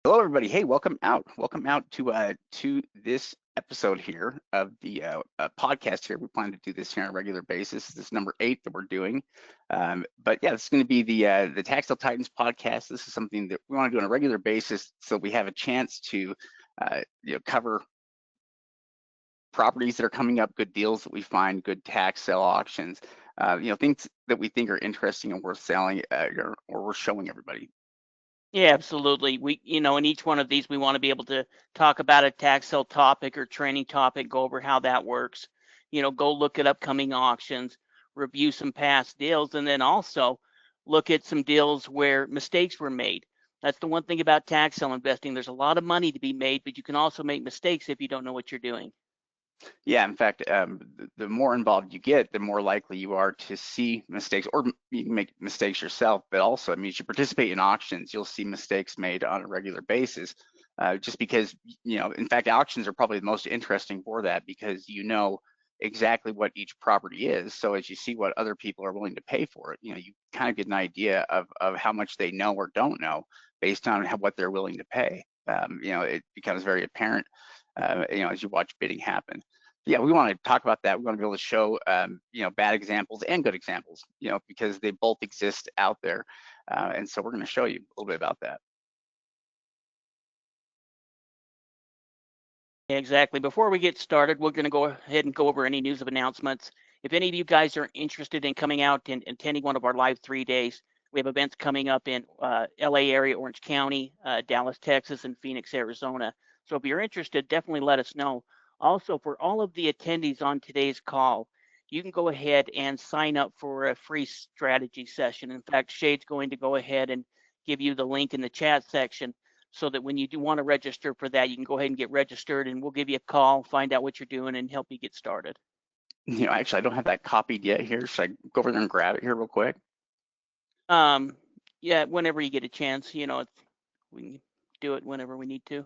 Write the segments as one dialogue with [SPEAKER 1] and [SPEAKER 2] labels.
[SPEAKER 1] Hello, everybody. Hey, welcome out. Welcome out to this episode here of the podcast. Here, we plan to do this here on a regular basis. This is number 8 that we're doing. But yeah, this is going to be the Tax Sale Titans podcast. This is something that we want to do on a regular basis, so we have a chance to cover properties that are coming up, good deals that we find, good tax sale auctions. Things that we think are interesting and worth selling or worth showing everybody.
[SPEAKER 2] Yeah, absolutely. In each one of these, we want to be able to talk about a tax sale topic or training topic, go over how that works, go look at upcoming auctions, review some past deals, and then also look at some deals where mistakes were made. That's the one thing about tax sale investing. There's a lot of money to be made, but you can also make mistakes if you don't know what you're doing.
[SPEAKER 1] Yeah, in fact, the more involved you get, the more likely you are to see mistakes, or you can make mistakes yourself. But also, I mean, as you participate in auctions, you'll see mistakes made on a regular basis, just because, in fact, auctions are probably the most interesting for that because you know exactly what each property is. So as you see what other people are willing to pay for it, you kind of get an idea of how much they know or don't know based on what they're willing to pay. It becomes very apparent, as you watch bidding happen. Yeah, we want to talk about that. We want to be able to show, bad examples and good examples, because they both exist out there. And so we're going to show you a little bit about that.
[SPEAKER 2] Yeah, exactly. Before we get started, we're going to go ahead and go over any news of announcements. If any of you guys are interested in coming out and attending one of our live 3 days, we have events coming up in LA area, Orange County, Dallas, Texas, and Phoenix, Arizona. So if you're interested, definitely let us know. Also, for all of the attendees on today's call, you can go ahead and sign up for a free strategy session. In fact, Shade's going to go ahead and give you the link in the chat section so that when you do want to register for that, you can go ahead and get registered, and we'll give you a call, find out what you're doing, and help you get started.
[SPEAKER 1] Actually, I don't have that copied yet here. Should I go over there and grab it here real quick?
[SPEAKER 2] Um, yeah, whenever you get a chance, we can do it whenever we need to.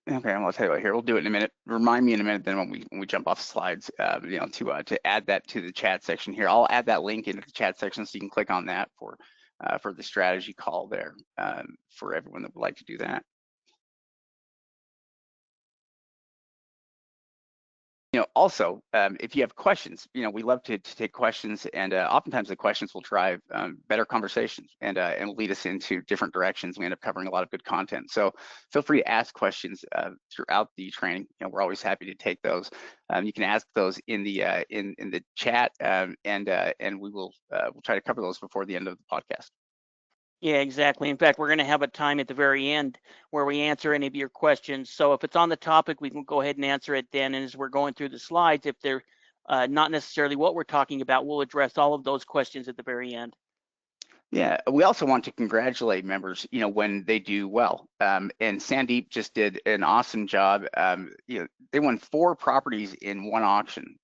[SPEAKER 1] Okay, I'll tell you what. Here, we'll do it in a minute. Remind me in a minute. Then when we jump off slides, to add that to the chat section here. I'll add that link into the chat section so you can click on that for the strategy call there, for everyone that would like to do that. Also, if you have questions, we love to take questions, and oftentimes the questions will drive better conversations and will lead us into different directions. We end up covering a lot of good content. So feel free to ask questions throughout the training. We're always happy to take those. You can ask those in the chat, and we will we'll try to cover those before the end of the podcast.
[SPEAKER 2] Yeah, exactly. In fact, we're going to have a time at the very end where we answer any of your questions. So if it's on the topic, we can go ahead and answer it then. And as we're going through the slides, if they're not necessarily what we're talking about, we'll address all of those questions at the very end.
[SPEAKER 1] Yeah, we also want to congratulate members, when they do well. And Sandeep just did an awesome job. They won 4 properties in one auction,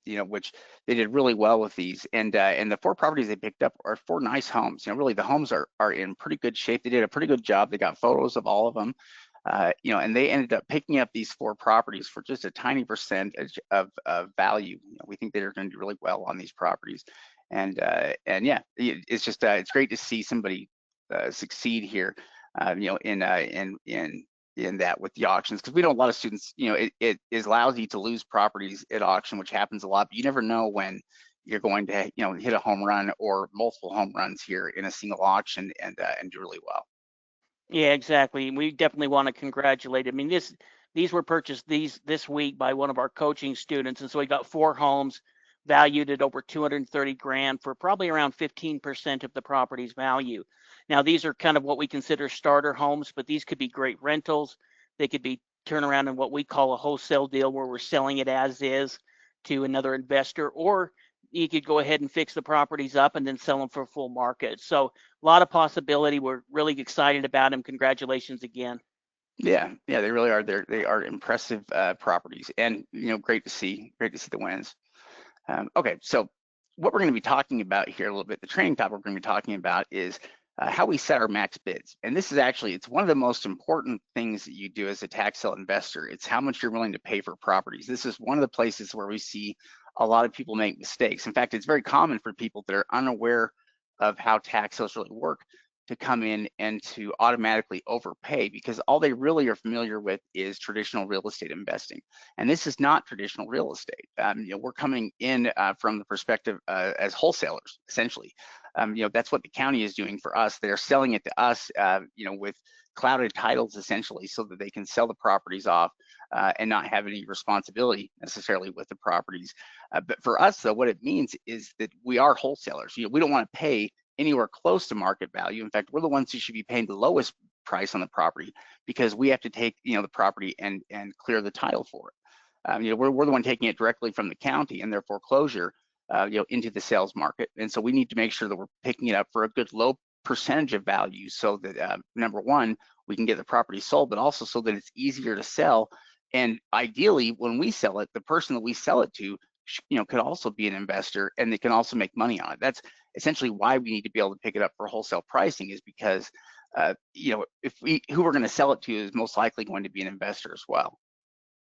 [SPEAKER 1] which they did really well with these. And the 4 properties they picked up are 4 nice homes. Really the homes are in pretty good shape. They did a pretty good job. They got photos of all of them. And they ended up picking up these 4 properties for just a tiny percentage of value. We think they're going to do really well on these properties. And yeah, it's just it's great to see somebody succeed here, in that with the auctions, because we know a lot of students, it is lousy to lose properties at auction, which happens a lot, but you never know when you're going to hit a home run or multiple home runs here in a single auction and do really well.
[SPEAKER 2] Yeah, exactly. We definitely want to congratulate. I mean, these were purchased this week by one of our coaching students, and so we got 4 homes valued at over 230 grand for probably around 15% of the property's value. Now, these are kind of what we consider starter homes, but these could be great rentals. They could be turn around in what we call a wholesale deal where we're selling it as is to another investor, or you could go ahead and fix the properties up and then sell them for full market. So a lot of possibility. We're really excited about them. Congratulations again.
[SPEAKER 1] Yeah, they really are. They are impressive properties, and great to see the wins. Okay, so what we're going to be talking about here a little bit, the training topic we're going to be talking about is how we set our max bids. And this is actually, it's one of the most important things that you do as a tax sale investor. It's how much you're willing to pay for properties. This is one of the places where we see a lot of people make mistakes. In fact, it's very common for people that are unaware of how tax sales really work to come in and to automatically overpay, because all they really are familiar with is traditional real estate investing. And this is not traditional real estate. We're coming in from the perspective as wholesalers, essentially. That's what the county is doing for us. They're selling it to us, with clouded titles, essentially, so that they can sell the properties off and not have any responsibility necessarily with the properties. But for us, though, what it means is that we are wholesalers. We don't want to pay anywhere close to market value. In fact, we're the ones who should be paying the lowest price on the property, because we have to take the property and clear the title for it. We're the one taking it directly from the county and their foreclosure into the sales market. And so we need to make sure that we're picking it up for a good low percentage of value, so that number one, we can get the property sold, but also so that it's easier to sell. And ideally, when we sell it, the person that we sell it to could also be an investor, and they can also make money on it. That's essentially why we need to be able to pick it up for wholesale pricing, is because if who we're going to sell it to is most likely going to be an investor as well.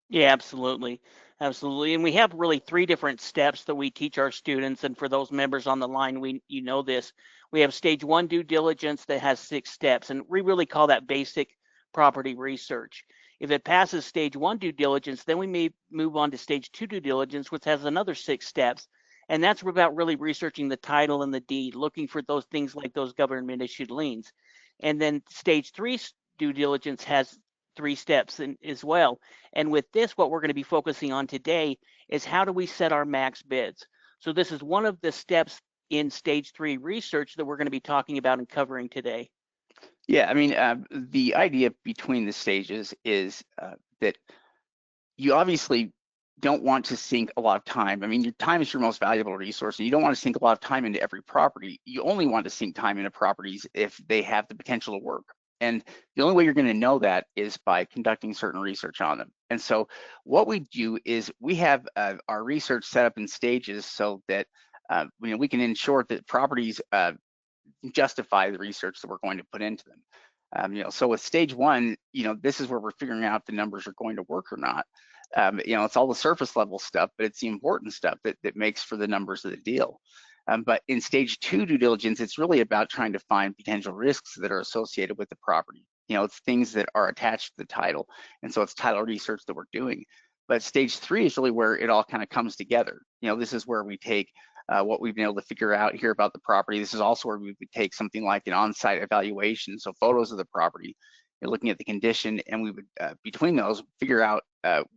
[SPEAKER 2] Yeah, absolutely. Absolutely. And we have really three different steps that we teach our students. And for those members on the line, you know this. We have stage 1 due diligence that has 6 steps, and we really call that basic property research. If it passes stage 1 due diligence, then we may move on to stage 2 due diligence, which has another 6 steps. And that's about really researching the title and the deed, looking for those things like those government issued liens. And then stage 3 due diligence has 3 steps as well. And with this, what we're going to be focusing on today is how do we set our max bids. So this is one of the steps in stage 3 research that we're going to be talking about and covering today.
[SPEAKER 1] Yeah, I mean, the idea between the stages is that you obviously don't want to sink a lot of time. I mean, your time is your most valuable resource, and you don't want to sink a lot of time into every property. You only want to sink time into properties if they have the potential to work. And the only way you're going to know that is by conducting certain research on them. And so what we do is we have our research set up in stages so that we can ensure that properties justify the research that we're going to put into them. So with stage 1, this is where we're figuring out if the numbers are going to work or not. It's all the surface level stuff, but it's the important stuff that makes for the numbers of the deal. But in stage 2 due diligence, it's really about trying to find potential risks that are associated with the property. It's things that are attached to the title. And so it's title research that we're doing. But stage 3 is really where it all kind of comes together. This is where we take what we've been able to figure out here about the property. This is also where we would take something like an on-site evaluation, so photos of the property, looking at the condition, and we would, between those, figure out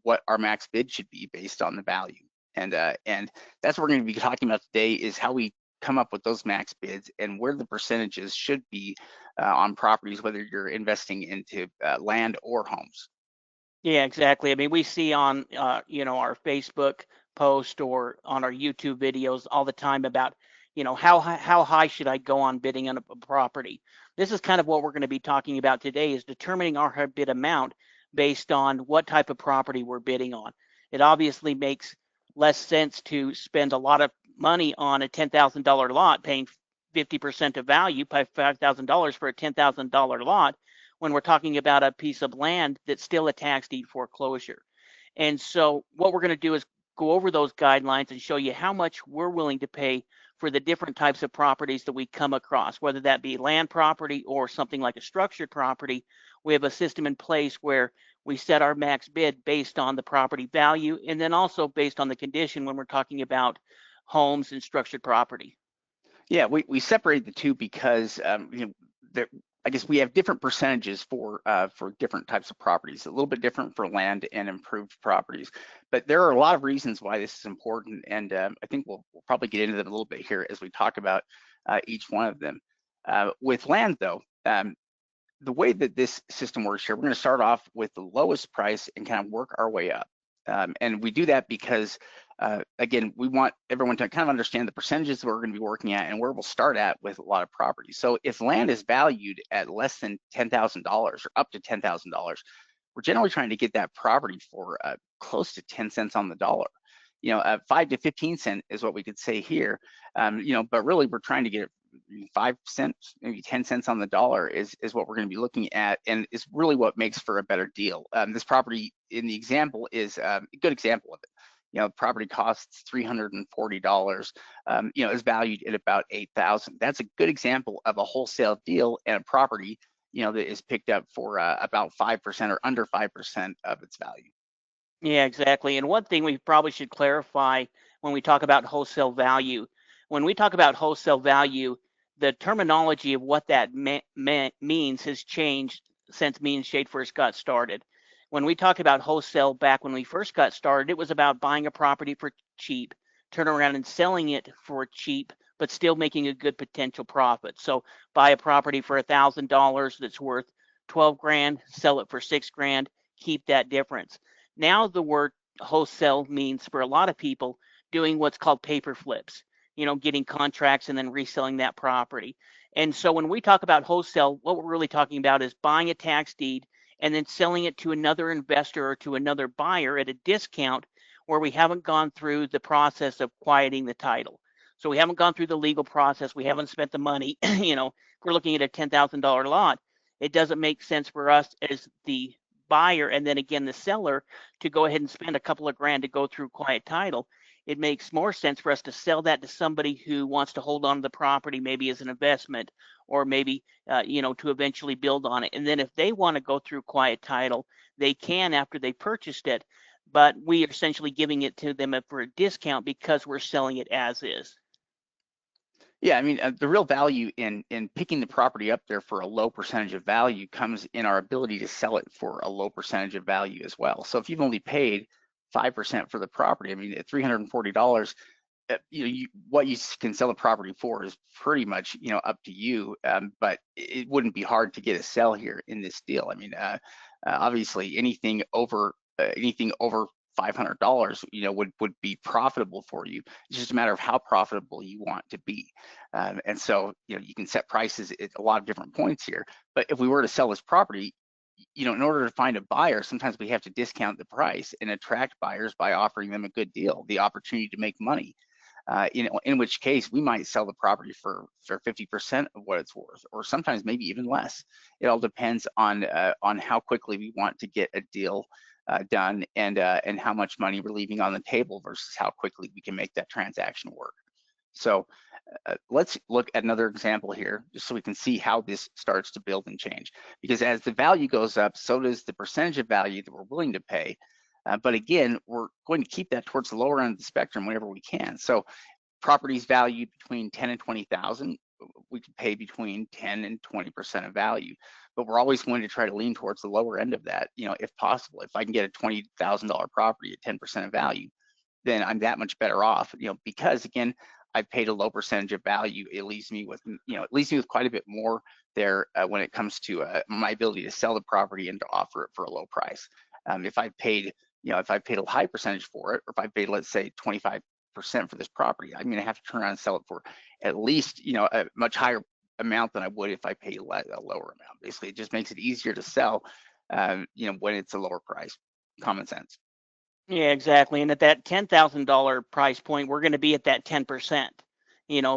[SPEAKER 1] what our max bid should be based on the value. And that's what we're going to be talking about today, is how we come up with those max bids and where the percentages should be on properties, whether you're investing into land or homes.
[SPEAKER 2] Yeah, exactly. I mean, we see on our Facebook post or on our YouTube videos all the time about how high should I go on bidding on a property. This is kind of what we're going to be talking about today, is determining our bid amount based on what type of property we're bidding on. It obviously makes less sense to spend a lot of money on a $10,000 lot, paying 50% of value, pay $5,000 for a $10,000 lot, when we're talking about a piece of land that's still a tax deed foreclosure. And so what we're going to do is go over those guidelines and show you how much we're willing to pay for the different types of properties that we come across, whether that be land property or something like a structured property. We have a system in place where we set our max bid based on the property value, and then also based on the condition when we're talking about homes and structured property.
[SPEAKER 1] Yeah, we separate the two because I guess we have different percentages for different types of properties. A little bit different for land and improved properties, but there are a lot of reasons why this is important, and I think we'll probably get into them a little bit here as we talk about each one of them. With land, though, the way that this system works here, we're going to start off with the lowest price and kind of work our way up. And we do that because, again, we want everyone to kind of understand the percentages that we're going to be working at and where we'll start at with a lot of properties. So if land is valued at less than $10,000 or up to $10,000, we're generally trying to get that property for close to 10 cents on the dollar. 5 to 15 cents is what we could say here. But really we're trying to get it 5 cents, maybe 10 cents on the dollar is what we're going to be looking at, and is really what makes for a better deal. This property in the example is a good example of it. property costs $340, is valued at about $8,000. That's a good example of a wholesale deal and a property, that is picked up for about 5% or under 5% of its value.
[SPEAKER 2] Yeah, exactly. And one thing we probably should clarify when we talk about wholesale value, when we talk about wholesale value, the terminology of what that means has changed since me and Shade first got started. When we talk about wholesale back when we first got started, it was about buying a property for cheap, turning around and selling it for cheap, but still making a good potential profit. So buy a property for $1,000 that's worth 12 grand, sell it for 6 grand, keep that difference. Now the word wholesale means for a lot of people doing what's called paper flips, getting contracts and then reselling that property. And so when we talk about wholesale, what we're really talking about is buying a tax deed and then selling it to another investor or to another buyer at a discount where we haven't gone through the process of quieting the title. So we haven't gone through the legal process. We haven't spent the money. If we're looking at a $10,000 lot, it doesn't make sense for us as the buyer and then again the seller to go ahead and spend a couple of grand to go through quiet title. It makes more sense for us to sell that to somebody who wants to hold on to the property, maybe as an investment, or maybe to eventually build on it. And then if they want to go through quiet title, they can after they purchased it, but we are essentially giving it to them for a discount because we're selling it as is.
[SPEAKER 1] Yeah, I mean, the real value in picking the property up there for a low percentage of value comes in our ability to sell it for a low percentage of value as well. So if you've only paid 5% for the property, I mean, at $340, what you can sell the property for is pretty much, up to you. But it wouldn't be hard to get a sell here in this deal. I mean, obviously anything over $500, would be profitable for you. It's just a matter of how profitable you want to be. And so, you can set prices at a lot of different points here. But if we were to sell this property, in order to find a buyer, sometimes we have to discount the price and attract buyers by offering them a good deal, the opportunity to make money. In which case we might sell the property for 50% of what it's worth, or sometimes maybe even less. It all depends on how quickly we want to get a deal done and how much money we're leaving on the table versus how quickly we can make that transaction work. So let's look at another example here, just so we can see how this starts to build and change. Because as the value goes up, so does the percentage of value that we're willing to pay. But again, we're going to keep that towards the lower end of the spectrum whenever we can. So properties valued between 10 and 20,000, we can pay between 10 and 20% of value. But we're always going to try to lean towards the lower end of that, if possible. If I can get a $20,000 property at 10% of value, then I'm that much better off, because again, I've paid a low percentage of value. It leaves me with, quite a bit more there when it comes to my ability to sell the property and to offer it for a low price. If I paid, if I paid a high percentage for it, or if I paid, let's say, 25% for this property, I'm going to have to turn around and sell it for at least, a much higher amount than I would if I paid a lower amount. Basically, it just makes it easier to sell, when it's a lower price. Common sense.
[SPEAKER 2] Yeah, exactly. And at that $10,000 price point, we're going to be at that 10%,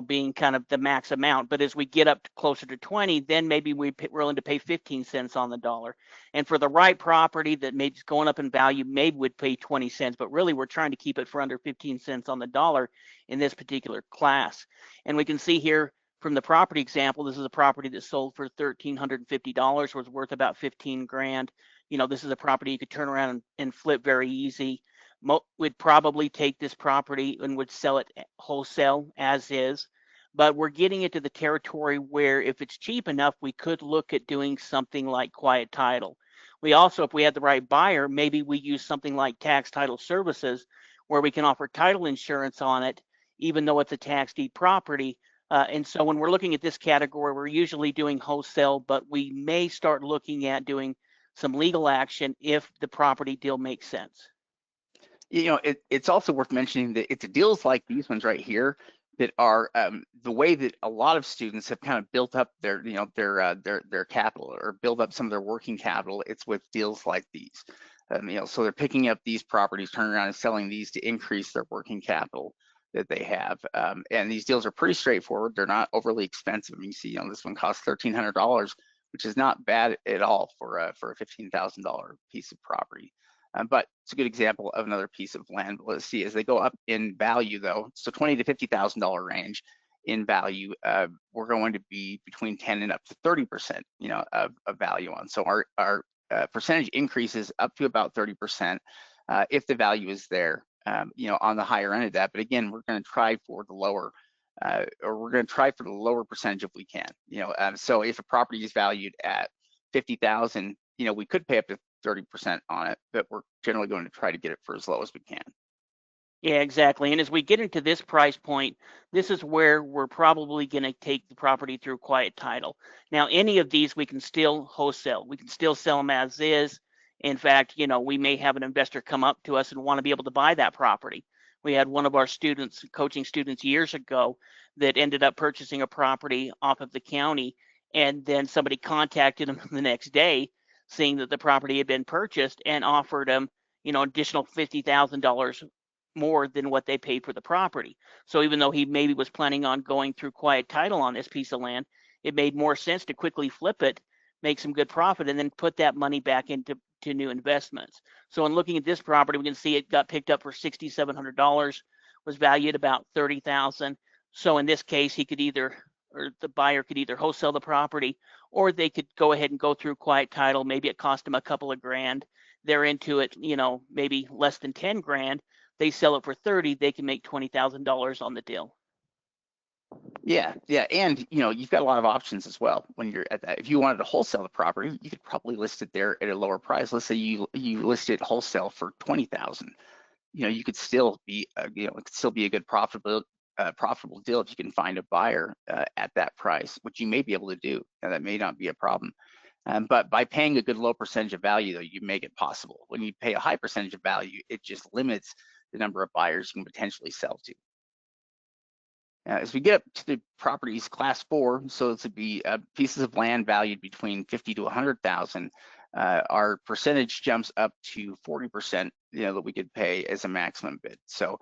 [SPEAKER 2] being kind of the max amount. But as we get up to closer to 20, then maybe we're willing to pay 15 cents on the dollar. And for the right property that maybe is going up in value, maybe would pay 20 cents, but really we're trying to keep it for under 15 cents on the dollar in this particular class. And we can see here from the property example, this is a property that sold for $1,350, was worth about 15 grand. This is a property you could turn around and flip very easy. Would probably take this property and would sell it wholesale as is, but we're getting into the territory where if it's cheap enough, we could look at doing something like quiet title. We also, if we had the right buyer, maybe we use something like tax title services where we can offer title insurance on it, even though it's a tax deed property. And so when we're looking at this category, we're usually doing wholesale, but we may start looking at doing some legal action if the property deal makes sense.
[SPEAKER 1] It's also worth mentioning that it's deals like these ones right here that are the way that a lot of students have kind of built up their capital, or build up some of their working capital. It's with deals like these. So they're picking up these properties, turning around and selling these to increase their working capital that they have. And these deals are pretty straightforward. They're not overly expensive. You see, this one costs $1,300, which is not bad at all for a $15,000 piece of property. But it's a good example of another piece of land. But let's see, as they go up in value though, so $20,000 to $50,000 range in value, we're going to be between 10 and up to 30%, of value on. So our percentage increases up to about 30% if the value is there, on the higher end of that. But again, we're going to try for the lower, or we're going to try for the lower percentage if we can. So if a property is valued at 50,000, we could pay up to 30% on it, but we're generally going to try to get it for as low as we can.
[SPEAKER 2] Yeah, exactly. And as we get into this price point, this is where we're probably going to take the property through quiet title. Now, any of these we can still wholesale. We can still sell them as is. In fact, we may have an investor come up to us and want to be able to buy that property. We had one of our students, coaching students years ago, that ended up purchasing a property off of the county, and then somebody contacted him the next day, seeing that the property had been purchased, and offered him, additional $50,000 more than what they paid for the property. So even though he maybe was planning on going through quiet title on this piece of land, it made more sense to quickly flip it, make some good profit, and then put that money back into new investments. So in looking at this property, we can see it got picked up for $6,700, was valued about $30,000. So in this case, the buyer could either wholesale the property, or they could go ahead and go through quiet title. Maybe it cost them a couple of grand. They're into it, maybe less than 10 grand. They sell it for 30, they can make $20,000 on the deal.
[SPEAKER 1] Yeah, and you've got a lot of options as well when you're at that. If you wanted to wholesale the property, you could probably list it there at a lower price. Let's say you list it wholesale for 20,000. You could still be, it could still be a good profitable deal if you can find a buyer at that price, which you may be able to do. Now, that may not be a problem. But by paying a good low percentage of value, though, you make it possible. When you pay a high percentage of value, it just limits the number of buyers you can potentially sell to. As we get up to the properties class 4, so this would be pieces of land valued between 50 to 100,000, our percentage jumps up to 40%, that we could pay as a maximum bid. So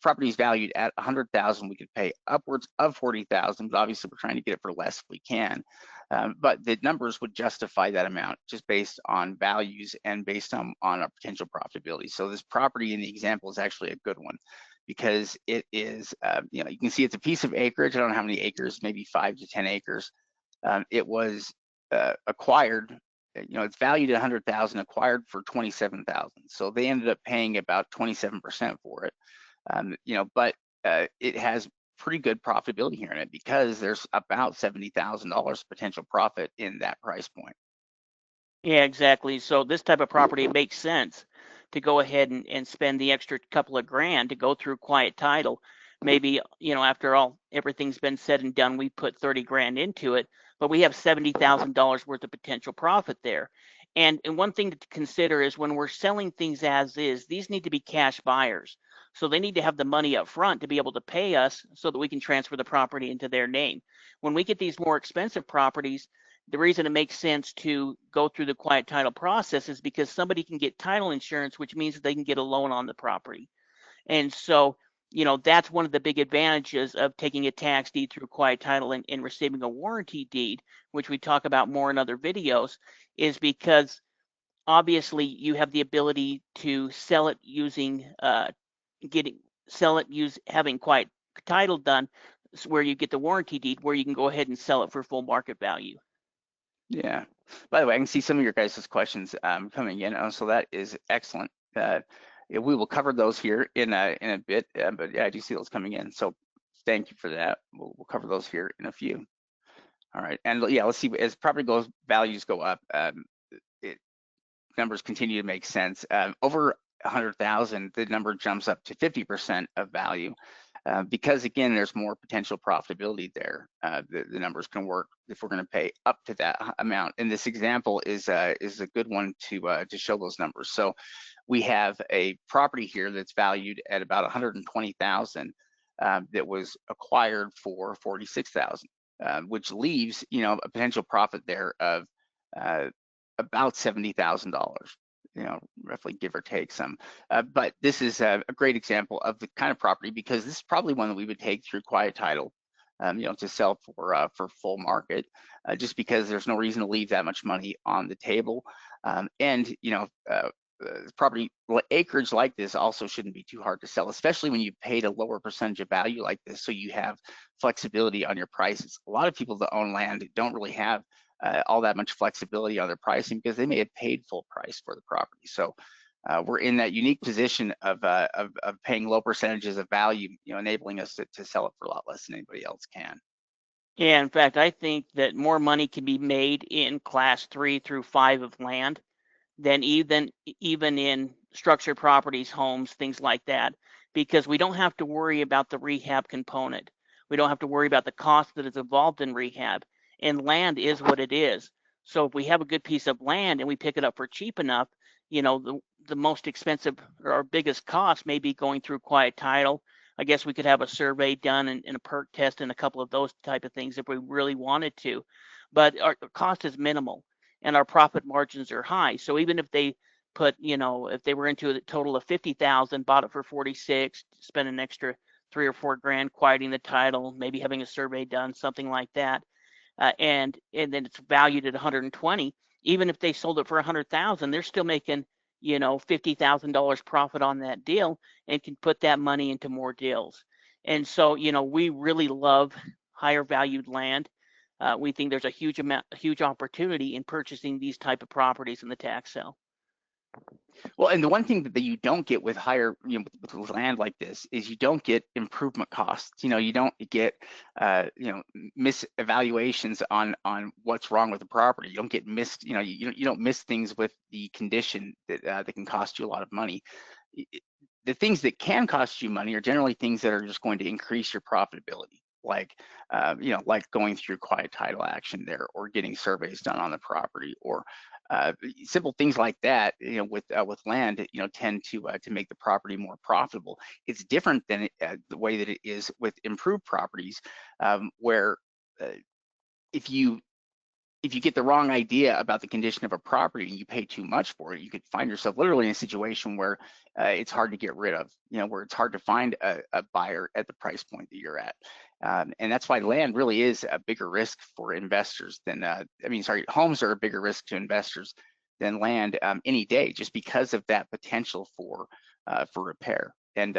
[SPEAKER 1] properties valued at 100,000, we could pay upwards of 40,000, but obviously we're trying to get it for less if we can. But the numbers would justify that amount just based on values and based on our potential profitability. So this property in the example is actually a good one, because it is, you can see it's a piece of acreage. I don't know how many acres, maybe 5 to 10 acres. It was acquired, it's valued at 100,000, acquired for 27,000. So they ended up paying about 27% for it. But it has pretty good profitability here in it, because there's about $70,000 potential profit in that price point.
[SPEAKER 2] Yeah, exactly. So this type of property, it makes sense to go ahead and spend the extra couple of grand to go through quiet title. Maybe, after everything's been said and done, we put 30 grand into it, but we have $70,000 worth of potential profit there. And one thing to consider is, when we're selling things as is, these need to be cash buyers. So they need to have the money up front to be able to pay us, so that we can transfer the property into their name. When we get these more expensive properties, the reason it makes sense to go through the quiet title process is because somebody can get title insurance, which means that they can get a loan on the property. And so, that's one of the big advantages of taking a tax deed through quiet title and receiving a warranty deed, which we talk about more in other videos, is because obviously you have the ability to sell it having quiet title done, where you get the warranty deed, where you can go ahead and sell it for full market value.
[SPEAKER 1] Yeah. By the way, I can see some of your guys' questions coming in, so that is excellent. We will cover those here in a bit, but yeah, I do see those coming in. So thank you for that. We'll cover those here in a few. All right, and yeah, let's see, as property values go up, numbers continue to make sense. Over 100,000, the number jumps up to 50% of value. Because again, there's more potential profitability there. The numbers can work if we're going to pay up to that amount. And this example is a good one to show those numbers. So we have a property here that's valued at about 120,000 that was acquired for 46,000, which leaves a potential profit there of about $70,000. Roughly, give or take some. But this is a great example of the kind of property, because this is probably one that we would take through quiet title, to sell for full market, just because there's no reason to leave that much money on the table. And property acreage like this also shouldn't be too hard to sell, especially when you've paid a lower percentage of value like this, so you have flexibility on your prices. A lot of people that own land don't really have all that much flexibility on their pricing because they may have paid full price for the property. So we're in that unique position of paying low percentages of value, enabling us to sell it for a lot less than anybody else can.
[SPEAKER 2] Yeah, in fact, I think that more money can be made in class 3 through 5 of land than even in structured properties, homes, things like that, because we don't have to worry about the rehab component. We don't have to worry about the cost that is involved in rehab, and land is what it is. So if we have a good piece of land and we pick it up for cheap enough, the most expensive or our biggest cost may be going through quiet title. I guess we could have a survey done and a perk test and a couple of those type of things if we really wanted to, but our cost is minimal and our profit margins are high. So even if they put, if they were into a total of 50,000, bought it for 46, spent an extra 3 or 4 grand quieting the title, maybe having a survey done, something like that, and then it's valued at 120. Even if they sold it for 100,000, they're still making, $50,000 profit on that deal and can put that money into more deals. And so, we really love higher valued land. We think there's a huge opportunity in purchasing these type of properties in the tax sale.
[SPEAKER 1] Well, and the one thing that you don't get with higher, with land like this is you don't get improvement costs. You don't get, misevaluations on what's wrong with the property. You don't get missed, you don't miss things with the condition that can cost you a lot of money. The things that can cost you money are generally things that are just going to increase your profitability, like like going through quiet title action there, or getting surveys done on the property, or simple things like that. With land, tend to make the property more profitable. It's different than the way that it is with improved properties, where if you get the wrong idea about the condition of a property and you pay too much for it, you could find yourself literally in a situation where it's hard to get rid of, where it's hard to find a buyer at the price point that you're at. And that's why land really is a bigger risk for investors than, homes are a bigger risk to investors than land any day, just because of that potential for repair. And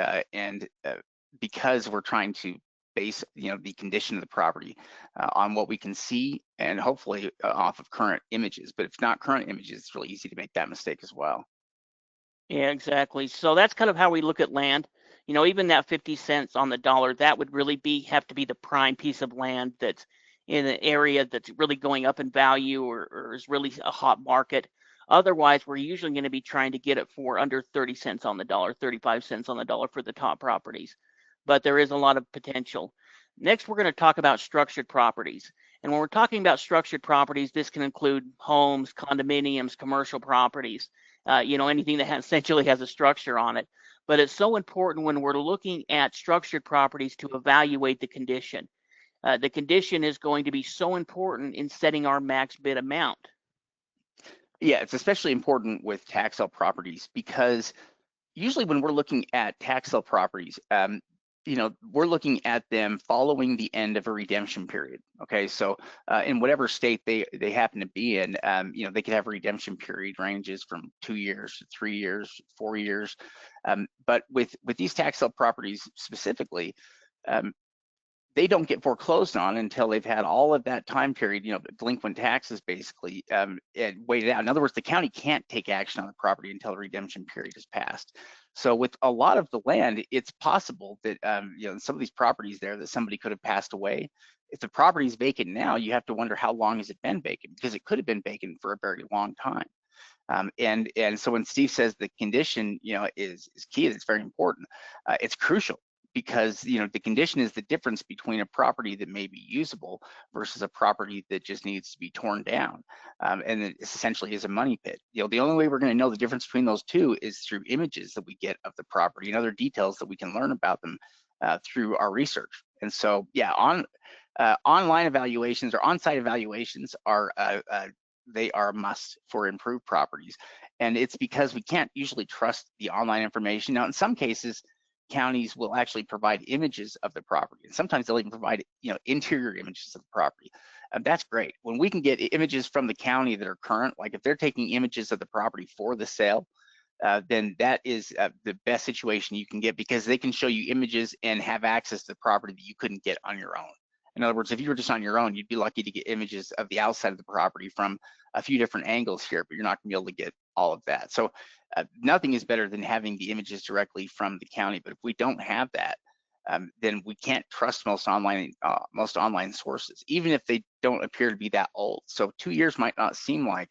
[SPEAKER 1] because we're trying to base the condition of the property on what we can see, and hopefully off of current images. But if not current images, it's really easy to make that mistake as well.
[SPEAKER 2] Yeah, exactly. So that's kind of how we look at land. Even that 50 cents on the dollar, that would really have to be the prime piece of land that's in an area that's really going up in value, or is really a hot market. Otherwise, we're usually going to be trying to get it for under 30 cents on the dollar, 35 cents on the dollar for the top properties. But there is a lot of potential. Next, we're going to talk about structured properties. And when we're talking about structured properties, this can include homes, condominiums, commercial properties, anything that essentially has a structure on it. But it's so important when we're looking at structured properties to evaluate the condition. The condition is going to be so important in setting our max bid amount.
[SPEAKER 1] Yeah, it's especially important with tax sale properties, because usually when we're looking at tax sale properties, we're looking at them following the end of a redemption period. Okay, so in whatever state they happen to be in, they could have a redemption period ranges from 2 years to 3 years, 4 years. But with these tax sale properties specifically, they don't get foreclosed on until they've had all of that time period, delinquent taxes basically, and waited out. In other words, the county can't take action on the property until the redemption period has passed. So with a lot of the land, it's possible that, some of these properties there, that somebody could have passed away. If the property is vacant now, you have to wonder how long has it been vacant, because it could have been vacant for a very long time. And so when Steve says the condition, is key, it's very important. It's crucial, because the condition is the difference between a property that may be usable versus a property that just needs to be torn down, and it essentially is a money pit. The only way we're going to know the difference between those two is through images that we get of the property and other details that we can learn about them through our research. And so, yeah, online evaluations or on-site evaluations are they are a must for improved properties, and it's because we can't usually trust the online information. Now, in some cases, counties will actually provide images of the property, and sometimes they'll even provide interior images of the property. That's great. When we can get images from the county that are current, like if they're taking images of the property for the sale, then that is the best situation you can get, because they can show you images and have access to the property that you couldn't get on your own. In other words, if you were just on your own, you'd be lucky to get images of the outside of the property from a few different angles here, but you're not gonna be able to get all of that. So nothing is better than having the images directly from the county. But if we don't have that, then we can't trust most online sources, even if they don't appear to be that old. So 2 years might not seem like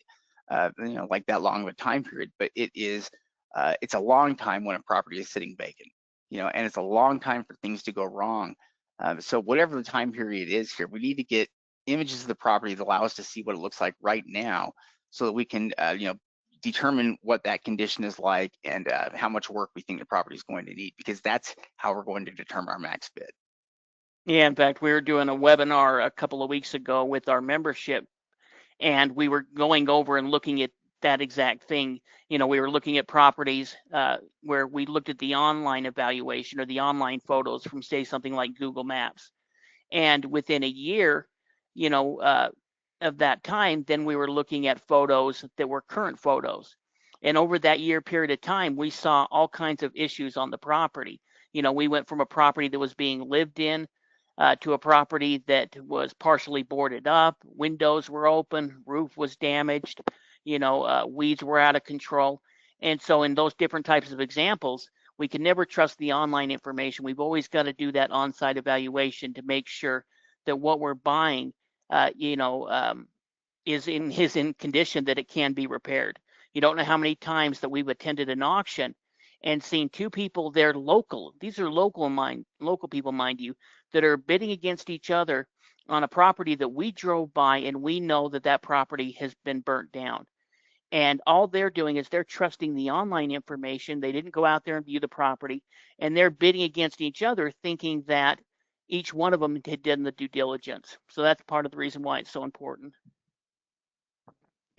[SPEAKER 1] like that long of a time period, but it's a long time when a property is sitting vacant, and it's a long time for things to go wrong. So whatever the time period is here, we need to get images of the property that allow us to see what it looks like right now, so that we can determine what that condition is like, and how much work we think the property is going to need, because that's how we're going to determine our max bid.
[SPEAKER 2] Yeah, in fact, we were doing a webinar a couple of weeks ago with our membership, and we were going over and looking at that exact thing. We were looking at properties where we looked at the online evaluation or the online photos from, say, something like Google Maps. And within a year, of that time, then we were looking at photos that were current photos. And over that year period of time, we saw all kinds of issues on the property. We went from a property that was being lived in to a property that was partially boarded up, windows were open, roof was damaged, weeds were out of control. And so in those different types of examples, we can never trust the online information. We've always got to do that on-site evaluation to make sure that what we're buying, is in condition that it can be repaired. You don't know how many times that we've attended an auction and seen two people there local. These are local people, mind you, that are bidding against each other on a property that we drove by, and we know that that property has been burnt down. And all they're doing is they're trusting the online information. They didn't go out there and view the property, and they're bidding against each other, thinking that each one of them had done the due diligence. So that's part of the reason why it's so important.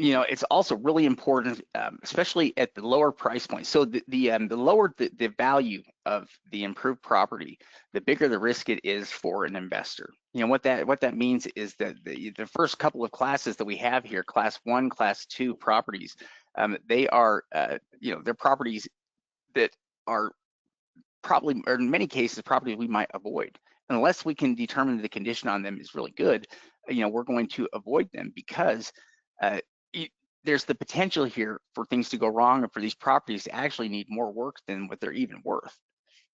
[SPEAKER 1] It's also really important, especially at the lower price point. So the lower the value of the improved property, the bigger the risk it is for an investor. What that means is that the first couple of classes that we have here, class 1, class 2 properties, they are they're properties that are probably, or in many cases, properties we might avoid. Unless we can determine the condition on them is really good, we're going to avoid them, because there's the potential here for things to go wrong, and for these properties to actually need more work than what they're even worth.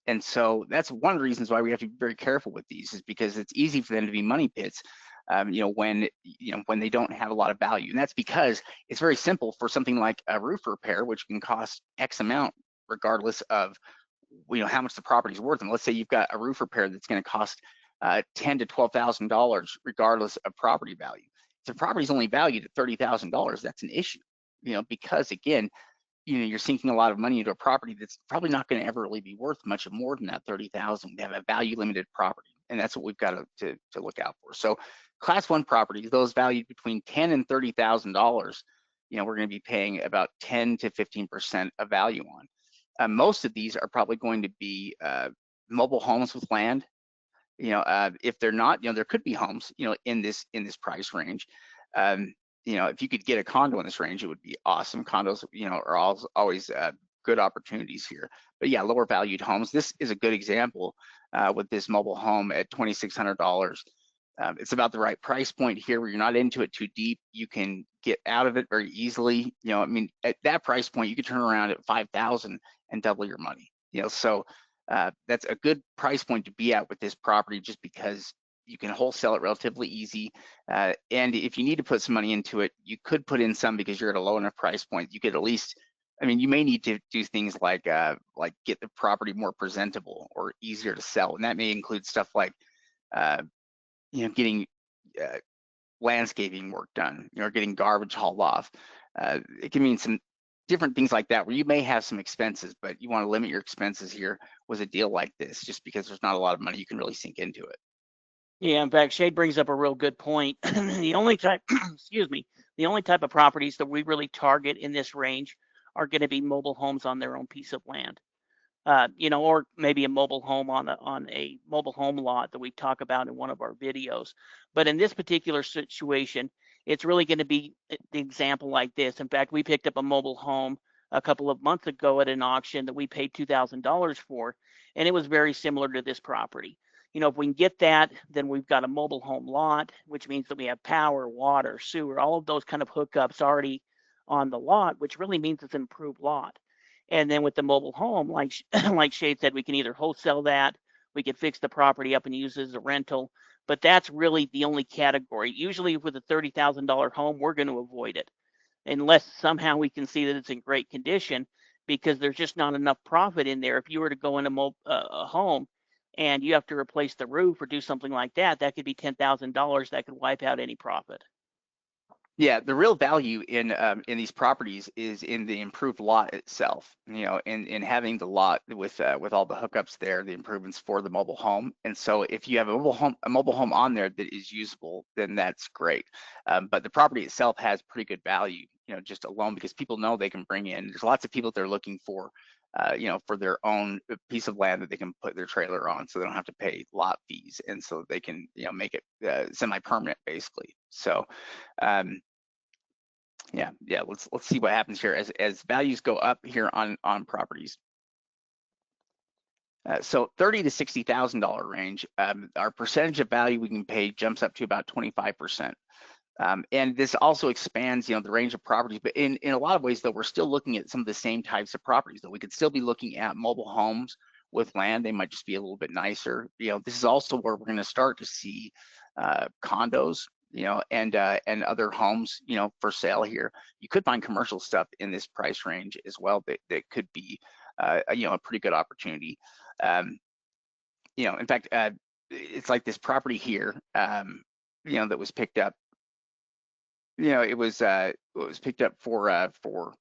[SPEAKER 1] And so that's one of the reasons why we have to be very careful with these, is because it's easy for them to be money pits, when they don't have a lot of value. And that's because it's very simple for something like a roof repair, which can cost X amount regardless of how much the property's worth. And let's say you've got a roof repair that's going to cost $10,000 to $12,000 regardless of property value. If the property's only valued at $30,000, that's an issue, because again, you're sinking a lot of money into a property that's probably not going to ever really be worth much more than that 30,000. They have a value limited property, and that's what we've got to look out for. So class 1 properties, those valued between $10,000 and $30,000, we're going to be paying about 10 to 15% of value on. Most of these are probably going to be mobile homes with land. If they're not, there could be homes, in this price range. If you could get a condo in this range, it would be awesome. Condos, are always good opportunities here. But yeah, lower valued homes. This is a good example with this mobile home at $2,600. It's about the right price point here, where you're not into it too deep. You can get out of it very easily. At that price point, you could turn around at $5,000 and double your money. So that's a good price point to be at with this property, just because you can wholesale it relatively easy. And if you need to put some money into it, you could put in some, because you're at a low enough price point. You could at least, you may need to do things like get the property more presentable or easier to sell. And that may include stuff like, getting landscaping work done, getting garbage hauled off. It can mean some different things like that, where you may have some expenses, but you want to limit your expenses here with a deal like this, just because there's not a lot of money you can really sink into it.
[SPEAKER 2] Yeah, in fact, Shade brings up a real good point. The only type, excuse me, the only type of properties that we really target in this range are going to be mobile homes on their own piece of land, or maybe a mobile home on a mobile home lot that we talk about in one of our videos. But in this particular situation, it's really going to be the example like this. In fact, we picked up a mobile home a couple of months ago at an auction that we paid $2,000 for, and it was very similar to this property. If we can get that, then we've got a mobile home lot, which means that we have power, water, sewer, all of those kind of hookups already on the lot, which really means it's an improved lot. And then with the mobile home, like like Shade said, we can either wholesale that, we can fix the property up and use it as a rental, but that's really the only category. Usually with a $30,000 home, we're going to avoid it unless somehow we can see that it's in great condition, because there's just not enough profit in there. If you were to go in a home and you have to replace the roof or do something like that, that could be $10,000 that could wipe out any profit.
[SPEAKER 1] Yeah, the real value in these properties is in the improved lot itself. In having the lot with all the hookups there, the improvements for the mobile home. And so if you have a mobile home on there that is usable, then that's great. But the property itself has pretty good value, just alone, because people know they can bring in. There's lots of people that are looking for for their own piece of land that they can put their trailer on, so they don't have to pay lot fees, and so they can make it semi-permanent basically. So yeah, let's see what happens here as values go up here on properties. So $30,000 to $60,000 range, our percentage of value we can pay jumps up to about 25%. And this also expands, the range of properties, but in a lot of ways, though, we're still looking at some of the same types of properties. Though we could still be looking at mobile homes with land. They might just be a little bit nicer. This is also where we're going to start to see condos, and other homes, for sale here. You could find commercial stuff in this price range as well that could be, a pretty good opportunity. In fact, it's like this property here, that was picked up. It was picked up for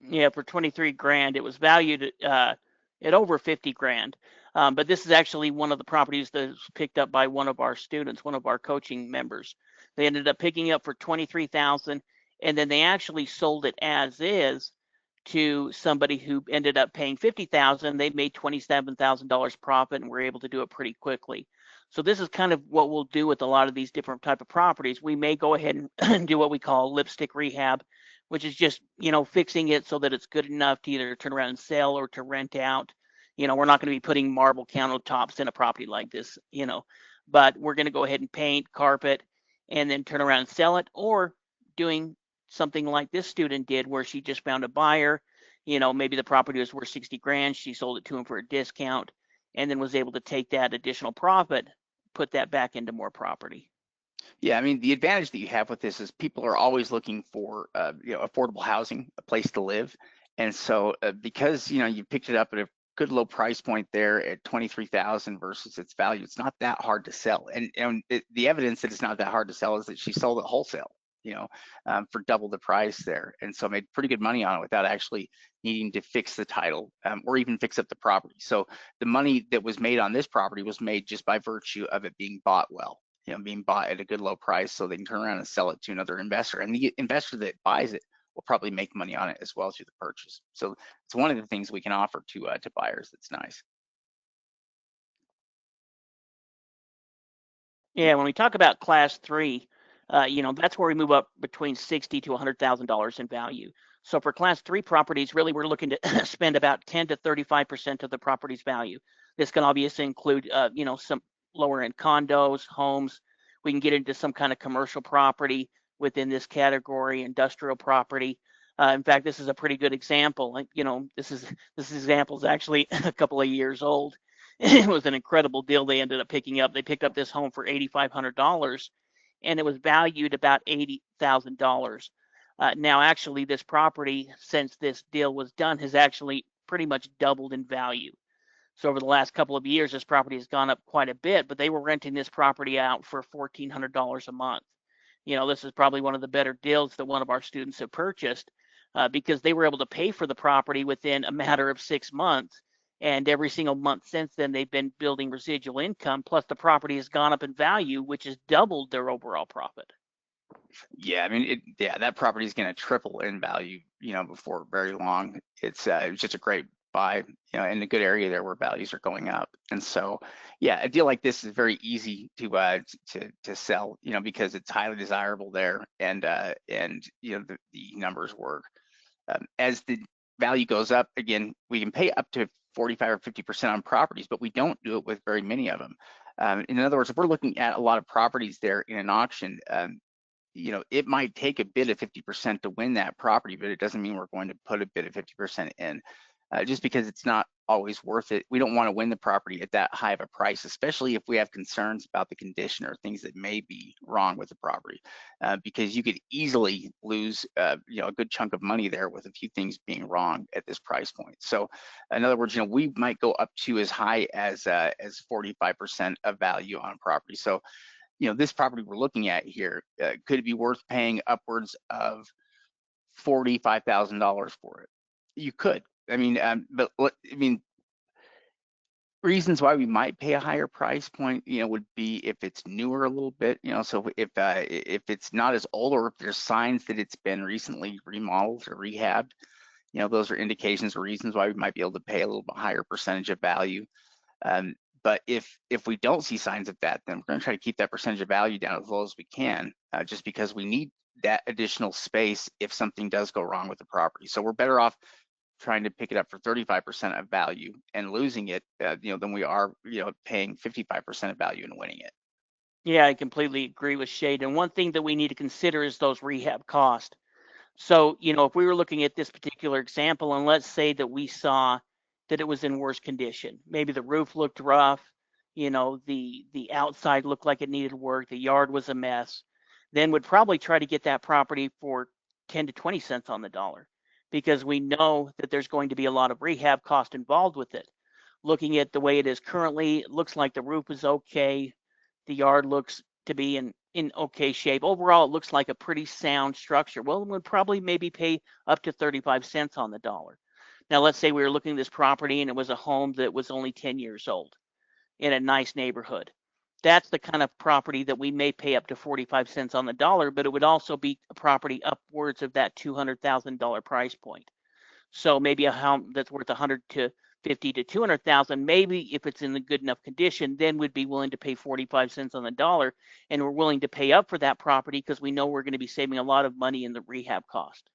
[SPEAKER 2] Yeah, for 23 grand. It was valued at over 50 grand. But this is actually one of the properties that was picked up by one of our students, one of our coaching members. They ended up picking up for 23,000, and then they actually sold it as is to somebody who ended up paying 50,000. They made $27,000 profit and were able to do it pretty quickly. So this is kind of what we'll do with a lot of these different type of properties. We may go ahead and do what we call lipstick rehab, which is just, fixing it so that it's good enough to either turn around and sell or to rent out. We're not going to be putting marble countertops in a property like this, but we're going to go ahead and paint, carpet, and then turn around and sell it, or doing something like this student did where she just found a buyer. Maybe the property was worth 60 grand. She sold it to him for a discount and then was able to take that additional profit, put that back into more property.
[SPEAKER 1] Yeah, I mean, the advantage that you have with this is people are always looking for, affordable housing, a place to live. And so because, you picked it up at a good low price point there at 23,000 versus its value, it's not that hard to sell. And the evidence that it's not that hard to sell is that she sold it wholesale, for double the price there. And so made pretty good money on it without actually needing to fix the title, or even fix up the property. So the money that was made on this property was made just by virtue of it being bought well, being bought at a good low price, so they can turn around and sell it to another investor. And the investor that buys it will probably make money on it as well through the purchase. So it's one of the things we can offer to buyers that's nice.
[SPEAKER 2] Yeah, when we talk about class three, that's where we move up between $60,000 to $100,000 in value. So for class three properties, really we're looking to spend about 10 to 35% of the property's value. This can obviously include, some lower end condos, homes. We can get into some kind of commercial property within this category, industrial property. In fact, this is a pretty good example. This example is actually a couple of years old. It was an incredible deal they ended up picking up. They picked up this home for $8,500, and it was valued about $80,000. Now, actually, this property, since this deal was done, has actually pretty much doubled in value. So over the last couple of years, this property has gone up quite a bit, but they were renting this property out for $1,400 a month. This is probably one of the better deals that one of our students have purchased, because they were able to pay for the property within a matter of 6 months. And every single month since then, they've been building residual income. Plus, the property has gone up in value, which has doubled their overall profit.
[SPEAKER 1] Yeah, I mean, that property is going to triple in value, before very long. It's just a great buy, in a good area there where values are going up. And so, yeah, a deal like this is very easy to sell, because it's highly desirable there, and the numbers work. As the value goes up, again, we can pay up to 45 or 50% on properties, but we don't do it with very many of them. In other words, if we're looking at a lot of properties there in an auction, it might take a bid of 50% to win that property, but it doesn't mean we're going to put a bid of 50% in, just because it's not always worth it. We don't want to win the property at that high of a price, especially if we have concerns about the condition or things that may be wrong with the property, because you could easily lose, a good chunk of money there with a few things being wrong at this price point. So, in other words, we might go up to as high as 45% of value on property. So, this property we're looking at here, could it be worth paying upwards of $45,000 for it? You could. Reasons why we might pay a higher price point, would be if it's newer a little bit, so if it's not as old, or if there's signs that it's been recently remodeled or rehabbed, those are indications or reasons why we might be able to pay a little bit higher percentage of value. But if we don't see signs of that, then we're going to try to keep that percentage of value down as low as we can, just because we need that additional space if something does go wrong with the property. So we're better off trying to pick it up for 35% of value and losing it, than we are, paying 55% of value and winning it.
[SPEAKER 2] Yeah, I completely agree with Shade. And one thing that we need to consider is those rehab costs. So, if we were looking at this particular example, and let's say that we saw that it was in worse condition, maybe the roof looked rough, the outside looked like it needed work, the yard was a mess, then would probably try to get that property for 10 to 20 cents on the dollar, because we know that there's going to be a lot of rehab cost involved with it. Looking at the way it is currently, it looks like the roof is okay. The yard looks to be in okay shape. Overall, it looks like a pretty sound structure. Well, it would probably maybe pay up to 35 cents on the dollar. Now, let's say we were looking at this property and it was a home that was only 10 years old in a nice neighborhood. That's the kind of property that we may pay up to 45 cents on the dollar, but it would also be a property upwards of that $200,000 price point. So maybe a home that's worth 100 to 50 to 200,000, maybe if it's in a good enough condition, then we'd be willing to pay 45 cents on the dollar, and we're willing to pay up for that property because we know we're going to be saving a lot of money in the rehab cost.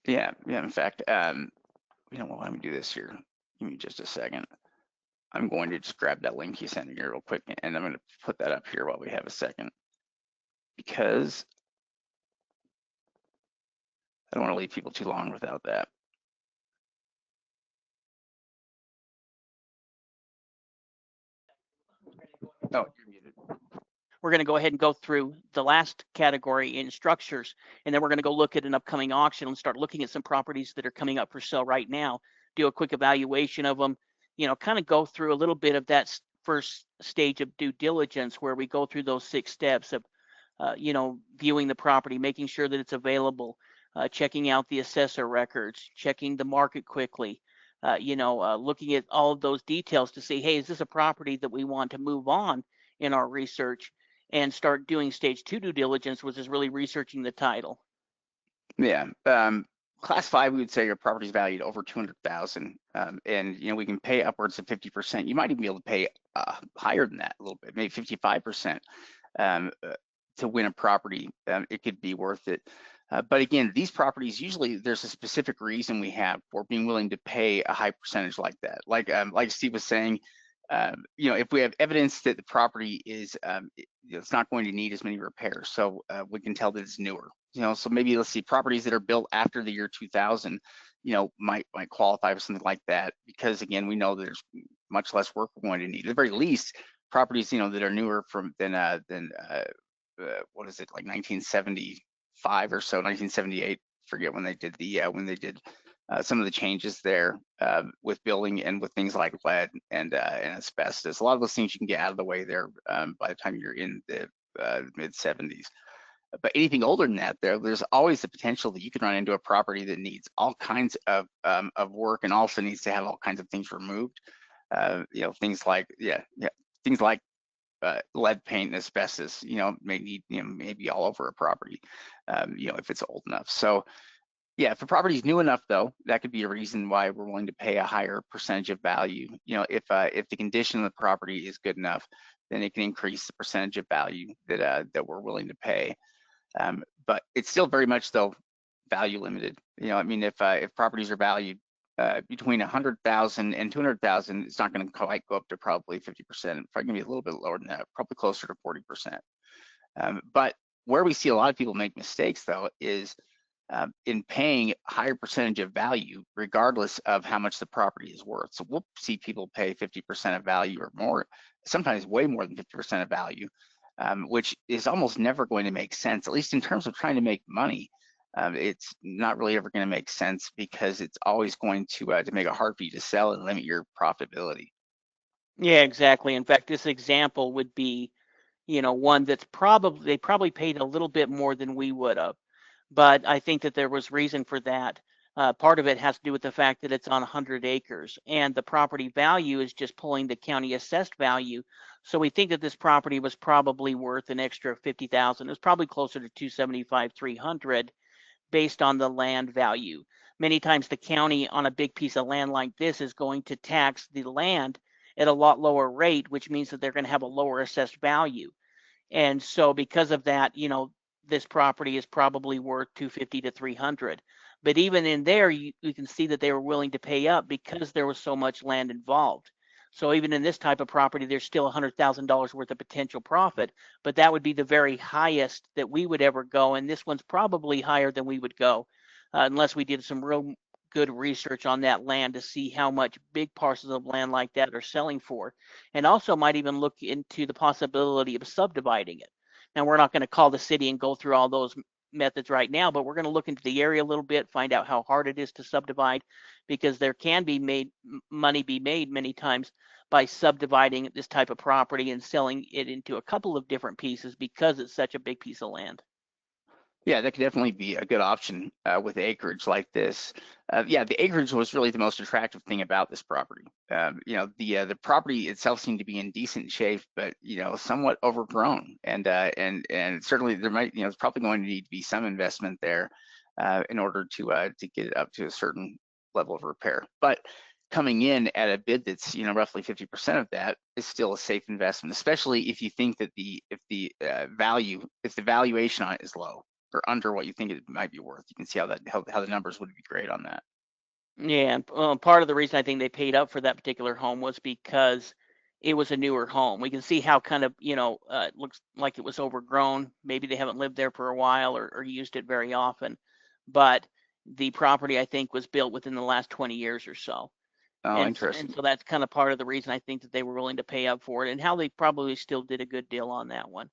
[SPEAKER 1] Yeah. In fact, let me do this here. Give me just a second. I'm going to just grab that link you sent me here real quick, and I'm going to put that up here while we have a second, because I don't want to leave people too long without that. Oh, you're muted.
[SPEAKER 2] We're going to go ahead and go through the last category in structures, and then we're going to go look at an upcoming auction and start looking at some properties that are coming up for sale right now, do a quick evaluation of them, kind of go through a little bit of that first stage of due diligence where we go through those 6 steps of, viewing the property, making sure that it's available, checking out the assessor records, checking the market quickly, looking at all of those details to see, hey, is this a property that we want to move on in our research, and start doing stage 2 due diligence, which is really researching the title.
[SPEAKER 1] Yeah. Class 5, we would say your property is valued over 200,000, and we can pay upwards of 50%. You might even be able to pay higher than that a little bit, maybe 55%, to win a property. It could be worth it. But again, these properties, usually there's a specific reason we have for being willing to pay a high percentage like that. Like Steve was saying, if we have evidence that the property is, it's not going to need as many repairs, so we can tell that it's newer. So maybe let's see, properties that are built after the year 2000, might qualify for something like that, because again, we know there's much less work we're going to need. At the very least, properties that are newer than what is it, like 1975 or so, 1978. Forget when they did some of the changes there with building and with things like lead and asbestos. A lot of those things you can get out of the way there by the time you're in the mid 70s. But anything older than that, there's always the potential that you can run into a property that needs all kinds of work, and also needs to have all kinds of things removed. Things like lead paint and asbestos, may need, maybe all over a property, if it's old enough. So yeah, if a property is new enough, though, that could be a reason why we're willing to pay a higher percentage of value. If the condition of the property is good enough, then it can increase the percentage of value that we're willing to pay. But it's still very much, though, value limited. I mean, if properties are valued between 100,000 and 200,000, it's not going to quite go up to probably 50%. It's probably going to be a little bit lower than that, probably closer to 40%. But where we see a lot of people make mistakes, though, is in paying a higher percentage of value, regardless of how much the property is worth. So we'll see people pay 50% of value or more, sometimes way more than 50% of value, which is almost never going to make sense, at least in terms of trying to make money. It's not really ever going to make sense because it's always going to make it hard for you to sell and limit your profitability.
[SPEAKER 2] Yeah, exactly. In fact, this example would be, one that's they probably paid a little bit more than we would have. But I think that there was reason for that. Part of it has to do with the fact that it's on 100 acres and the property value is just pulling the county assessed value. So we think that this property was probably worth an extra 50,000. It was probably closer to 275, 300 based on the land value. Many times the county on a big piece of land like this is going to tax the land at a lot lower rate, which means that they're going to have a lower assessed value. And so because of that, this property is probably worth 250 to 300. But even in there, you can see that they were willing to pay up because there was so much land involved. So even in this type of property, there's still $100,000 worth of potential profit, but that would be the very highest that we would ever go. And this one's probably higher than we would go, unless we did some real good research on that land to see how much big parcels of land like that are selling for, and also might even look into the possibility of subdividing it. Now, we're not going to call the city and go through all those methods right now, but we're going to look into the area a little bit, find out how hard it is to subdivide, because there can be money be made many times by subdividing this type of property and selling it into a couple of different pieces because it's such a big piece of land.
[SPEAKER 1] Yeah, that could definitely be a good option with acreage like this. Yeah, the acreage was really the most attractive thing about this property. The property itself seemed to be in decent shape, but somewhat overgrown, and certainly there might, there's probably going to need to be some investment there in order to get it up to a certain level of repair. But coming in at a bid that's roughly 50% of that is still a safe investment, especially if you think that if the valuation on it is low or under what you think it might be worth. You can see how the numbers would be great on that.
[SPEAKER 2] Yeah, and part of the reason I think they paid up for that particular home was because it was a newer home. We can see how kind of, it looks like it was overgrown. Maybe they haven't lived there for a while or used it very often. But the property, I think, was built within the last 20 years or so.
[SPEAKER 1] Oh,
[SPEAKER 2] And
[SPEAKER 1] interesting.
[SPEAKER 2] so that's kind of part of the reason I think that they were willing to pay up for it, and how they probably still did a good deal on that one.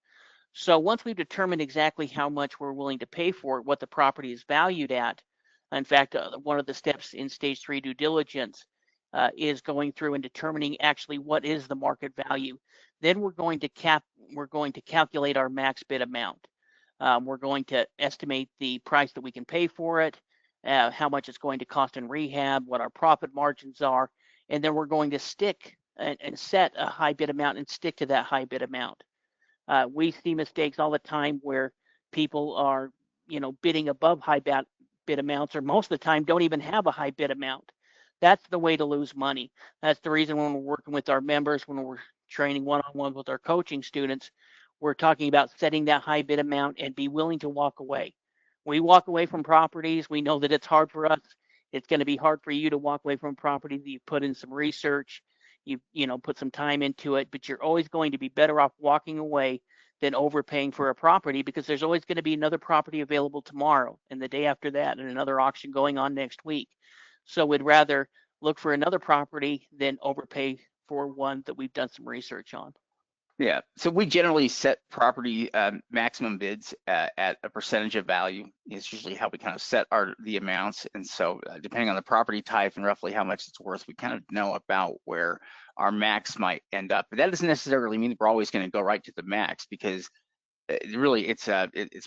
[SPEAKER 2] So once we've determined exactly how much we're willing to pay for it, what the property is valued at, in fact, one of the steps in stage 3 due diligence is going through and determining actually what is the market value. Then we're going to calculate our max bid amount. We're going to estimate the price that we can pay for it, how much it's going to cost in rehab, what our profit margins are, and then we're going to stick and set a high bid amount and stick to that high bid amount. We see mistakes all the time where people are, bidding above high bid amounts, or most of the time don't even have a high bid amount. That's the way to lose money. That's the reason when we're working with our members, when we're training one-on-one with our coaching students, we're talking about setting that high bid amount and be willing to walk away. We walk away from properties. We know that it's hard for us. It's going to be hard for you to walk away from a property that you put in some research, you put some time into it, but you're always going to be better off walking away than overpaying for a property, because there's always going to be another property available tomorrow and the day after that, and another auction going on next week. So we'd rather look for another property than overpay for one that we've done some research on.
[SPEAKER 1] Yeah, so we generally set property maximum bids at a percentage of value. It's usually how we kind of set the amounts, and so depending on the property type and roughly how much it's worth, we kind of know about where our max might end up. But that doesn't necessarily mean that we're always going to go right to the max, because really it's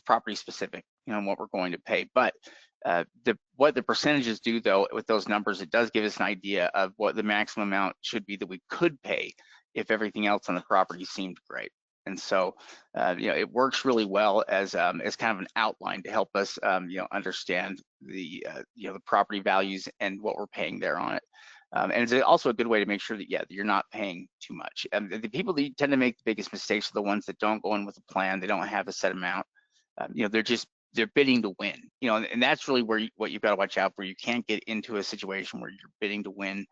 [SPEAKER 1] property specific, what we're going to pay. But what the percentages do, though, with those numbers, it does give us an idea of what the maximum amount should be that we could pay if everything else on the property seemed great. And so, it works really well as kind of an outline to help us, understand the property values and what we're paying there on it. And it's also a good way to make sure that, that you're not paying too much. The people that tend to make the biggest mistakes are the ones that don't go in with a plan. They don't have a set amount. They're just they're bidding to win, and that's really where what you've got to watch out for. You can't get into a situation where you're bidding to win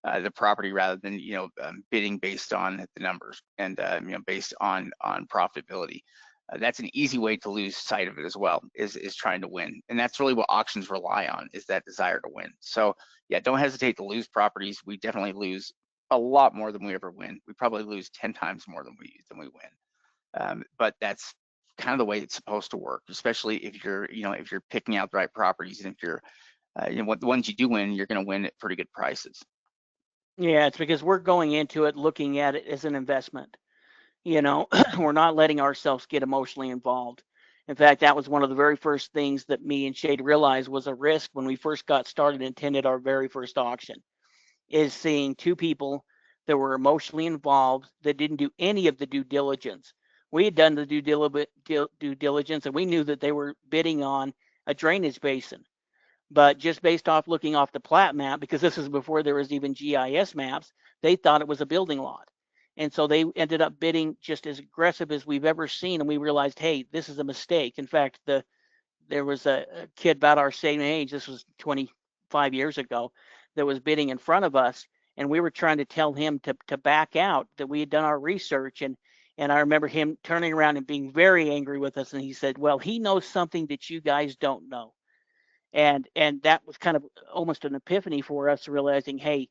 [SPEAKER 1] the property rather than bidding based on the numbers and based on profitability. That's an easy way to lose sight of it as well, is trying to win, and that's really what auctions rely on, is that desire to win. So yeah, don't hesitate to lose properties. We definitely lose a lot more than we ever win. We probably lose 10 times more than we win. But that's kind of the way it's supposed to work, especially if you're picking out the right properties, and if you're the ones you do win, you're going to win at pretty good prices.
[SPEAKER 2] Yeah, it's because we're going into it looking at it as an investment. We're not letting ourselves get emotionally involved. In fact, that was one of the very first things that me and Shade realized was a risk when we first got started and attended our very first auction, is seeing two people that were emotionally involved that didn't do any of the due diligence. We had done the due diligence, and we knew that they were bidding on a drainage basin. But just based off looking off the plat map, because this is before there was even GIS maps, they thought it was a building lot. And so they ended up bidding just as aggressive as we've ever seen. And we realized, hey, this is a mistake. In fact, there was a kid about our same age, this was 25 years ago, that was bidding in front of us. And we were trying to tell him to back out, that we had done our research. And I remember him turning around and being very angry with us. And he said, well, he knows something that you guys don't know. And that was kind of almost an epiphany for us, realizing, hey,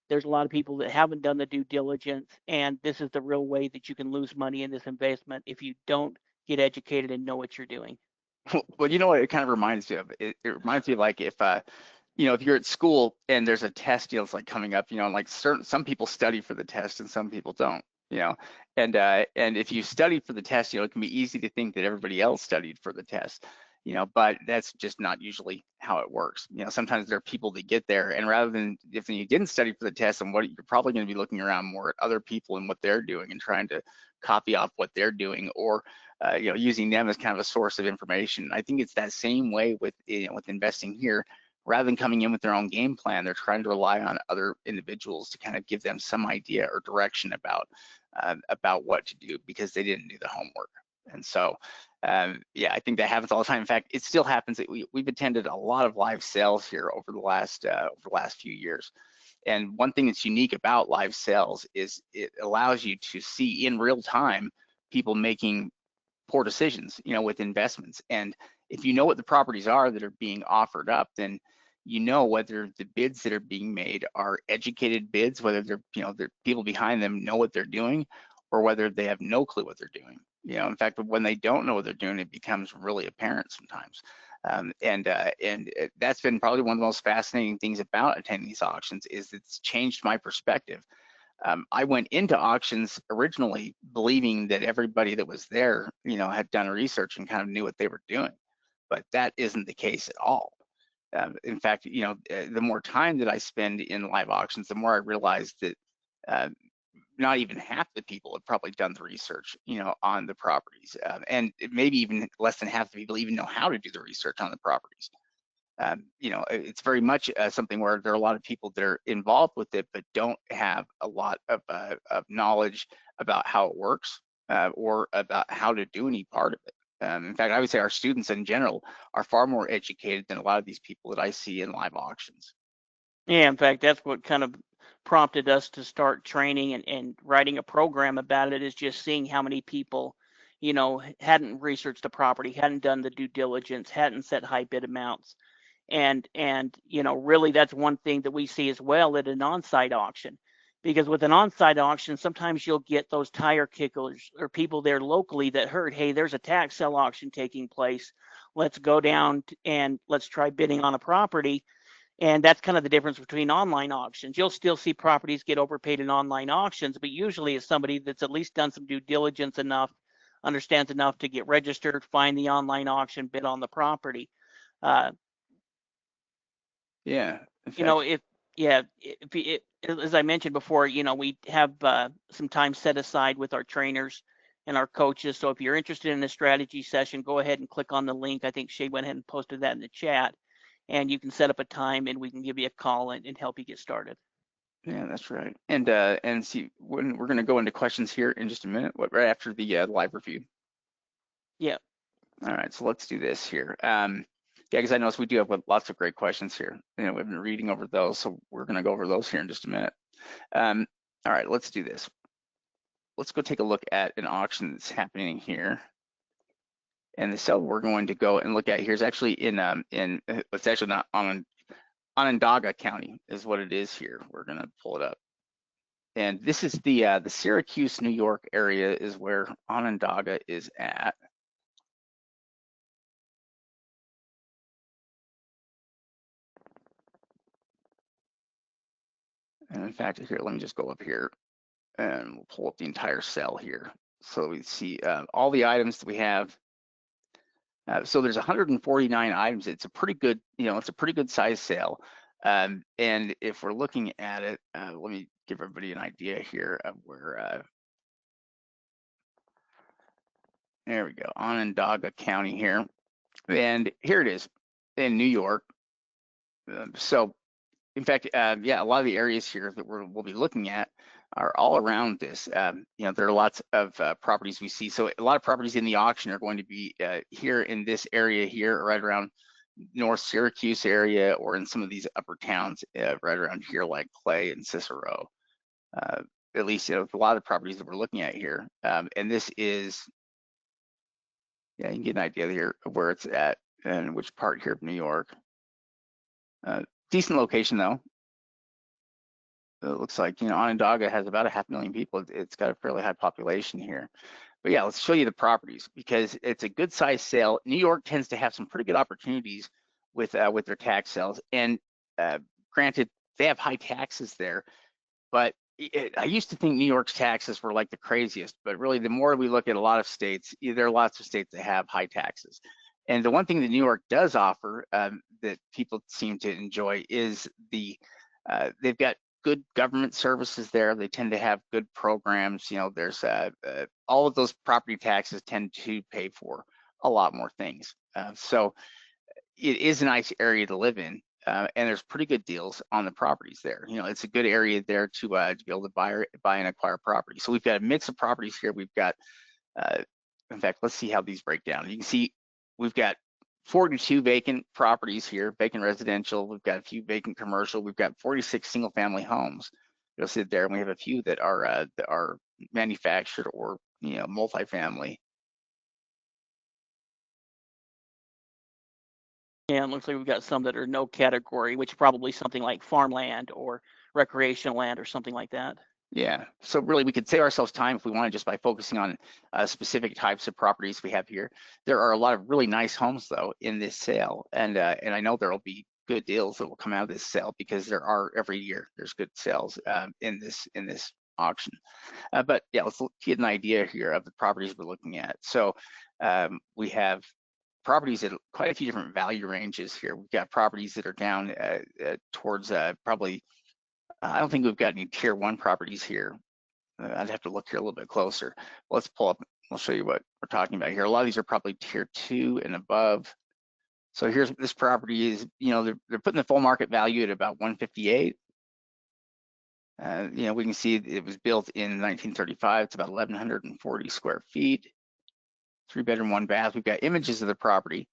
[SPEAKER 2] there's a lot of people that haven't done the due diligence, and this is the real way that you can lose money in this investment if you don't get educated and know what you're doing.
[SPEAKER 1] Well, what it kind of reminds me of? It reminds me of, like, if if you're at school and there's a test, it's like coming up, like some people study for the test and some people don't, you know, and if you study for the test, it can be easy to think that everybody else studied for the test, but that's just not usually how it works. Sometimes there are people that get there, and rather than, if you didn't study for the test, and what you're probably going to be looking around more at other people and what they're doing and trying to copy off what they're doing, or using them as kind of a source of information. I think it's that same way with with investing here. Rather than coming in with their own game plan, they're trying to rely on other individuals to kind of give them some idea or direction about what to do, because they didn't do the homework. And so, yeah, I think that happens all the time. In fact, it still happens. We've attended a lot of live sales here over the last few years. And one thing that's unique about live sales is it allows you to see in real time people making poor decisions, with investments. And if you know what the properties are that are being offered up, then whether the bids that are being made are educated bids, whether they're, the people behind them know what they're doing, or whether they have no clue what they're doing. In fact, when they don't know what they're doing, it becomes really apparent sometimes. That's been probably one of the most fascinating things about attending these auctions, is it's changed my perspective. I went into auctions originally believing that everybody that was there, had done research and kind of knew what they were doing, but that isn't the case at all. In fact, the more time that I spend in live auctions, the more I realize that not even half the people have probably done the research, on the properties, and maybe even less than half the people even know how to do the research on the properties. It's very much something where there are a lot of people that are involved with it, but don't have a lot of knowledge about how it works, or about how to do any part of it. In fact, I would say our students in general are far more educated than a lot of these people that I see in live auctions.
[SPEAKER 2] Yeah, in fact, that's what kind of prompted us to start training and writing a program about it, is just seeing how many people, hadn't researched the property, hadn't done the due diligence, hadn't set high bid amounts. And really, that's one thing that we see as well at an on-site auction, because with an on-site auction, sometimes you'll get those tire kickers or people there locally that heard, hey, there's a tax sale auction taking place, let's go down and let's try bidding on a property. And that's kind of the difference between online auctions. You'll still see properties get overpaid in online auctions, but usually it's somebody that's at least done some due diligence enough, understands enough to get registered, find the online auction, bid on the property. Uh,
[SPEAKER 1] Yeah, in
[SPEAKER 2] you know,
[SPEAKER 1] fact,
[SPEAKER 2] if yeah, if as I mentioned before, we have some time set aside with our trainers and our coaches. So if you're interested in a strategy session, go ahead and click on the link. I think Shay went ahead and posted that in the chat, and you can set up a time and we can give you a call and help you get started.
[SPEAKER 1] yeah, that's right. And see, when we're going to go into questions here in just a minute, right after the live review.
[SPEAKER 2] Yeah.
[SPEAKER 1] All right, so let's do this here. Yeah, because I noticed we do have lots of great questions here. We've been reading over those, so we're going to go over those here in just a minute. All right, let's do this. Let's go take a look at an auction that's happening here. And the cell we're going to go and look at here is actually in it's actually not Onondaga County is what it is here. We're going to pull it up. And this is the Syracuse, New York area is where Onondaga is at. And in fact, here, let me just go up here and we'll pull up the entire cell here. So we see all the items that we have. So there's 149 items. It's a pretty good, it's a pretty good size sale. And if we're looking at it, let me give everybody an idea here of where, there we go, Onondaga County here. And here it is in New York. So in fact, yeah, a lot of the areas here that we'll be looking at are all around this. There are lots of properties we see. So a lot of properties in the auction are going to be here in this area here, right around North Syracuse area, or in some of these upper towns right around here, like Clay and Cicero. At least, a lot of the properties that we're looking at here. And this is, yeah, you can get an idea here of where it's at and which part here of New York. Decent location though. It looks like, Onondaga has about 500,000 people. It's got a fairly high population here. But yeah, let's show you the properties because it's a good size sale. New York tends to have some pretty good opportunities with their tax sales. And granted, they have high taxes there, but I used to think New York's taxes were like the craziest, but really the more we look at a lot of states, there are lots of states that have high taxes. And the one thing that New York does offer that people seem to enjoy is they've got good government services there. They tend to have good programs. There's all of those property taxes tend to pay for a lot more things. So it is a nice area to live in. And there's pretty good deals on the properties there. It's a good area there to be able to buy and acquire property. So we've got a mix of properties here. We've got, in fact, let's see how these break down. You can see we've got 42 vacant properties here, vacant residential. We've got a few vacant commercial. We've got 46 single family homes. You'll see there, and we have a few that are manufactured or multifamily.
[SPEAKER 2] Yeah, it looks like we've got some that are no category, which is probably something like farmland or recreational land or something like that.
[SPEAKER 1] Yeah, so really we could save ourselves time if we wanted just by focusing on specific types of properties we have here. There are a lot of really nice homes though in this sale, and I know there will be good deals that will come out of this sale because there are every year. There's good sales in this auction. But yeah, let's get an idea here of the properties we're looking at. So we have properties at quite a few different value ranges here. We've got properties that are down towards probably, I don't think we've got any tier 1 properties here. I'd have to look here a little bit closer. Let's pull up, I'll show you what we're talking about here. A lot of these are probably tier 2 and above. So here's this property is, they're putting the full market value at about 158. We can see it was built in 1935. It's about 1,140 square feet, 3-bedroom, 1-bath. We've got images of the property.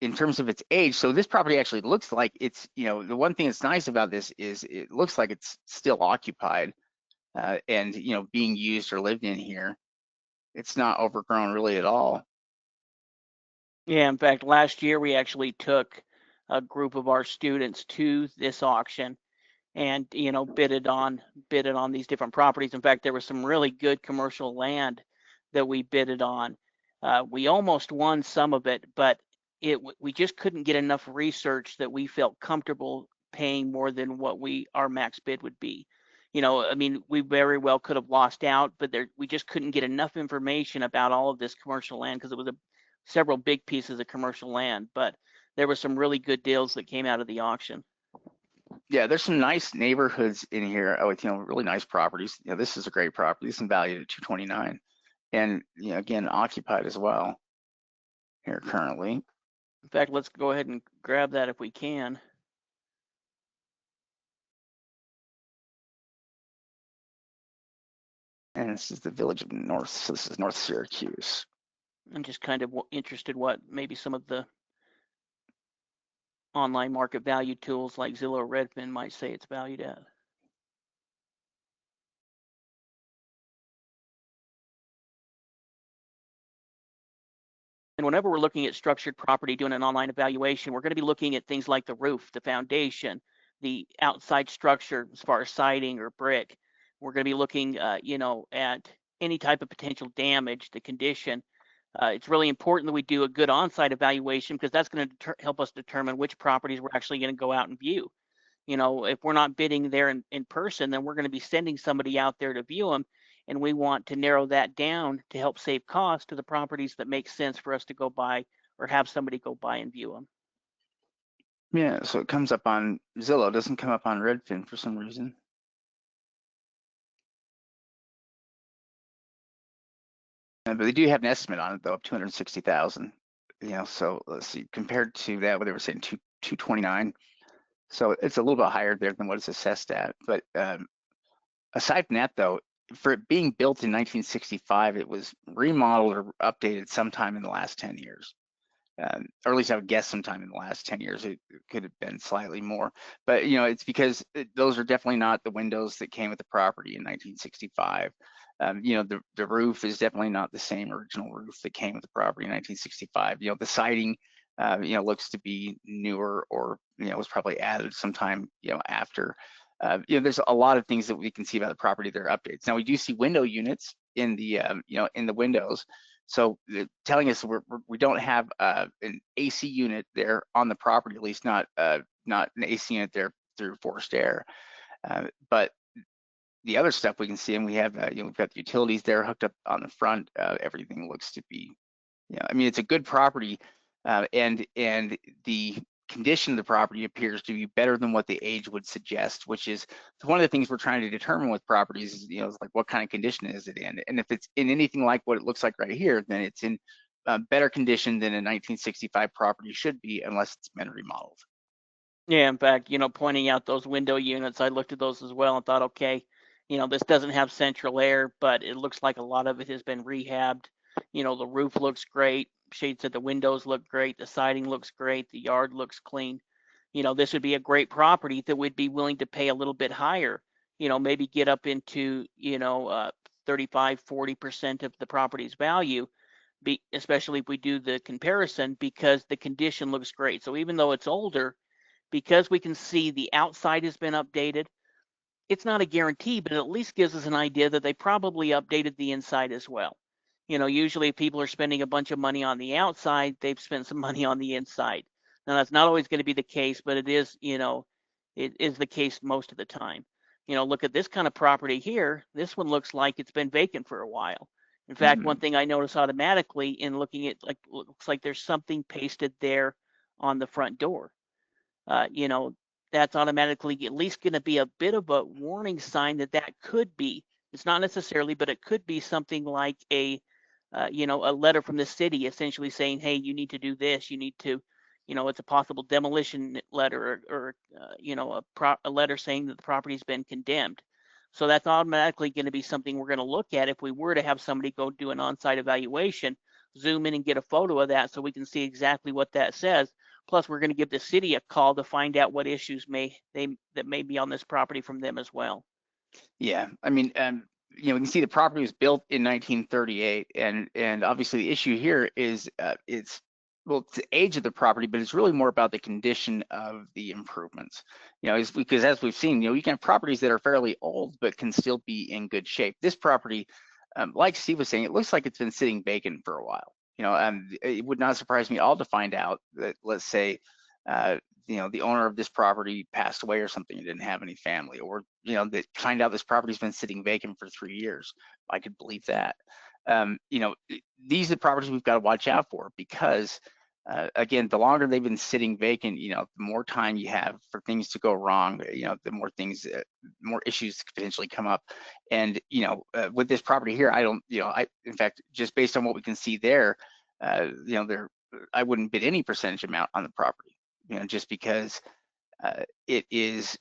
[SPEAKER 1] In terms of its age, so this property actually looks like it's, the one thing that's nice about this is it looks like it's still occupied and, being used or lived in here. It's not overgrown really at all.
[SPEAKER 2] Yeah, in fact, last year we actually took a group of our students to this auction and bidded on these different properties. In fact, there was some really good commercial land that we bidded on. We almost won some of it, but we just couldn't get enough research that we felt comfortable paying more than what our max bid would be. I mean, we very well could have lost out, but we just couldn't get enough information about all of this commercial land because it was several big pieces of commercial land. But there were some really good deals that came out of the auction.
[SPEAKER 1] Yeah, there's some nice neighborhoods in here with really nice properties. This is a great property. This is valued at 229, and again occupied as well here currently.
[SPEAKER 2] In fact, let's go ahead and grab that if we can.
[SPEAKER 1] And this is the village of North. So this is North Syracuse.
[SPEAKER 2] I'm just kind of interested what maybe some of the online market value tools like Zillow or Redfin might say it's valued at. And whenever we're looking at structured property, doing an online evaluation, we're going to be looking at things like the roof, the foundation, the outside structure as far as siding or brick. We're going to be looking, at any type of potential damage, the condition. It's really important that we do a good on-site evaluation because that's going to help us determine which properties we're actually going to go out and view. If we're not bidding there in person, then we're going to be sending somebody out there to view them. And we want to narrow that down to help save costs to the properties that make sense for us to go by or have somebody go by and view them.
[SPEAKER 1] Yeah, so it comes up on Zillow, doesn't come up on Redfin for some reason. But they do have an estimate on it though of 260,000. So let's see, compared to that, what they were saying, 229. So it's a little bit higher there than what it's assessed at. But aside from that, though, for it being built in 1965, it was remodeled or updated sometime in the last 10 years. Or at least I would guess sometime in the last 10 years. It could have been slightly more. But, it's because those are definitely not the windows that came with the property in 1965. The roof is definitely not the same original roof that came with the property in 1965. The siding, looks to be newer or, was probably added sometime, after. There's a lot of things that we can see about the property that are updates. Now we do see window units in the, in the windows. So telling us we don't have an AC unit there on the property, at least not an AC unit there through forced air. But the other stuff we can see, and we have, we've got the utilities there hooked up on the front. Everything looks to be, I mean, it's a good property, and the condition of the property appears to be better than what the age would suggest, which is one of the things we're trying to determine with properties is, is like what kind of condition is it in? And if it's in anything like what it looks like right here, then it's in better condition than a 1965 property should be, unless it's been remodeled.
[SPEAKER 2] Yeah, in fact, pointing out those window units, I looked at those as well and thought, okay, this doesn't have central air, but it looks like a lot of it has been rehabbed. The roof looks great. Shade said the windows look great. The siding looks great. The yard looks clean. This would be a great property that we'd be willing to pay a little bit higher, maybe get up into, 35, 40% of the property's value, especially if we do the comparison because the condition looks great. So even though it's older, because we can see the outside has been updated, it's not a guarantee, but it at least gives us an idea that they probably updated the inside as well. Usually if people are spending a bunch of money on the outside, they've spent some money on the inside. Now that's not always going to be the case, but it is, it is the case most of the time. Look at this kind of property here. This one looks like it's been vacant for a while. In fact, one thing I notice automatically in looking at, like, looks like there's something pasted there on the front door. uh, you know, that's automatically at least going to be a bit of a warning sign that that could be. It's not necessarily, but it could be something like a letter from the city essentially saying, hey, you need to do this. You need to, it's a possible demolition letter or a letter saying that the property's been condemned. So that's automatically going to be something we're going to look at if we were to have somebody go do an on-site evaluation, zoom in and get a photo of that so we can see exactly what that says. Plus, we're going to give the city a call to find out what issues may be on this property from them as well.
[SPEAKER 1] Yeah, I mean, we can see the property was built in 1938, and obviously the issue here is it's the age of the property, but it's really more about the condition of the improvements. Is because as we've seen, you can have properties that are fairly old but can still be in good shape. This property, like Steve was saying, it looks like it's been sitting vacant for a while. It would not surprise me at all to find out that, let's say, the owner of this property passed away or something and didn't have any family, or that find out this property's been sitting vacant for 3 years. I could believe that. These are the properties we've got to watch out for because again, the longer they've been sitting vacant, the more time you have for things to go wrong, the more things, more issues could potentially come up. And, with this property here, in fact, just based on what we can see there, I wouldn't bid any percentage amount on the property, just because it is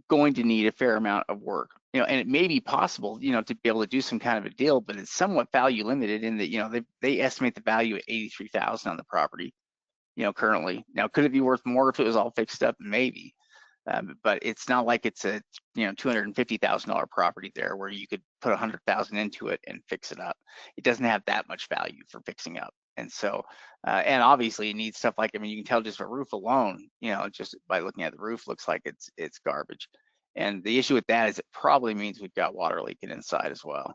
[SPEAKER 1] going to need a fair amount of work, and it may be possible, to be able to do some kind of a deal, but it's somewhat value limited in that, they estimate the value at 83,000 on the property, currently. Now, could it be worth more if it was all fixed up? Maybe. But it's not like it's a $250,000 property there where you could put 100,000 into it and fix it up. It doesn't have that much value for fixing up, and so and obviously it needs stuff like, you can tell just a roof alone, just by looking at the roof, looks like it's garbage. And the issue with that is it probably means we've got water leaking inside as well.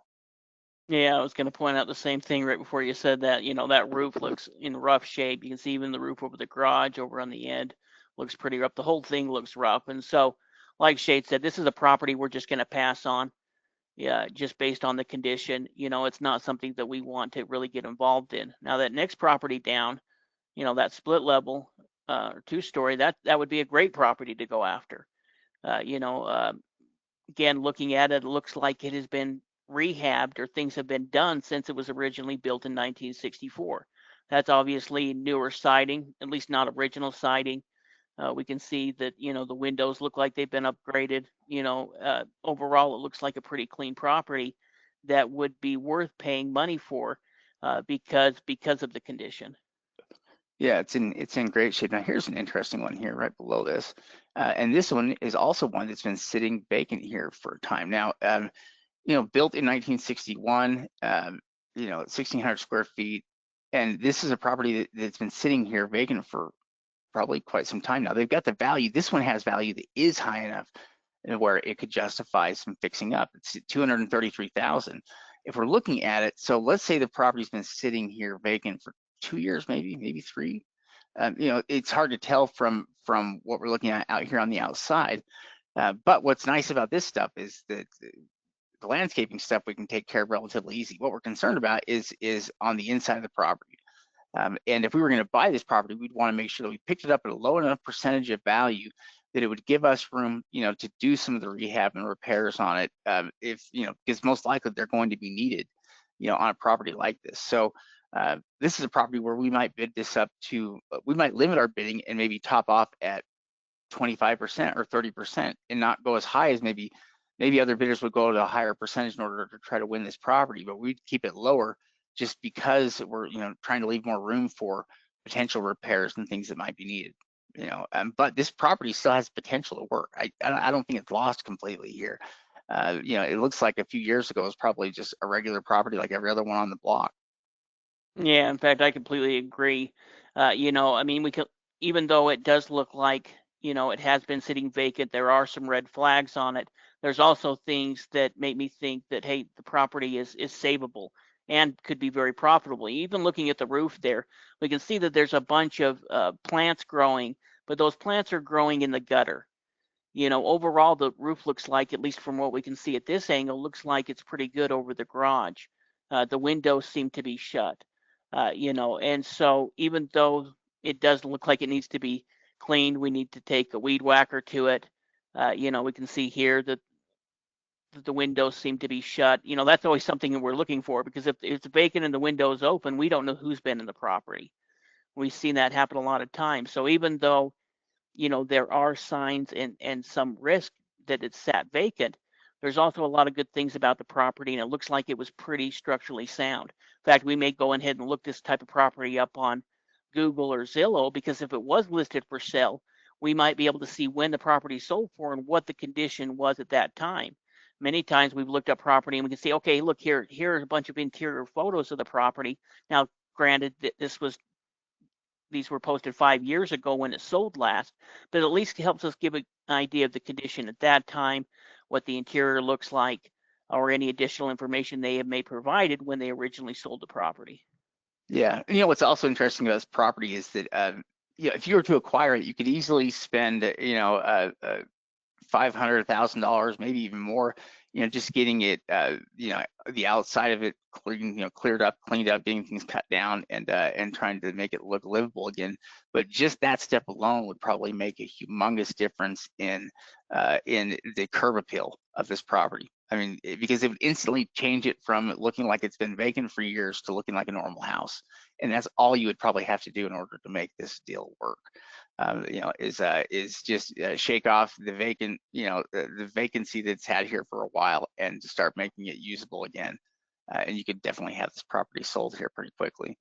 [SPEAKER 2] Yeah, I was going to point out the same thing right before you said that. That roof looks in rough shape. You can see even the roof over the garage over on the end looks pretty rough. The whole thing looks rough. And so, like Shade said, this is a property we're just going to pass on. Yeah, just based on the condition. It's not something that we want to really get involved in. Now, that next property down, that split level, 2-story, that would be a great property to go after. Again, looking at it, it looks like it has been rehabbed, or things have been done since it was originally built in 1964. That's obviously newer siding, at least not original siding. We can see that, the windows look like they've been upgraded. Overall, it looks like a pretty clean property that would be worth paying money for, because of the condition.
[SPEAKER 1] Yeah, it's in great shape. Now, here's an interesting one here right below this, and this one is also one that's been sitting vacant here for a time now. Built in 1961, 1,600 square feet, and this is a property that's been sitting here vacant for probably quite some time now. They've got the value. This one has value that is high enough where it could justify some fixing up. It's 233,000. If we're looking at it, so let's say the property's been sitting here vacant for 2 years, maybe 3. It's hard to tell from what we're looking at out here on the outside. But what's nice about this stuff is that the landscaping stuff we can take care of relatively easy. What we're concerned about is on the inside of the property. And if we were going to buy this property, we'd want to make sure that we picked it up at a low enough percentage of value that it would give us room, to do some of the rehab and repairs on it, if, because most likely they're going to be needed, on a property like this. So this is a property where we might bid this up to, we might limit our bidding and maybe top off at 25% or 30% and not go as high as maybe other bidders would go to a higher percentage in order to try to win this property, but we'd keep it lower just because we're, trying to leave more room for potential repairs and things that might be needed. But this property still has potential to work. I don't think it's lost completely here. It looks like a few years ago it was probably just a regular property like every other one on the block.
[SPEAKER 2] Yeah, in fact, I completely agree. We could, even though it does look like, it has been sitting vacant, there are some red flags on it. There's also things that make me think that, hey, the property is savable and could be very profitable. Even looking at the roof there, we can see that there's a bunch of plants growing, but those plants are growing in the gutter. Overall, the roof looks like, at least from what we can see at this angle, looks like it's pretty good over the garage. The windows seem to be shut. And so even though it does look like it needs to be cleaned, we need to take a weed whacker to it. We can see here that the windows seem to be shut. That's always something that we're looking for, because if it's vacant and the window's open, we don't know who's been in the property. We've seen that happen a lot of times. So even though, there are signs and some risk that it's sat vacant, there's also a lot of good things about the property, and it looks like it was pretty structurally sound. In fact, we may go ahead and look this type of property up on Google or Zillow, because if it was listed for sale, we might be able to see when the property sold for and what the condition was at that time. Many times we've looked up property and we can see, okay, look here, here's a bunch of interior photos of the property. Now, granted, these were posted 5 years ago when it sold last, but at least it helps us give an idea of the condition at that time, what the interior looks like, or any additional information they may provided when they originally sold the property.
[SPEAKER 1] Yeah, and what's also interesting about this property is that if you were to acquire it, you could easily spend $500,000, maybe even more, just getting it, the outside of it cleared up, cleaned up, getting things cut down, and trying to make it look livable again. But just that step alone would probably make a humongous difference in the curb appeal of this property. Because it would instantly change it from looking like it's been vacant for years to looking like a normal house. and that's all you would probably have to do in order to make this deal work. Is just shake off the the vacancy that's had here for a while and start making it usable again. And you could definitely have this property sold here pretty quickly.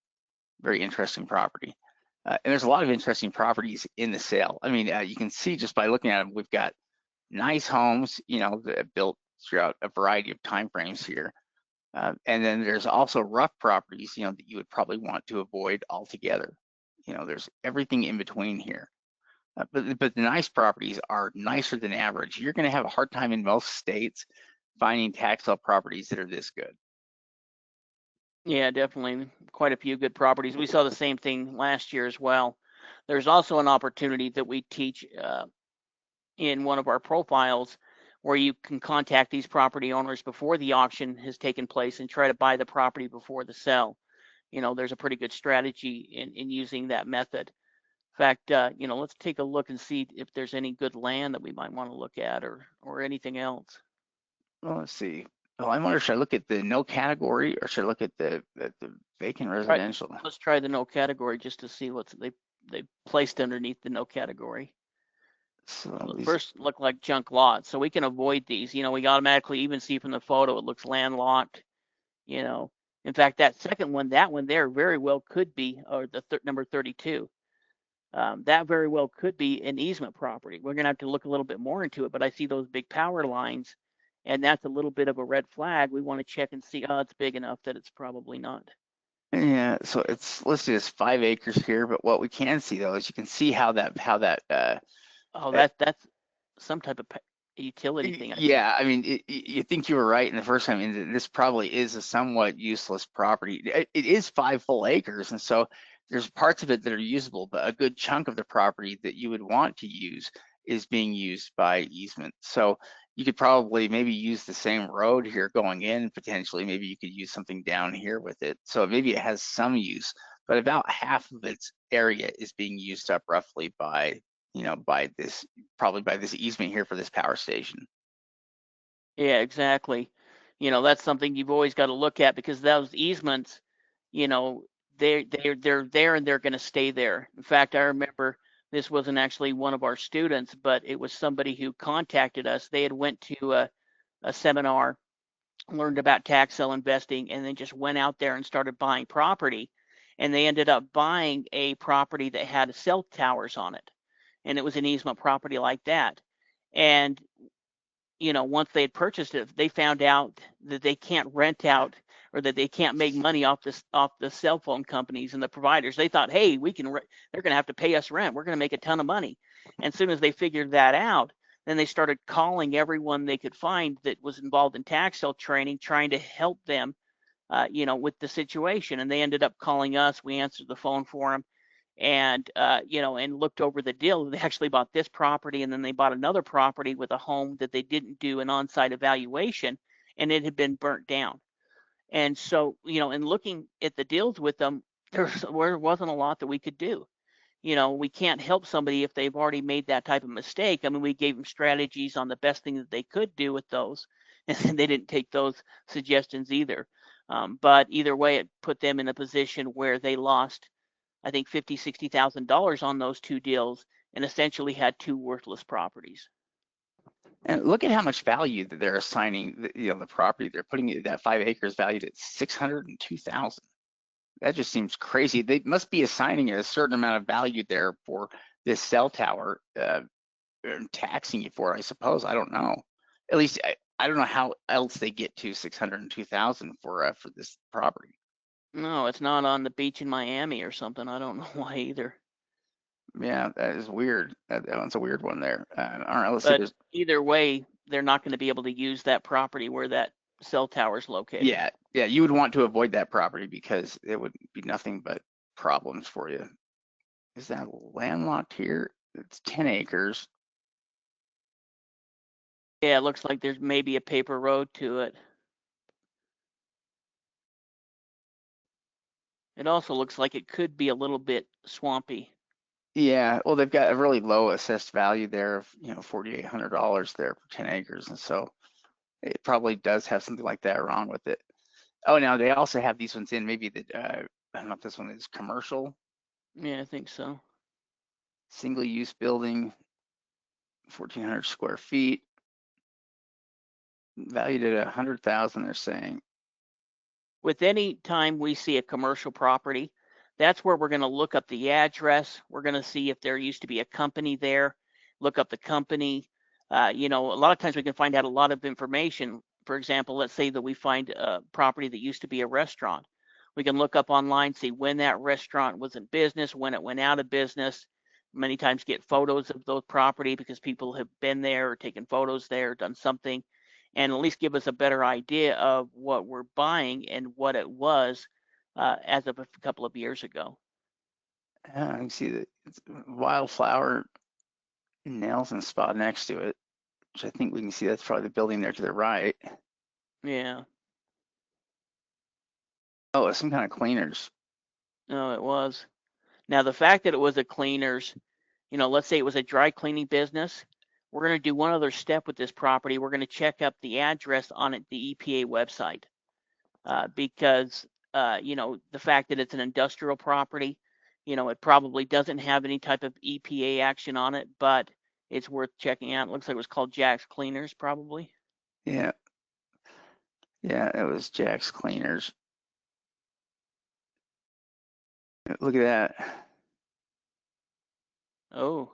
[SPEAKER 1] Very interesting property. And there's a lot of interesting properties in the sale. I mean, you can see just by looking at them, we've got nice homes, that are built throughout a variety of time frames here. And then there's also rough properties, that you would probably want to avoid altogether. There's everything in between here. But the nice properties are nicer than average. You're going to have a hard time in most states finding tax sale properties that are this good.
[SPEAKER 2] Yeah, definitely quite a few good properties. We saw the same thing last year as well. There's also an opportunity that we teach in one of our profiles where you can contact these property owners before the auction has taken place and try to buy the property before the sale. There's a pretty good strategy in using that method. In fact, let's take a look and see if there's any good land that we might want to look at or anything else.
[SPEAKER 1] Well, let's see. Oh, I wonder, should I look at the no category or should I look at the vacant residential?
[SPEAKER 2] Right. Let's try the no category just to see what they placed underneath the no category.
[SPEAKER 1] So
[SPEAKER 2] First look like junk lots, so we can avoid these. We automatically even see from the photo it looks landlocked. In fact, that second one, that one there very well could be, or the number 32. That very well could be an easement property. We're gonna have to look a little bit more into it, but I see those big power lines, and that's a little bit of a red flag. We want to check and see, it's big enough that it's probably not.
[SPEAKER 1] Yeah, so it's listed as 5 acres here, but what we can see though is you can see how that
[SPEAKER 2] that's some type of utility thing.
[SPEAKER 1] Yeah, I mean, you think you were right in the first time, and this probably is a somewhat useless property. It is 5 full acres, and so there's parts of it that are usable, but a good chunk of the property that you would want to use is being used by easement. So you could probably maybe use the same road here going in, potentially. Maybe you could use something down here with it. So maybe it has some use, but about half of its area is being used up roughly by probably by this easement here for this power station.
[SPEAKER 2] Yeah, exactly. That's something you've always got to look at because those easements, you know, they're there and they're going to stay there. In fact, I remember this wasn't actually one of our students, but it was somebody who contacted us. They had went to a seminar, learned about tax sale investing, and then just went out there and started buying property. And they ended up buying a property that had cell towers on it, and it was an easement property like that. And once they had purchased it, they found out that they can't rent out or that they can't make money off the cell phone companies and the providers. They thought, hey, they're going to have to pay us rent. We're going to make a ton of money. And as soon as they figured that out, then they started calling everyone they could find that was involved in tax sale training, trying to help them, with the situation. And they ended up calling us. We answered the phone for them, and and looked over the deal. They actually bought this property, and then they bought another property with a home that they didn't do an on-site evaluation, and it had been burnt down. And so, in looking at the deals with them, there wasn't a lot that we could do. We can't help somebody if they've already made that type of mistake. I mean, we gave them strategies on the best thing that they could do with those, and they didn't take those suggestions either. But either way, it put them in a position where they lost, I think, $50,000-$60,000 on those two deals, and essentially had two worthless properties.
[SPEAKER 1] And look at how much value that they're assigning, the property. They're putting that 5 acres valued at $602,000. That just seems crazy. They must be assigning it a certain amount of value there for this cell tower, and taxing you for it, I suppose. I don't know. At least I don't know how else they get to $602,000 for this property.
[SPEAKER 2] No, it's not on the beach in Miami or something. I don't know why either.
[SPEAKER 1] Yeah, that is weird. That one's a weird one there. All right, let's see.
[SPEAKER 2] But either way, they're not going to be able to use that property where that cell tower is located.
[SPEAKER 1] Yeah, you would want to avoid that property because it would be nothing but problems for you. Is that landlocked here? It's 10 acres.
[SPEAKER 2] Yeah, it looks like there's maybe a paper road to it. It also looks like it could be a little bit swampy.
[SPEAKER 1] Yeah, well, they've got a really low assessed value there of $4,800 there for 10 acres, and so it probably does have something like that wrong with it. Oh, now they also have these ones in maybe that I don't know if this one is commercial,
[SPEAKER 2] Yeah, I think so.
[SPEAKER 1] single-use building, 1,400 square feet, valued at 100,000. They're saying.
[SPEAKER 2] With any time we see a commercial property, that's where we're going to look up the address. We're going to see if there used to be a company there, look up the company. A lot of times we can find out a lot of information. For example, let's say that we find a property that used to be a restaurant. We can look up online, see when that restaurant was in business, when it went out of business. Many times get photos of those property because people have been there or taken photos there, done something, and at least give us a better idea of what we're buying and what it was as of a couple of years ago.
[SPEAKER 1] I can see the wildflower nails and spot next to it, which I think we can see that's probably the building there to the right.
[SPEAKER 2] Yeah,
[SPEAKER 1] Oh, it's some kind of cleaners.
[SPEAKER 2] no, it was. Now, the fact that it was a cleaners, let's say it was a dry cleaning business, we're going to do one other step with this property. We're going to check up the address on it, the EPA website, because, the fact that it's an industrial property, it probably doesn't have any type of EPA action on it, but it's worth checking out. It looks like it was called Jack's Cleaners, probably.
[SPEAKER 1] Yeah, yeah, it was Jack's Cleaners. Look at that.
[SPEAKER 2] Oh,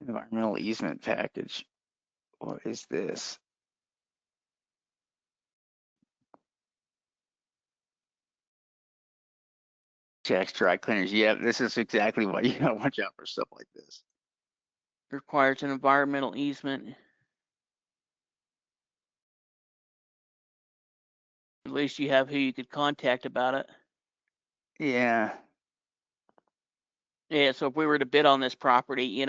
[SPEAKER 1] Environmental easement package. What is this? Jack's Dry Cleaners. Yeah, this is exactly why you gotta watch out for stuff like this.
[SPEAKER 2] requires an environmental easement. At least you have who you could contact about it.
[SPEAKER 1] Yeah,
[SPEAKER 2] Yeah, so if we were to bid on this property,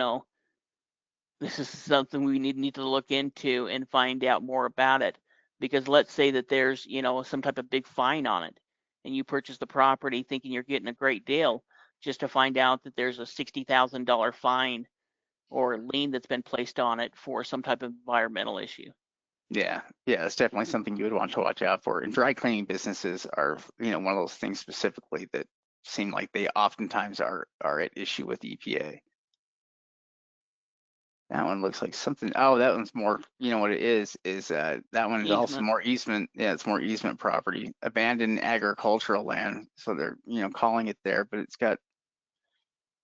[SPEAKER 2] this is something we need to look into and find out more about it. Because let's say that there's, some type of big fine on it, and you purchase the property thinking you're getting a great deal, just to find out that there's a $60,000 fine or lien that's been placed on it for some type of environmental issue.
[SPEAKER 1] yeah, yeah. It's definitely something you would want to watch out for. And dry cleaning businesses are, one of those things specifically that seem like they oftentimes are at issue with EPA. That one looks like something. Oh, that one's more. You know what it is that one is also
[SPEAKER 2] Easement.
[SPEAKER 1] more easement. Yeah, it's more easement property, abandoned agricultural land. So they're calling it there, but it's got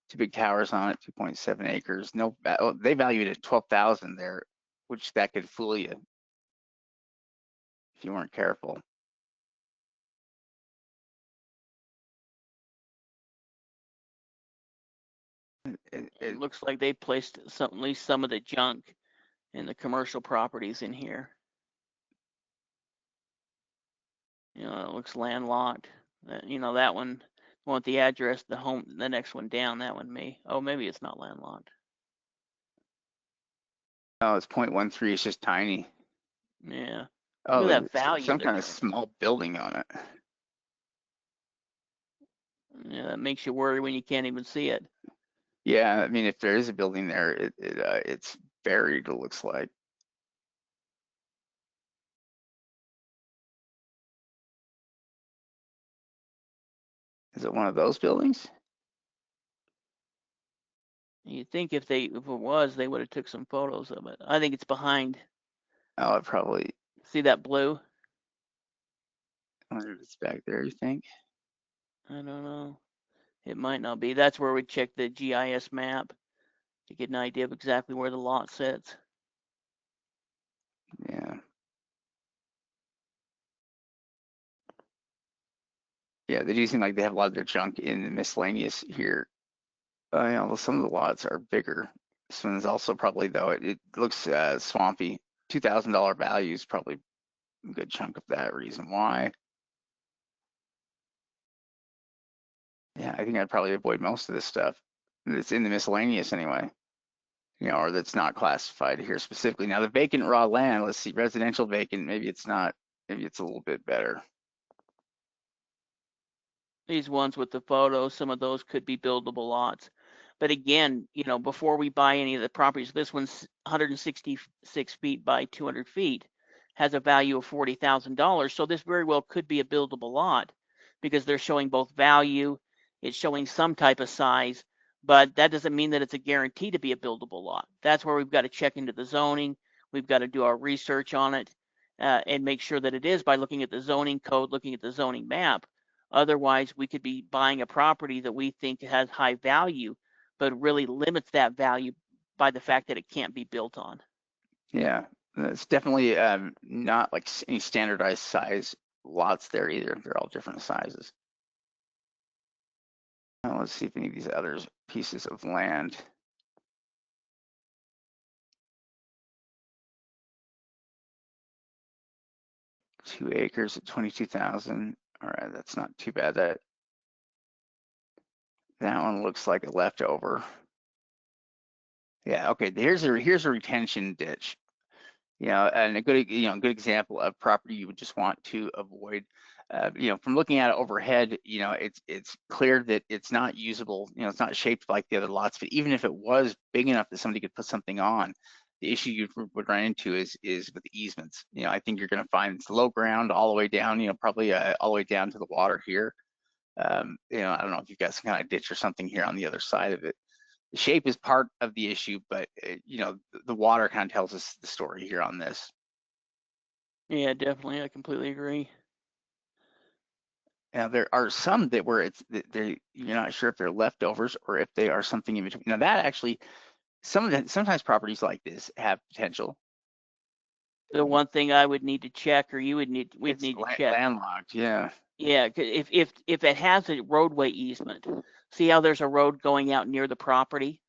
[SPEAKER 1] two big towers on it, 2.7 acres. No, they valued it at 12,000 there, which that could fool you if you weren't careful.
[SPEAKER 2] It looks like they placed at least some of the junk in the commercial properties in here. It looks landlocked. That one, want the address, the next one down, that one maybe it's not landlocked.
[SPEAKER 1] Oh, it's 0.13. It's just tiny.
[SPEAKER 2] Yeah.
[SPEAKER 1] Oh,
[SPEAKER 2] Look at
[SPEAKER 1] look,
[SPEAKER 2] that value
[SPEAKER 1] some
[SPEAKER 2] they're
[SPEAKER 1] kind of
[SPEAKER 2] charging.
[SPEAKER 1] small building on it.
[SPEAKER 2] Yeah, that makes you worry when you can't even see it.
[SPEAKER 1] Yeah, I mean, if there is a building there, it's buried. It looks like. Is it one of those buildings?
[SPEAKER 2] You'd think if it was, they would have took some photos of it. I think it's behind.
[SPEAKER 1] Oh, it probably.
[SPEAKER 2] See that blue?
[SPEAKER 1] I wonder if it's back there. You think?
[SPEAKER 2] I don't know. It might not be. That's where we check the GIS map to get an idea of exactly where the lot sits.
[SPEAKER 1] Yeah. Yeah, they do seem like they have a lot of their junk in the miscellaneous here. Well, some of the lots are bigger. This one's also probably, though, it looks swampy. $2,000 value is probably a good chunk of that reason why. Yeah, I think I'd probably avoid most of this stuff. It's in the miscellaneous anyway, or that's not classified here specifically. Now the vacant raw land, let's see, residential vacant, maybe it's not, maybe it's a little bit better.
[SPEAKER 2] These ones with the photos, some of those could be buildable lots. But again, before we buy any of the properties, this one's 166 feet by 200 feet, has a value of $40,000. So this very well could be a buildable lot. because they're showing both value, it's showing some type of size, but that doesn't mean that it's a guarantee to be a buildable lot. That's where we've got to check into the zoning. We've got to do our research on it and make sure that it is by looking at the zoning code, looking at the zoning map. Otherwise, we could be buying a property that we think has high value, but really limits that value by the fact that it can't be built on.
[SPEAKER 1] Yeah, it's definitely not like any standardized size lots there either. They're all different sizes. Now let's see if any of these other pieces of land. Two acres at 22,000. All right, that's not too bad. That one looks like a leftover. Yeah, okay. Here's a retention ditch. And a good good example of property you would just want to avoid. From looking at it overhead, it's clear that it's not usable. It's not shaped like the other lots. But even if it was big enough that somebody could put something on, the issue you would run into is with easements. I think you're going to find it's low ground all the way down. Probably all the way down to the water here. I don't know if you've got some kind of ditch or something here on the other side of it. The shape is part of the issue, but the water kind of tells us the story here on this.
[SPEAKER 2] Yeah, definitely. I completely agree.
[SPEAKER 1] Now there are some that where you're not sure if they're leftovers or if they are something in between. Now that actually, sometimes properties like this have potential.
[SPEAKER 2] The one thing I would need to check, or we'd need to check.
[SPEAKER 1] Landlocked, yeah.
[SPEAKER 2] Yeah, if it has a roadway easement, see how there's a road going out near the property?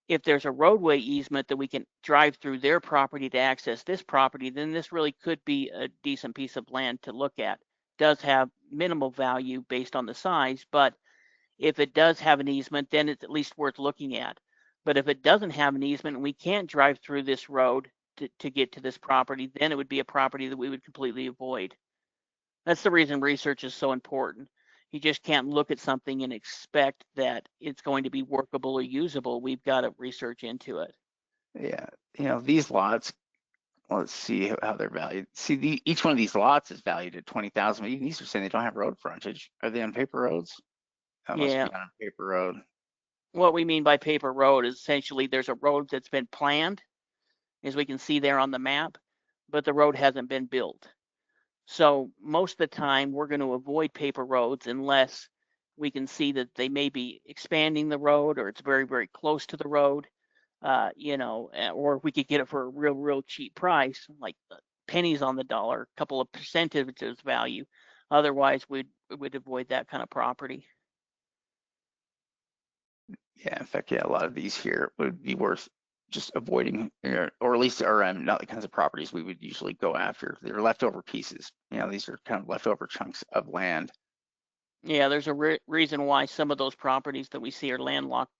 [SPEAKER 2] If there's a roadway easement that we can drive through their property to access this property, then this really could be a decent piece of land to look at. Does have minimal value based on the size, but if it does have an easement, then it's at least worth looking at. But if it doesn't have an easement and we can't drive through this road to get to this property, then it would be a property that we would completely avoid. That's the reason research is so important. You just can't look at something and expect that it's going to be workable or usable. We've got to research into it.
[SPEAKER 1] Yeah, these lots, let's see how they're valued. See, each one of these lots is valued at 20,000. Even these are saying they don't have road frontage. Are they on paper roads? That must
[SPEAKER 2] Yeah.
[SPEAKER 1] be on a paper road.
[SPEAKER 2] What we mean by paper road is essentially there's a road that's been planned, as we can see there on the map, but the road hasn't been built. So most of the time we're going to avoid paper roads unless we can see that they may be expanding the road or it's very, very close to the road, or if we could get it for a real, real cheap price, like pennies on the dollar, a couple of percentages value. Otherwise, we'd avoid that kind of property.
[SPEAKER 1] Yeah, in fact, yeah, a lot of these here would be worth just avoiding, or at least are not the kinds of properties we would usually go after. They're leftover pieces. These are kind of leftover chunks of land.
[SPEAKER 2] Yeah, there's a reason why some of those properties that we see are landlocked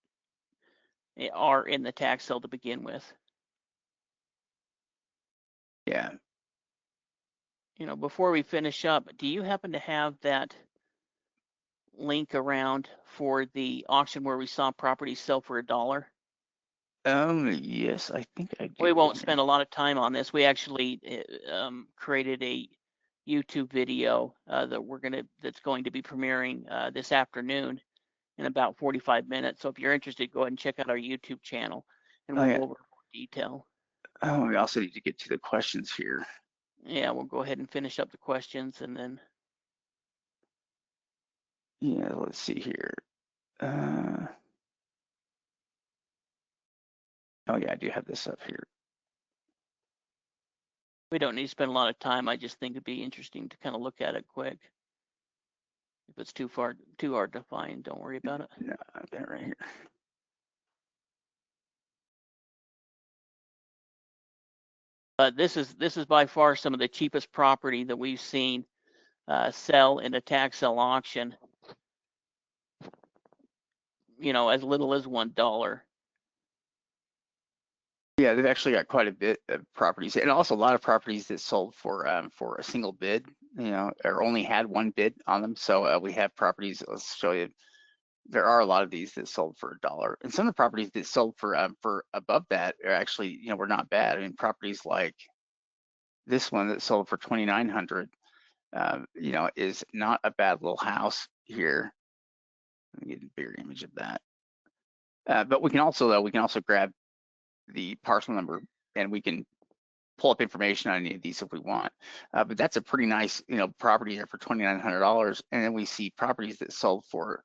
[SPEAKER 2] are in the tax sale to begin with.
[SPEAKER 1] Yeah.
[SPEAKER 2] Before we finish up, do you happen to have that link around for the auction where we saw properties sell for $1?
[SPEAKER 1] Yes, I think I do.
[SPEAKER 2] We won't spend a lot of time on this. We actually created a YouTube video that's going to be premiering this afternoon in about 45 minutes. So if you're interested, go ahead and check out our YouTube channel, and we'll go over more detail.
[SPEAKER 1] Oh, we also need to get to the questions here.
[SPEAKER 2] Yeah, we'll go ahead and finish up the questions and then.
[SPEAKER 1] Yeah, let's see here. Oh yeah, I do have this up here.
[SPEAKER 2] We don't need to spend a lot of time. I just think it'd be interesting to kind of look at it quick. If it's too hard to find, don't worry about it.
[SPEAKER 1] No, I've got it right here.
[SPEAKER 2] This is by far some of the cheapest property that we've seen sell in a tax sale auction. As little as $1.
[SPEAKER 1] Yeah, they've actually got quite a bit of properties, and also a lot of properties that sold for a single bid, or only had one bid on them. So we have properties. Let's show you. There are a lot of these that sold for $1, and some of the properties that sold for above that are actually, were not bad. I mean, properties like this one that sold for 2,900. you know, is not a bad little house here. Let me get a bigger image of that. But we can also grab the parcel number and we can pull up information on any of these if we want. But that's a pretty nice, you know, property there for $2,900. And then we see properties that sold for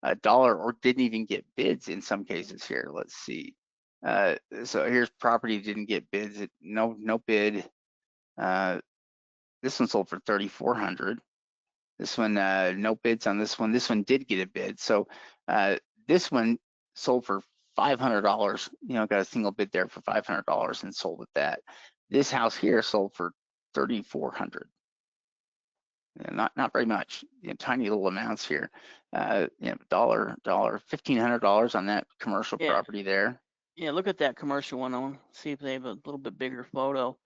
[SPEAKER 1] $1 or didn't even get bids in some cases here. Let's see. So here's property didn't get bids. No bid. This one sold for $3,400. This one, no bids on this one. This one did get a bid. So this one sold for $500. You know, got a single bid there for $500 and sold at that. This house here sold for $3,400. Yeah, not very much. You know, tiny little amounts here. You know, $1,500 on that commercial
[SPEAKER 2] Yeah.
[SPEAKER 1] property there.
[SPEAKER 2] Yeah, look at that commercial one. I'll see if they have a little bit bigger photo.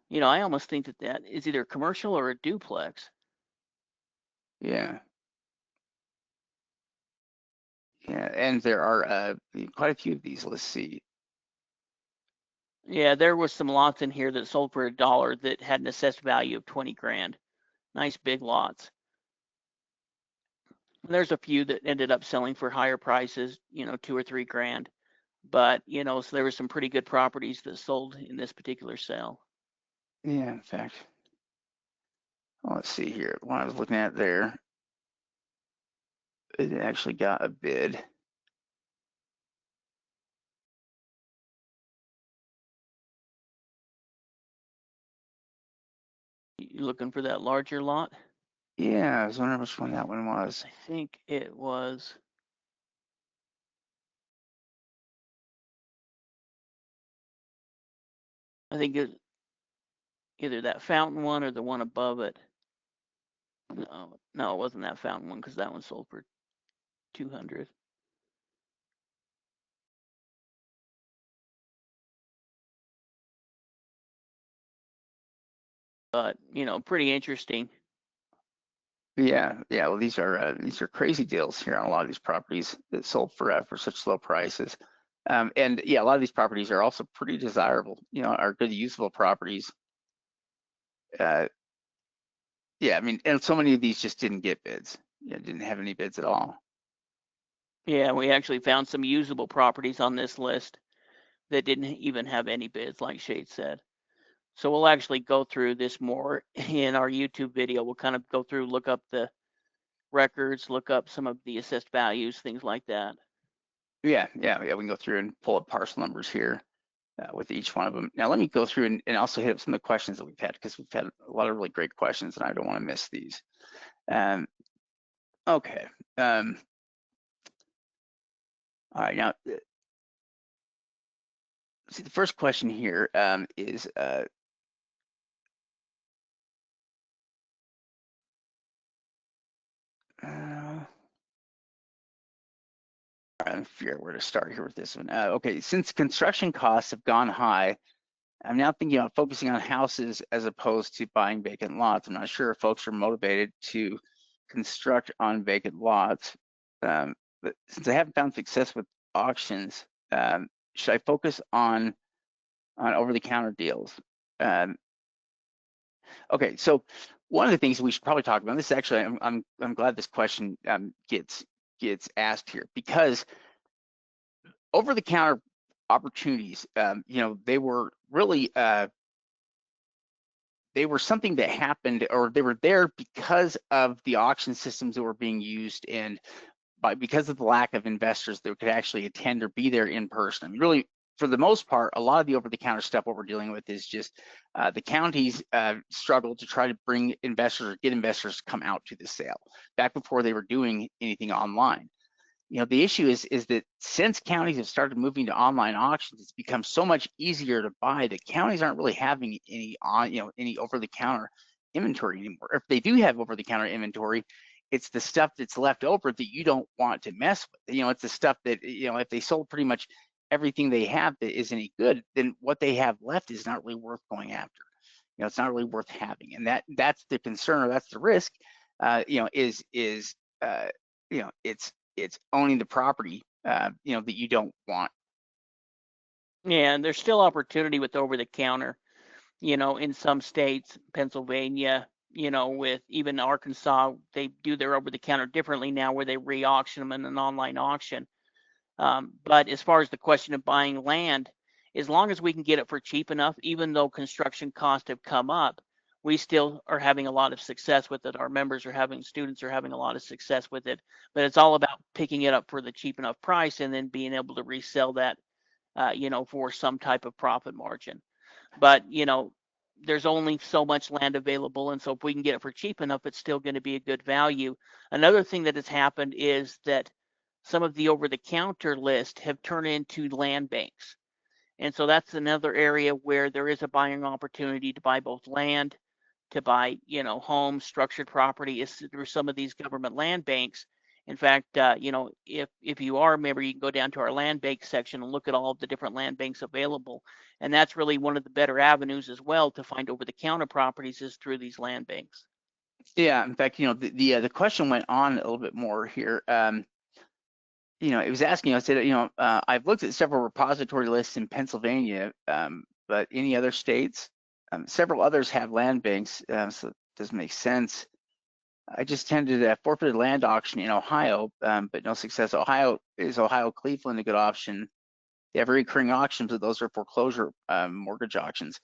[SPEAKER 2] You know, I almost think that is either a commercial or a duplex.
[SPEAKER 1] Yeah. Yeah, and there are quite a few of these. Let's see.
[SPEAKER 2] Yeah, there was some lots in here that sold for $1 that had an assessed value of 20 grand. Nice big lots. There's a few that ended up selling for higher prices, you know, 2 or 3 grand. But, you know, so there were some pretty good properties that sold in this particular sale.
[SPEAKER 1] Yeah, in fact, well, let's see here. The one I was looking at there, it actually got a bid.
[SPEAKER 2] You looking for that larger lot?
[SPEAKER 1] Yeah, I was wondering which one that one was.
[SPEAKER 2] I think it was. I think it either that fountain one or the one above it. No, it wasn't that fountain one because that one sold for 200. But you know, pretty interesting.
[SPEAKER 1] Yeah. Well, these are crazy deals here on a lot of these properties that sold for such low prices. And yeah, a lot of these properties are also pretty desirable. You know, are good usable properties. Yeah, I mean, and so many of these just didn't get bids. Yeah, didn't have any bids at all.
[SPEAKER 2] Yeah, we actually found some usable properties on this list that didn't even have any bids, like Shade said. So we'll actually go through this more in our YouTube video. We'll kind of go through, look up the records, look up some of the assessed values, things like that.
[SPEAKER 1] Yeah. We can go through and pull up parcel numbers here with each one of them. Now, let me go through and also hit up some of the questions that we've had because we've had a lot of really great questions and I don't want to miss these. Okay. All right. Now, see, the first question here is I'm figuring where to start here with this one. Okay, since construction costs have gone high, I'm now thinking about focusing on houses as opposed to buying vacant lots. I'm not sure if folks are motivated to construct on vacant lots, but since I haven't found success with auctions, should I focus on over-the-counter deals? Okay, so one of the things we should probably talk about, this is actually, I'm glad this question gets asked here because over-the-counter opportunities, you know, they were really they were something that happened, or they were there because of the auction systems that were being used, and because of the lack of investors that could actually attend or be there in person. I mean, really, for the most part, a lot of the over-the-counter stuff, what we're dealing with is just the counties struggled to try to bring investors or get investors to come out to the sale back before they were doing anything online. You know, the issue is that since counties have started moving to online auctions, it's become so much easier to buy that counties aren't really having any any over-the-counter inventory anymore. If they do have over-the-counter inventory, it's the stuff that's left over that you don't want to mess with. You know, it's the stuff that, you know, if they sold pretty much everything they have that isn't any good, then what they have left is not really worth going after. You know, it's not really worth having, and that's the concern, or that's the risk. You know, is you know, it's owning the property, you know, that you don't want.
[SPEAKER 2] Yeah, and there's still opportunity with over the counter, you know, in some states, Pennsylvania, with even Arkansas, they do their over the counter differently now, where they re-auction them in an online auction. But as far as the question of buying land, as long as we can get it for cheap enough, even though construction costs have come up, we still are having a lot of success with it. Our students are having a lot of success with it. But it's all about picking it up for the cheap enough price and then being able to resell that, for some type of profit margin. But, there's only so much land available. And so if we can get it for cheap enough, it's still going to be a good value. Another thing that has happened is that some of the over-the-counter lists have turned into land banks. And so that's another area where there is a buying opportunity to buy both land, to buy, homes, structured property is through some of these government land banks. In fact, if you are a member, you can go down to our land bank section and look at all of the different land banks available. And that's really one of the better avenues as well to find over-the-counter properties, is through these land banks.
[SPEAKER 1] Yeah, in fact, the question went on a little bit more here. It was asking, I said, I've looked at several repository lists in Pennsylvania, but any other states? Several others have land banks, so it doesn't make sense. I just attended a forfeited land auction in Ohio, but no success. Ohio Cleveland a good option? They have recurring auctions, but those are foreclosure mortgage auctions.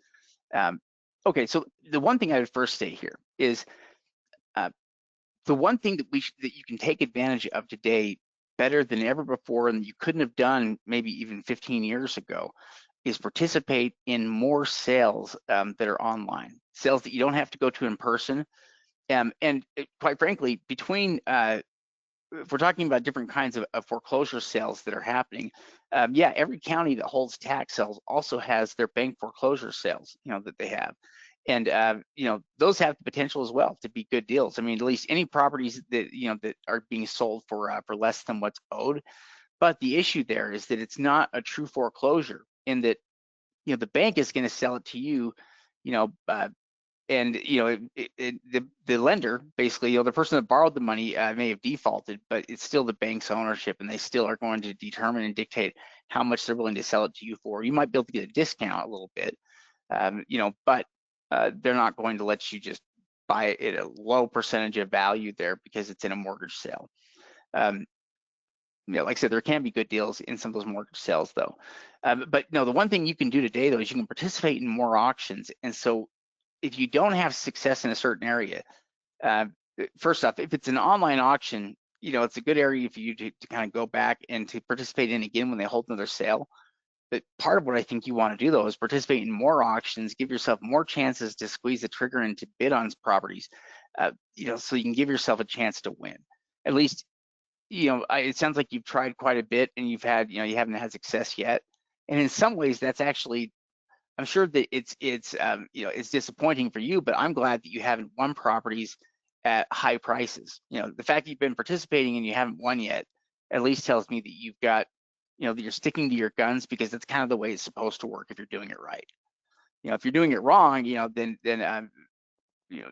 [SPEAKER 1] Okay, so the one thing I would first say here is the one thing that you can take advantage of today better than ever before, and you couldn't have done maybe even 15 years ago, is participate in more sales that are online, sales that you don't have to go to in person. And quite frankly, between if we're talking about different kinds of foreclosure sales that are happening, yeah, every county that holds tax sales also has their bank foreclosure sales, that they have. And those have the potential as well to be good deals. I mean, at least any properties that that are being sold for less than what's owed. But the issue there is that it's not a true foreclosure, in that the bank is going to sell it to you, and the lender, basically, the person that borrowed the money may have defaulted, but it's still the bank's ownership, and they still are going to determine and dictate how much they're willing to sell it to you for. You might be able to get a discount a little bit, but they're not going to let you just buy it at a low percentage of value there because it's in a mortgage sale. Like I said, there can be good deals in some of those mortgage sales, though. But no, the one thing you can do today, though, is you can participate in more auctions. And so if you don't have success in a certain area, first off, if it's an online auction, it's a good area for you to kind of go back and to participate in again when they hold another sale. But part of what I think you want to do, though, is participate in more auctions, give yourself more chances to squeeze the trigger and to bid on properties, so you can give yourself a chance to win. At least, it sounds like you've tried quite a bit and you haven't had success yet. And in some ways, that's actually, I'm sure that it's disappointing for you, but I'm glad that you haven't won properties at high prices. The fact that you've been participating and you haven't won yet at least tells me that you've got, that you're sticking to your guns, because that's kind of the way it's supposed to work if you're doing it right. If you're doing it wrong, then you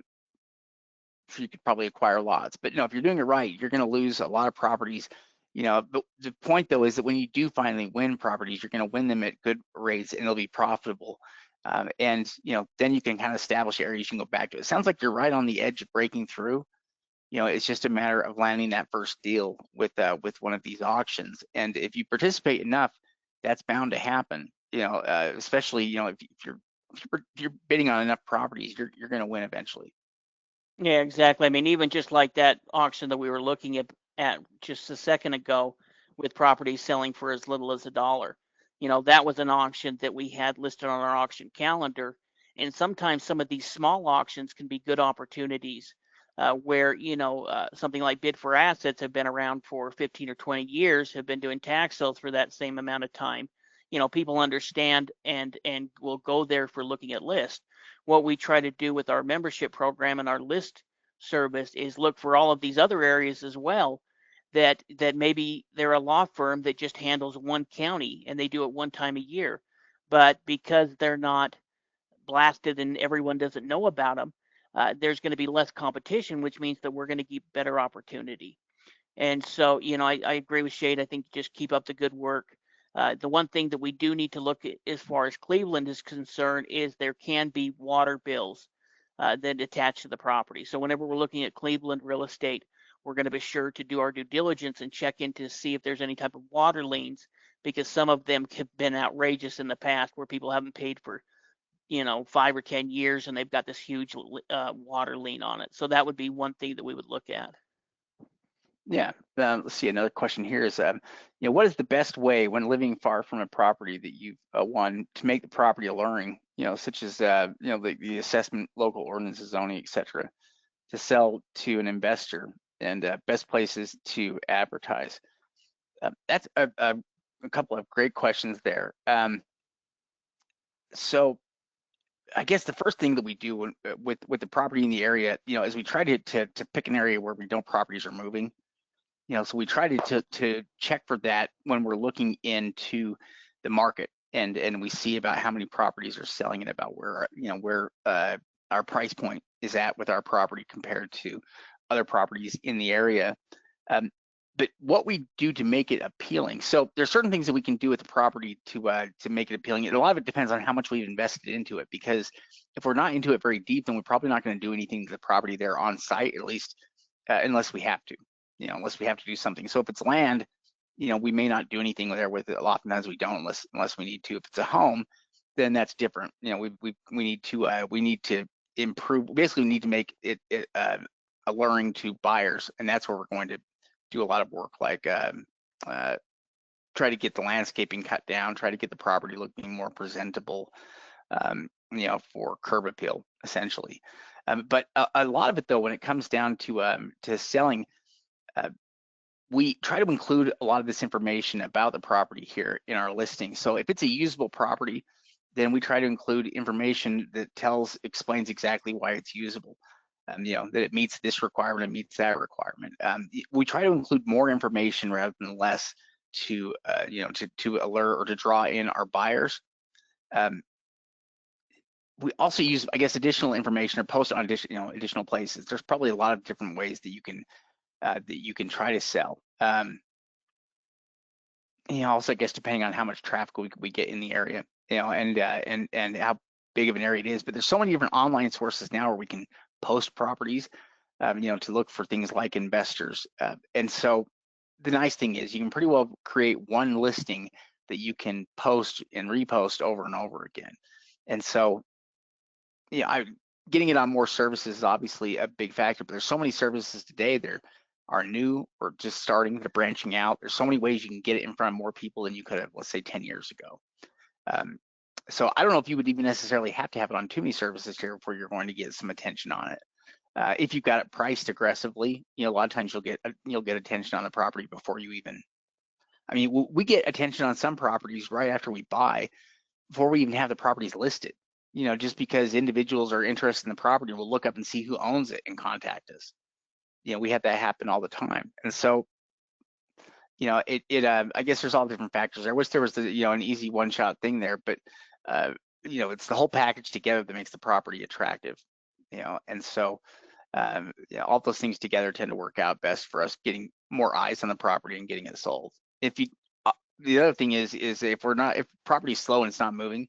[SPEAKER 1] could probably acquire lots. But if you're doing it right, you're going to lose a lot of properties. But the point, though, is that when you do finally win properties, you're going to win them at good rates and they'll be profitable. And then you can kind of establish areas you can go back to. It sounds like you're right on the edge of breaking through. It's just a matter of landing that first deal with one of these auctions. And if you participate enough, that's bound to happen. Especially if you're bidding on enough properties, you're going to win eventually.
[SPEAKER 2] Yeah, exactly. I mean, even just like that auction that we were looking at just a second ago, with properties selling for as little as $1. That was an auction that we had listed on our auction calendar. And sometimes some of these small auctions can be good opportunities, where, something like Bid for Assets have been around for 15 or 20 years, have been doing tax sales for that same amount of time. People understand and will go there for looking at lists. What we try to do with our membership program and our list service is look for all of these other areas as well, that maybe they're a law firm that just handles one county and they do it one time a year, but because they're not blasted and everyone doesn't know about them, there's going to be less competition, which means that we're going to get better opportunity. And so, I agree with Shade. I think just keep up the good work. The one thing that we do need to look at as far as Cleveland is concerned is there can be water bills. that attach to the property. So whenever we're looking at Cleveland real estate, we're going to be sure to do our due diligence and check in to see if there's any type of water liens, because some of them have been outrageous in the past where people haven't paid for 5 or 10 years and they've got this huge water lien on it. So that would be one thing that we would look at.
[SPEAKER 1] Yeah. Let's see. Another question here is, what is the best way when living far from a property that you've won to make the property alluring, such as, the assessment, local ordinances, zoning, etc., to sell to an investor, and best places to advertise? That's a couple of great questions there. So I guess the first thing that we do with the property in the area, is we try to pick an area where we know properties are moving. So we try to check for that when we're looking into the market, and we see about how many properties are selling and about where our price point is at with our property compared to other properties in the area. But what we do to make it appealing, so there's certain things that we can do with the property to make it appealing. And a lot of it depends on how much we've invested into it, because if we're not into it very deep, then we're probably not going to do anything to the property there on site, at least unless we have to. Unless we have to do something. So if it's land, we may not do anything there with it. A lot of times we don't unless we need to. If it's a home, then that's different. We need to improve. Basically, we need to make it alluring to buyers, and that's where we're going to do a lot of work, like try to get the landscaping cut down, try to get the property looking more presentable, for curb appeal, essentially. But a lot of it, though, when it comes down to selling, we try to include a lot of this information about the property here in our listing. So if it's a usable property, then we try to include information that explains exactly why it's usable. That it meets this requirement, it meets that requirement. We try to include more information rather than less to allure or to draw in our buyers. We also use, I guess, additional information or post on additional places. There's probably a lot of different ways that you can try to sell. Also, I guess, depending on how much traffic we get in the area, and how big of an area it is. But there's so many different online sources now where we can post properties, to look for things like investors. And so the nice thing is you can pretty well create one listing that you can post and repost over and over again. And so, getting it on more services is obviously a big factor, but there's so many services today that are new or just starting, they're branching out. There's so many ways you can get it in front of more people than you could have, let's say, 10 years ago. So I don't know if you would even necessarily have to have it on too many services here before you're going to get some attention on it. If you've got it priced aggressively, a lot of times you'll get attention on the property before you even. I mean, we get attention on some properties right after we buy, before we even have the properties listed. Just because individuals are interested in the property, will look up and see who owns it and contact us. We have that happen all the time, and so. I guess there's all different factors. I wish there was an easy one-shot thing there, but it's the whole package together that makes the property attractive. And so all those things together tend to work out best for us getting more eyes on the property and getting it sold. The other thing is if property's slow and it's not moving,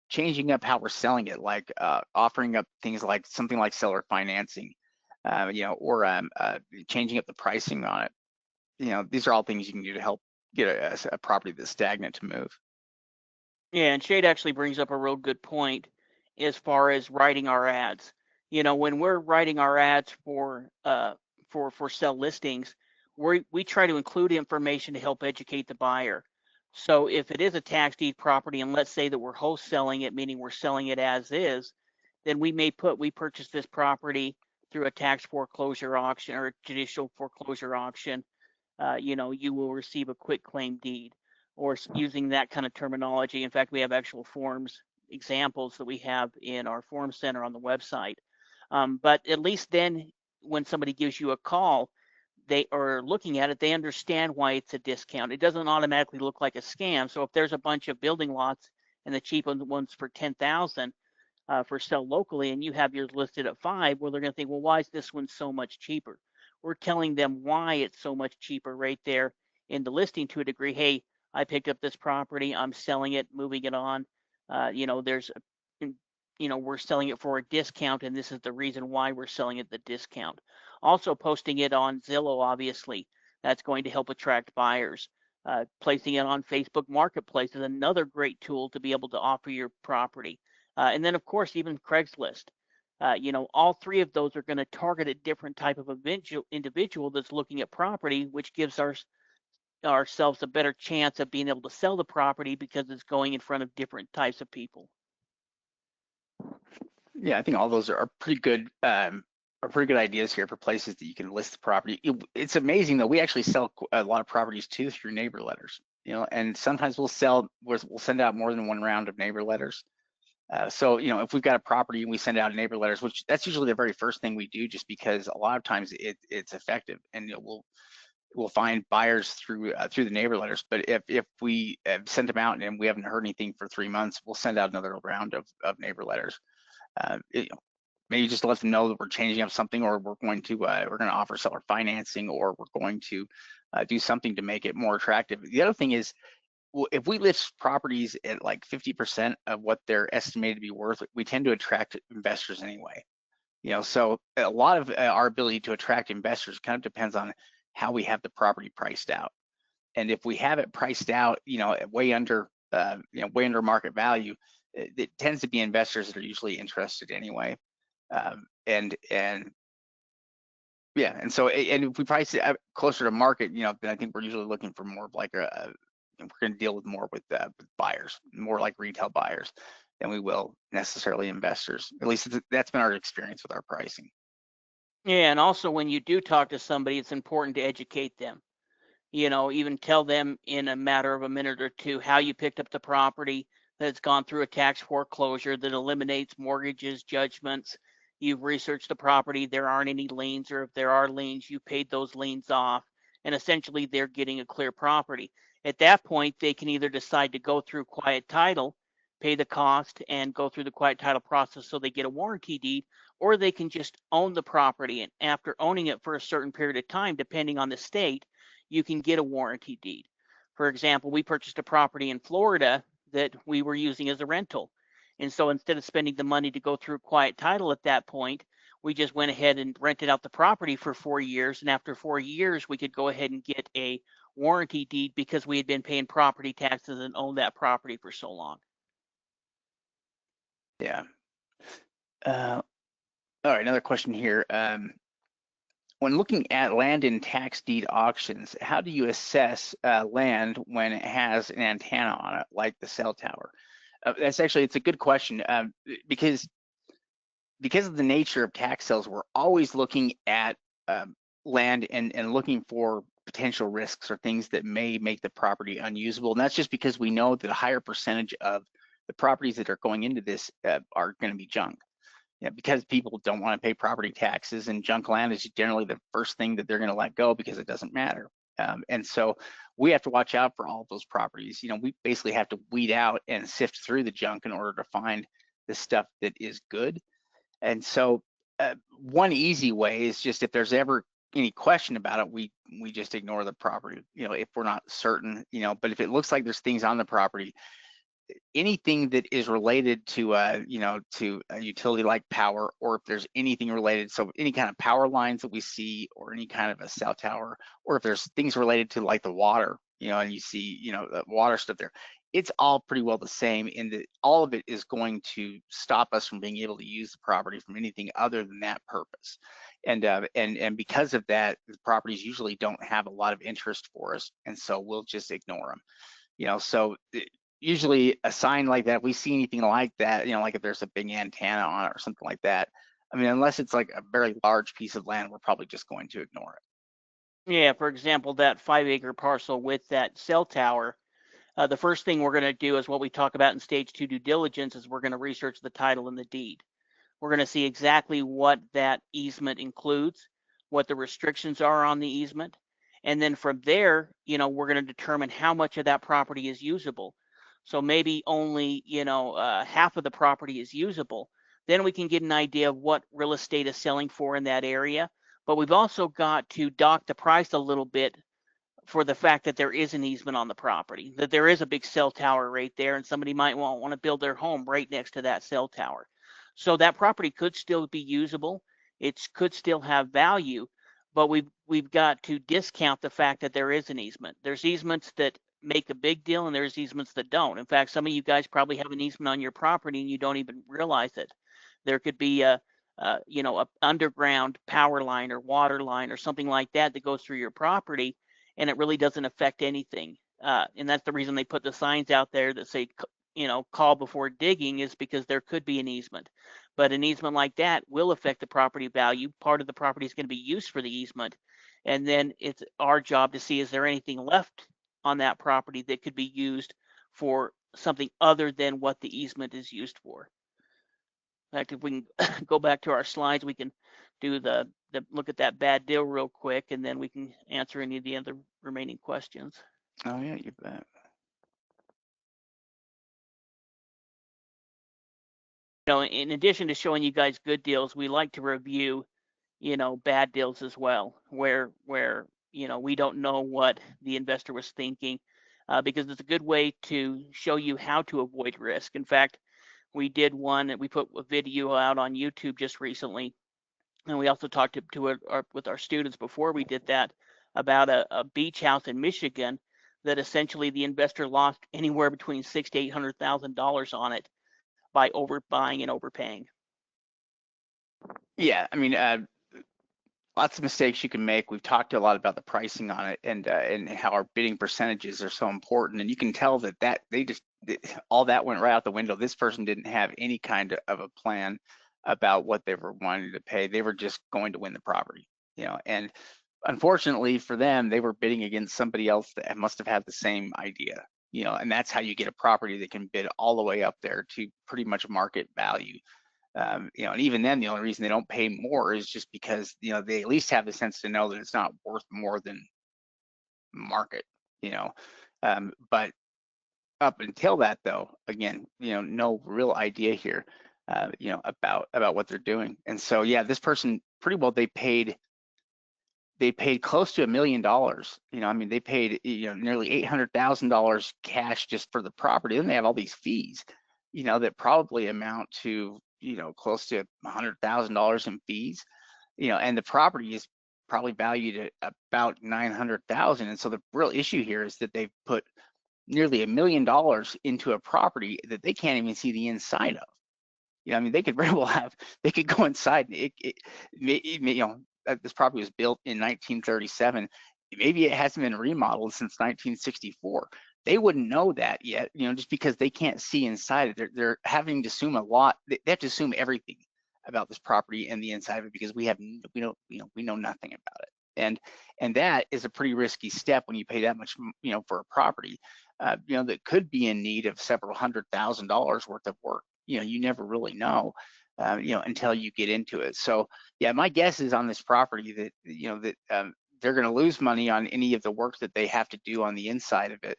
[SPEAKER 1] changing up how we're selling it, like offering up things like something like seller financing, or changing up the pricing on it. These are all things you can do to help get a property that's stagnant to move.
[SPEAKER 2] Yeah, and Shade actually brings up a real good point as far as writing our ads. When we're writing our ads for sell listings, we try to include information to help educate the buyer. So if it is a tax deed property, and let's say that we're wholesaling it, meaning we're selling it as is, then we may we purchased this property through a tax foreclosure auction or a judicial foreclosure auction. You will receive a quit claim deed, or using that kind of terminology. In fact, we have actual forms examples that we have in our form center on the website. But at least then when somebody gives you a call, they are looking at it, they understand why it's a discount. It doesn't automatically look like a scam. So if there's a bunch of building lots and the cheap ones for 10,000 for sell locally, and you have yours listed at 5, well, they're going to think, well, why is this one so much cheaper? We're telling them why it's so much cheaper right there in the listing to a degree. Hey, I picked up this property, I'm selling it, moving it on. There's we're selling it for a discount, and this is the reason why we're selling it at the discount. Also, posting it on Zillow, obviously, that's going to help attract buyers. Placing it on Facebook Marketplace is another great tool to be able to offer your property. And then, of course, even Craigslist. All three of those are going to target a different type of individual that's looking at property, which gives ourselves a better chance of being able to sell the property because it's going in front of different types of people.
[SPEAKER 1] Yeah, I think all those are pretty good ideas here for places that you can list the property. It's amazing though. We actually sell a lot of properties too through neighbor letters, and sometimes we'll send out more than one round of neighbor letters. So, if we've got a property and we send out neighbor letters, which that's usually the very first thing we do, just because a lot of times it's effective, and we'll find buyers through the neighbor letters. But if we have sent them out and we haven't heard anything for 3 months, we'll send out another round of neighbor letters. Maybe just to let them know that we're changing up something, or we're going to offer seller financing, or we're going to do something to make it more attractive. The other thing is, if we list properties at like 50% of what they're estimated to be worth, we tend to attract investors anyway. So a lot of our ability to attract investors kind of depends on how we have the property priced out. And if we have it priced out, way under market value, it tends to be investors that are usually interested anyway. And yeah, and if we price it closer to market, then I think we're usually looking for more of like we're going to deal with more with buyers, more like retail buyers, than we will necessarily investors. At least that's been our experience with our pricing.
[SPEAKER 2] Yeah, and also when you do talk to somebody, it's important to educate them. Even tell them in a matter of a minute or two how you picked up the property, that it's gone through a tax foreclosure that eliminates mortgages, judgments. You've researched the property, there aren't any liens, or if there are liens, you paid those liens off, and essentially they're getting a clear property. At that point, they can either decide to go through quiet title, pay the cost, and go through the quiet title process so they get a warranty deed, or they can just own the property. And after owning it for a certain period of time, depending on the state, you can get a warranty deed. For example, we purchased a property in Florida that we were using as a rental. And so instead of spending the money to go through quiet title at that point, we just went ahead and rented out the property for 4 years. And after 4 years, we could go ahead and get a warranty deed because we had been paying property taxes and owned that property for so long.
[SPEAKER 1] Yeah. All right, another question here. When looking at land in tax deed auctions, how do you assess land when it has an antenna on it, like the cell tower? It's a good question, because of the nature of tax sales, we're always looking at land and looking for potential risks or things that may make the property unusable. And that's just because we know that a higher percentage of the properties that are going into this are going to be junk. Because people don't want to pay property taxes, and junk land is generally the first thing that they're going to let go because it doesn't matter. And so we have to watch out for all of those properties. We basically have to weed out and sift through the junk in order to find the stuff that is good. And so one easy way is just, if there's ever any question about it, we just ignore the property, if we're not certain, but if it looks like there's things on the property, anything that is related to a utility like power, or if there's anything related, so any kind of power lines that we see, or any kind of a cell tower, or if there's things related to like the water, and you see, the water stuff there, it's all pretty well the same, in that all of it is going to stop us from being able to use the property from anything other than that purpose. And because of that, the properties usually don't have a lot of interest for us, and so we'll just ignore them. So usually a sign like that, if we see anything like that, like if there's a big antenna on it or something like that, I mean, unless it's like a very large piece of land, we're probably just going to ignore it.
[SPEAKER 2] Yeah, for example, that 5-acre parcel with that cell tower, the first thing we're going to do is what we talk about in stage 2 due diligence, is we're going to research the title and the deed. We're going to see exactly what that easement includes, what the restrictions are on the easement. And then from there, we're going to determine how much of that property is usable. So maybe only, half of the property is usable. Then we can get an idea of what real estate is selling for in that area. But we've also got to dock the price a little bit for the fact that there is an easement on the property, that there is a big cell tower right there, and somebody might want to build their home right next to that cell tower. So that property could still be usable. It could still have value, but we've got to discount the fact that there is an easement. There's easements that make a big deal, and there's easements that don't. In fact, some of you guys probably have an easement on your property and you don't even realize it. There could be a underground power line or water line or something like that that goes through your property, and it really doesn't affect anything. And that's the reason they put the signs out there that say, call before digging, is because there could be an easement. But an easement like that will affect the property value. Part of the property is going to be used for the easement. And then it's our job to see, is there anything left on that property that could be used for something other than what the easement is used for. In fact, if we can go back to our slides, we can do the look at that bad deal real quick, and then we can answer any of the other remaining questions.
[SPEAKER 1] Oh yeah, you bet.
[SPEAKER 2] In addition to showing you guys good deals, we like to review, bad deals as well, where we don't know what the investor was thinking, because it's a good way to show you how to avoid risk. In fact, we did one, and we put a video out on YouTube just recently, and we also talked with our students before we did that about a beach house in Michigan that essentially the investor lost anywhere between $600,000 to $800,000 on it by overbuying and overpaying.
[SPEAKER 1] Yeah, I mean, lots of mistakes you can make. We've talked a lot about the pricing on it, and how our bidding percentages are so important. And you can tell that all that went right out the window. This person didn't have any kind of a plan about what they were wanting to pay. They were just going to win the property, and unfortunately for them, they were bidding against somebody else that must have had the same idea, and that's how you get a property that can bid all the way up there to pretty much market value. And even then, the only reason they don't pay more is just because, they at least have the sense to know that it's not worth more than market, but up until that, though, again, no real idea here, about what they're doing. And so, yeah, this person pretty well, they paid close to $1 million. I mean, they paid, nearly $800,000 cash just for the property. Then they have all these fees, that probably amount to, close to $100,000 in fees, and the property is probably valued at about $900,000. And so the real issue here is that they've put nearly $1 million into a property that they can't even see the inside of. I mean, they could very well they could go inside. This property was built in 1937. Maybe it hasn't been remodeled since 1964. They wouldn't know that yet, just because they can't see inside it. They're having to assume a lot. They have to assume everything about this property and the inside of it, because we know nothing about it. And that is a pretty risky step when you pay that much, for a property, that could be in need of several $100,000 worth of work. You never really know, until you get into it. So yeah, my guess is on this property that, they're going to lose money on any of the work that they have to do on the inside of it.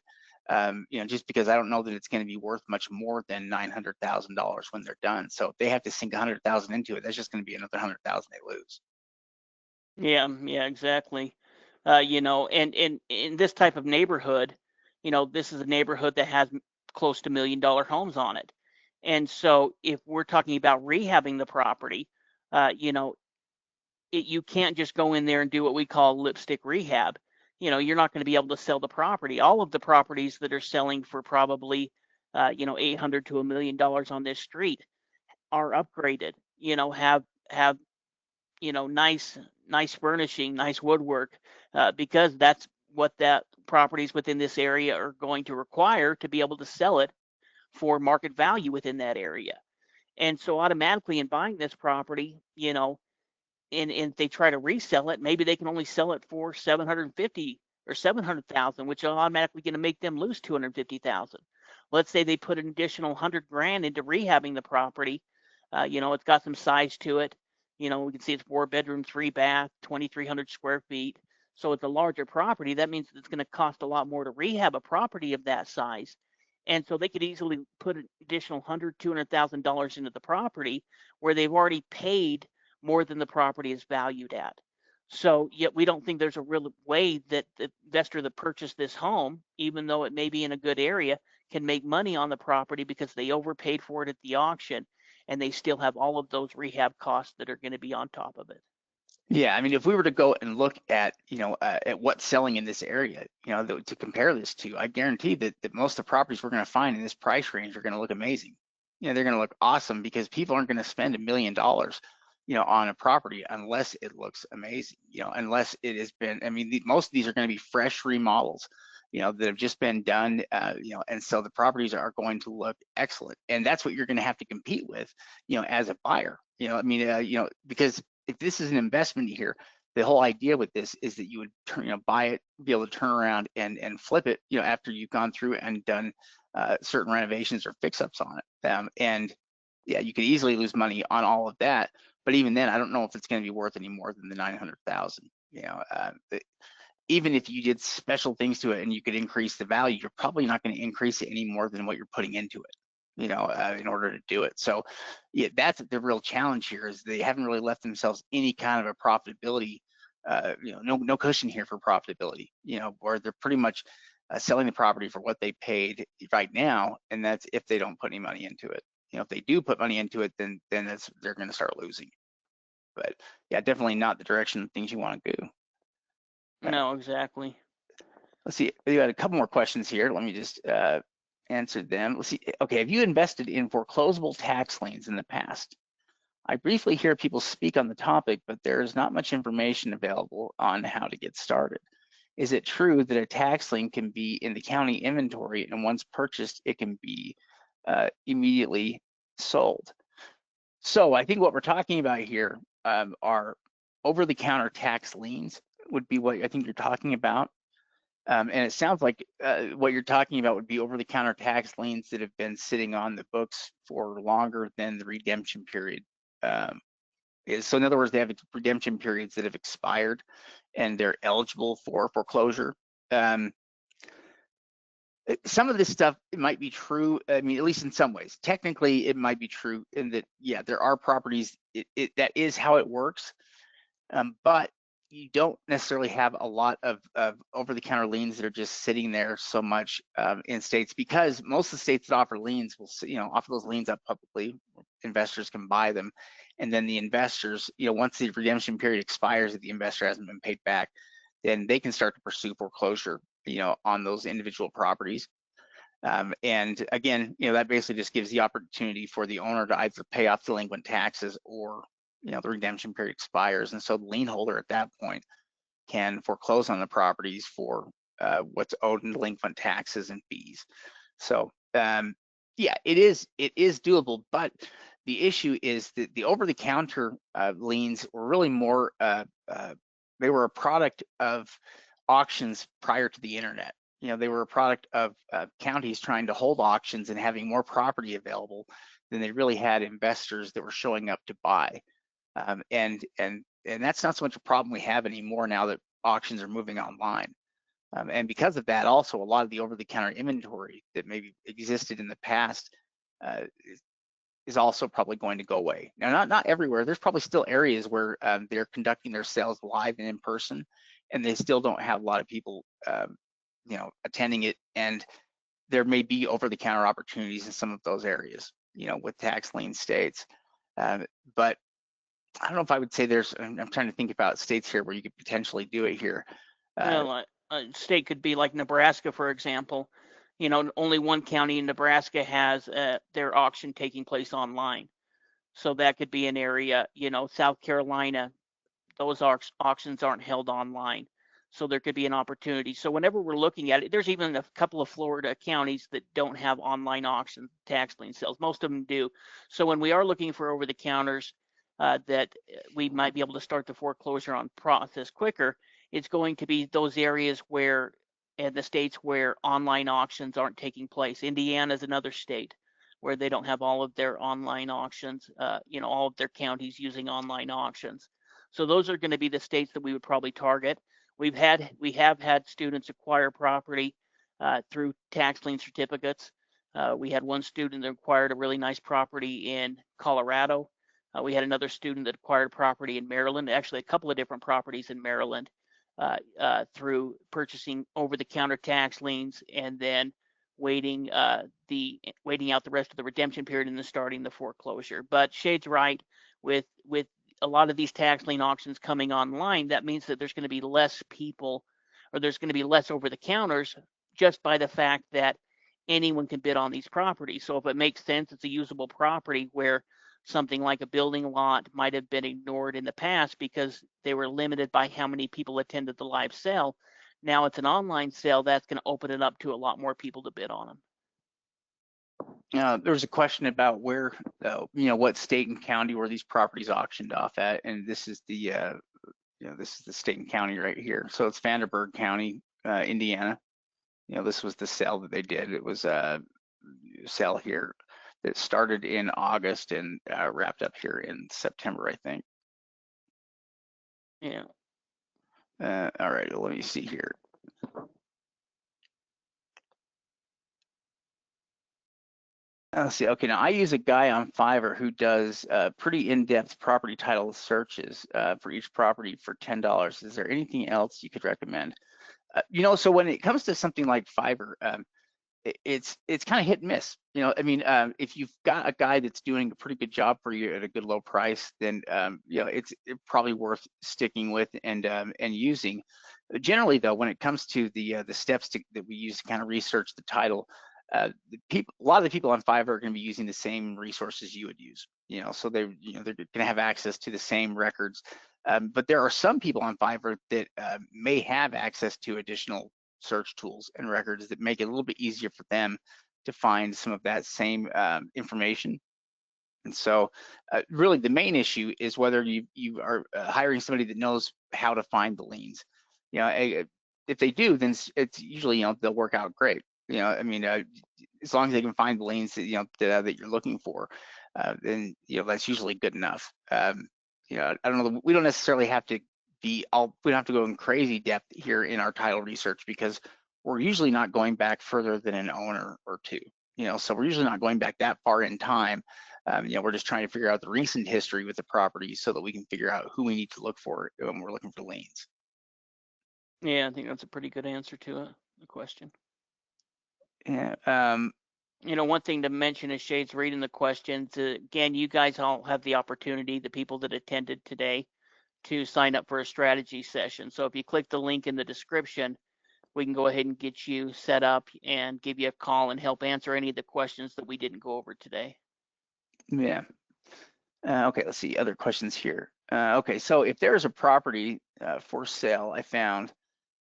[SPEAKER 1] Just because I don't know that it's going to be worth much more than $900,000 when they're done. So if they have to sink $100,000 into it, that's just going to be another $100,000 they lose.
[SPEAKER 2] Yeah, exactly. And in this type of neighborhood, this is a neighborhood that has close to $1 million homes on it. And so if we're talking about rehabbing the property, you can't just go in there and do what we call lipstick rehab. You're not going to be able to sell the property. All of the properties that are selling for probably, $800,000 to $1 million on this street are upgraded, have nice furnishing, nice woodwork, because that's what that properties within this area are going to require to be able to sell it for market value within that area. And so automatically in buying this property, and if they try to resell it, maybe they can only sell it for 750 or 700,000, which is automatically going to make them lose 250,000. Let's say they put an additional 100 grand into rehabbing the property. It's got some size to it. We can see it's 4 bedroom, 3 bath, 2,300 square feet. So it's a larger property. That means it's going to cost a lot more to rehab a property of that size. And so they could easily put an additional $100,000, $200,000 into the property where they've already paid more than the property is valued at. So yet we don't think there's a real way that the investor that purchased this home, even though it may be in a good area, can make money on the property because they overpaid for it at the auction. and they still have all of those rehab costs that are going to be on top of it.
[SPEAKER 1] Yeah, I mean, if we were to go and look at, at what's selling in this area, to compare this to, I guarantee that most of the properties we're going to find in this price range are going to look amazing. They're going to look awesome because people aren't going to spend $1 million, on a property unless it looks amazing, unless it has been, I mean, most of these are going to be fresh remodels, that have just been done, and so the properties are going to look excellent. And that's what you're going to have to compete with, as a buyer, because if this is an investment here, the whole idea with this is that you would buy it, be able to turn around and flip it, after you've gone through and done certain renovations or fix-ups on it. And yeah, you could easily lose money on all of that, but even then, I don't know if it's going to be worth any more than the 900,000. Even if you did special things to it and you could increase the value, you're probably not going to increase it any more than what you're putting into it, in order to do it. So yeah, that's the real challenge here, is they haven't really left themselves any kind of a profitability, no cushion here for profitability, where they're pretty much selling the property for what they paid right now, and that's if they don't put any money into it. If they do put money into it, then they're going to start losing. But yeah, definitely not the direction of things you want to do.
[SPEAKER 2] No, exactly.
[SPEAKER 1] Let's see, we got a couple more questions here. Let me just answer them. Let's see. Okay, have you invested in foreclosable tax liens in the past? I briefly hear people speak on the topic, but there is not much information available on how to get started. Is it true that a tax lien can be in the county inventory, and once purchased, it can be immediately sold? So I think what we're talking about here are over-the-counter tax liens would be what I think you're talking about. And it sounds like what you're talking about would be over-the-counter tax liens that have been sitting on the books for longer than the redemption period is. So in other words, they have redemption periods that have expired and they're eligible for foreclosure. Some of this stuff, it might be true. I mean, at least in some ways. Technically, it might be true in that, yeah, there are properties, that is how it works. But you don't necessarily have a lot of over-the-counter liens that are just sitting there so much in states, because most of the states that offer liens will, offer those liens up publicly. Investors can buy them, and then the investors, once the redemption period expires, if the investor hasn't been paid back, then they can start to pursue foreclosure, on those individual properties. And again, that basically just gives the opportunity for the owner to either pay off delinquent taxes, or the redemption period expires, and so the lien holder at that point can foreclose on the properties for what's owed in delinquent taxes and fees. So yeah, it is doable, but the issue is that the over-the-counter liens were really more they were a product of auctions prior to the internet. They were a product of counties trying to hold auctions and having more property available than they really had investors that were showing up to buy. And that's not so much a problem we have anymore now that auctions are moving online. And because of that, also a lot of the over-the-counter inventory that maybe existed in the past is also probably going to go away. Now, not everywhere. There's probably still areas where they're conducting their sales live and in person, and they still don't have a lot of people, attending it. And there may be over-the-counter opportunities in some of those areas, with tax lien states. But I don't know if I would say I'm trying to think about states here where you could potentially do it here.
[SPEAKER 2] Well, a state could be like Nebraska, for example. Only one county in Nebraska has their auction taking place online. So that could be an area. South Carolina, those auctions aren't held online. So there could be an opportunity. So whenever we're looking at it, there's even a couple of Florida counties that don't have online auction tax lien sales. Most of them do. So when we are looking for over the counters that we might be able to start the foreclosure on process quicker, it's going to be those areas where, and the states where online auctions aren't taking place. Indiana is another state where they don't have all of their online auctions, all of their counties using online auctions. So those are going to be the states that we would probably target. We have had students acquire property through tax lien certificates. We had one student that acquired a really nice property in Colorado. We had another student that acquired property in Maryland, actually a couple of different properties in Maryland, through purchasing over-the-counter tax liens and then waiting out the rest of the redemption period and then starting the foreclosure. But Shade's right, with a lot of these tax lien auctions coming online, that means that there's going to be less people, or there's going to be less over the counters, just by the fact that anyone can bid on these properties. So if it makes sense, it's a usable property where something like a building lot might have been ignored in the past because they were limited by how many people attended the live sale. Now it's an online sale, that's going to open it up to a lot more people to bid on them.
[SPEAKER 1] There was a question about where, what state and county were these properties auctioned off at, and this is the, this is the state and county right here. So it's Vanderburgh County, Indiana. This was the sale that they did. It was a sale here that started in August and wrapped up here in September, I think.
[SPEAKER 2] Yeah.
[SPEAKER 1] All right, let me see here. Let's see. Okay, now I use a guy on Fiverr who does pretty in-depth property title searches for each property for $10. Is there anything else you could recommend? So when it comes to something like Fiverr, it's kind of hit and miss. If you've got a guy that's doing a pretty good job for you at a good low price, then it's probably worth sticking with and using. Generally, though, when it comes to the steps that we use to kind of research the title, a lot of the people on Fiverr are going to be using the same resources you would use. So they're going to have access to the same records. But there are some people on Fiverr that may have access to additional search tools and records that make it a little bit easier for them to find some of that same information. And so really the main issue is whether you are hiring somebody that knows how to find the liens. If they do, then it's usually, they'll work out great. As long as they can find the liens that, that you're looking for, then, that's usually good enough. I don't know, we don't necessarily have to we don't have to go in crazy depth here in our title research, because we're usually not going back further than an owner or two. So we're usually not going back that far in time. We're just trying to figure out the recent history with the property so that we can figure out who we need to look for when we're looking for liens.
[SPEAKER 2] Yeah, I think that's a pretty good answer to the question.
[SPEAKER 1] Yeah.
[SPEAKER 2] One thing to mention is Shade's reading the questions. Again, you guys all have the opportunity, the people that attended today, to sign up for a strategy session. So if you click the link in the description, we can go ahead and get you set up and give you a call and help answer any of the questions that we didn't go over today.
[SPEAKER 1] Yeah. Okay, let's see other questions here. Okay, so if there's a property for sale I found,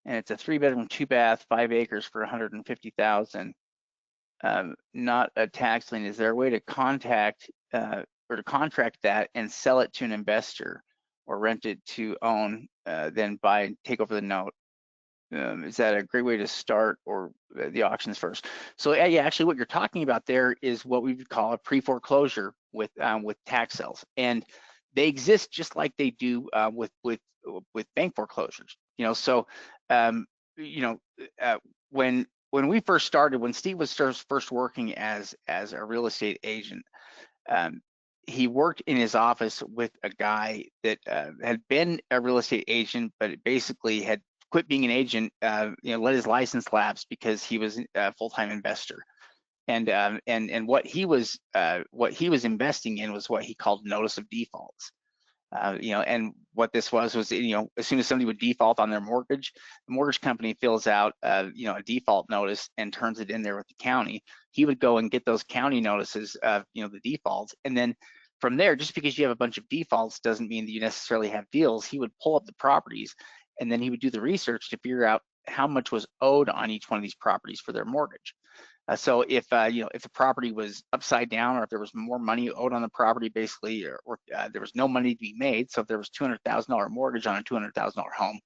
[SPEAKER 1] and it's a 3-bedroom, 2-bath, 5 acres for $150,000, not a tax lien, is there a way to contact or to contract that and sell it to an investor, or rent it to own, then buy and take over the note? Is that a great way to start, or the auctions first? So yeah, actually what you're talking about there is what we would call a pre-foreclosure with tax sales, and they exist just like they do with bank foreclosures. So when we first started, when Steve was first working as a real estate agent, he worked in his office with a guy that had been a real estate agent, but basically had quit being an agent, let his license lapse because he was a full-time investor. And what he was investing in was what he called notice of defaults. And what this was, as soon as somebody would default on their mortgage, the mortgage company fills out, a default notice and turns it in there with the county. He would go and get those county notices of, the defaults. And then from there, just because you have a bunch of defaults doesn't mean that you necessarily have deals. He would pull up the properties, and then he would do the research to figure out how much was owed on each one of these properties for their mortgage. So if if the property was upside down, or if there was more money owed on the property, basically, or there was no money to be made, so if there was $200,000 mortgage on a $200,000 home,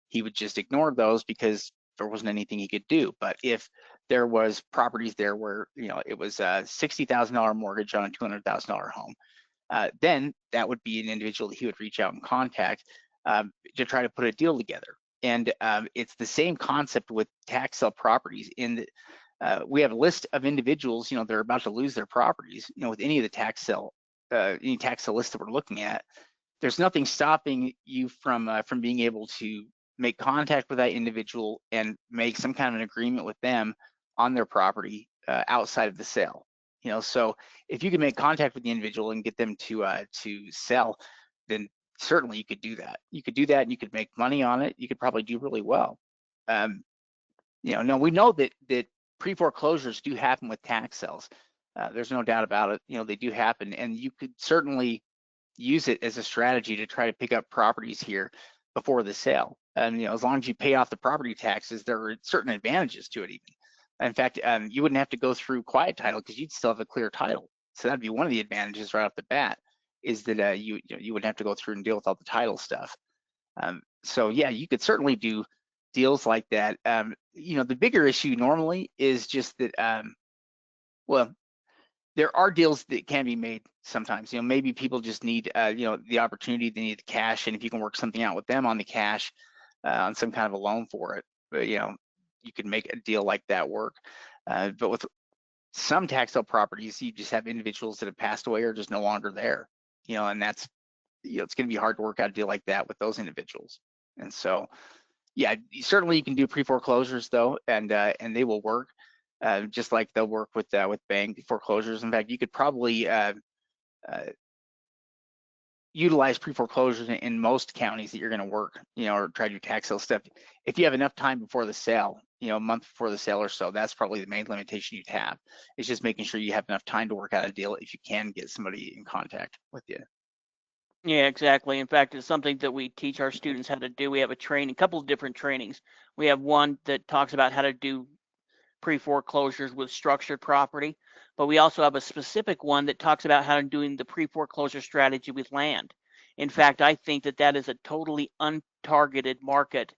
[SPEAKER 1] he would just ignore those because there wasn't anything he could do. But if there was properties there where it was a $60,000 mortgage on a $200,000 home, then that would be an individual that he would reach out and contact to try to put a deal together. And it's the same concept with tax sale properties. We have a list of individuals, they're about to lose their properties, with any of the tax sale lists that we're looking at. There's nothing stopping you from being able to make contact with that individual and make some kind of an agreement with them on their property outside of the sale. So if you can make contact with the individual and get them to sell, then certainly you could do that. You could do that, and you could make money on it. You could probably do really well. Now we know that pre-foreclosures do happen with tax sales. There's no doubt about it. They do happen, and you could certainly use it as a strategy to try to pick up properties here before the sale. And as long as you pay off the property taxes, there are certain advantages to it even. In fact, you wouldn't have to go through quiet title because you'd still have a clear title. So that'd be one of the advantages right off the bat, is that you wouldn't have to go through and deal with all the title stuff. So yeah, you could certainly do deals like that. The bigger issue normally is just that, well, there are deals that can be made sometimes. Maybe people just need, the opportunity, they need the cash, and if you can work something out with them on the cash, on some kind of a loan for it, but you could make a deal like that work. But with some tax sale properties, you just have individuals that have passed away or just no longer there, and that's, it's going to be hard to work out a deal like that with those individuals. And so, yeah, certainly you can do pre-foreclosures though, and they will work. Just like they'll work with bank foreclosures. In fact, you could probably utilize pre-foreclosures in most counties that you're going to work, or try to do tax sale stuff. If you have enough time before the sale, a month before the sale or so, that's probably the main limitation you'd have. It's just making sure you have enough time to work out a deal if you can get somebody in contact with you.
[SPEAKER 2] Yeah, exactly. In fact, it's something that we teach our students how to do. We have a couple of different trainings. We have one that talks about how to do pre-foreclosures with structured property, but we also have a specific one that talks about how to doing the pre-foreclosure strategy with land. In fact, I think that is a totally untargeted market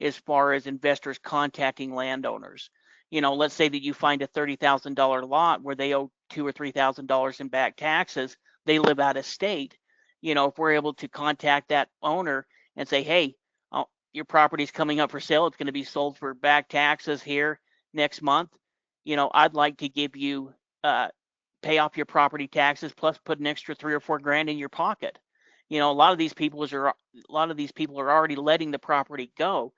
[SPEAKER 2] as far as investors contacting landowners. Let's say that you find a $30,000 lot where they owe $2,000 or $3,000 in back taxes. They live out of state. If we're able to contact that owner and say, hey, your property's coming up for sale, it's going to be sold for back taxes here next month. I'd like to give you pay off your property taxes plus put an extra $3 or $4 grand in your pocket. A lot of these people are already letting the property go,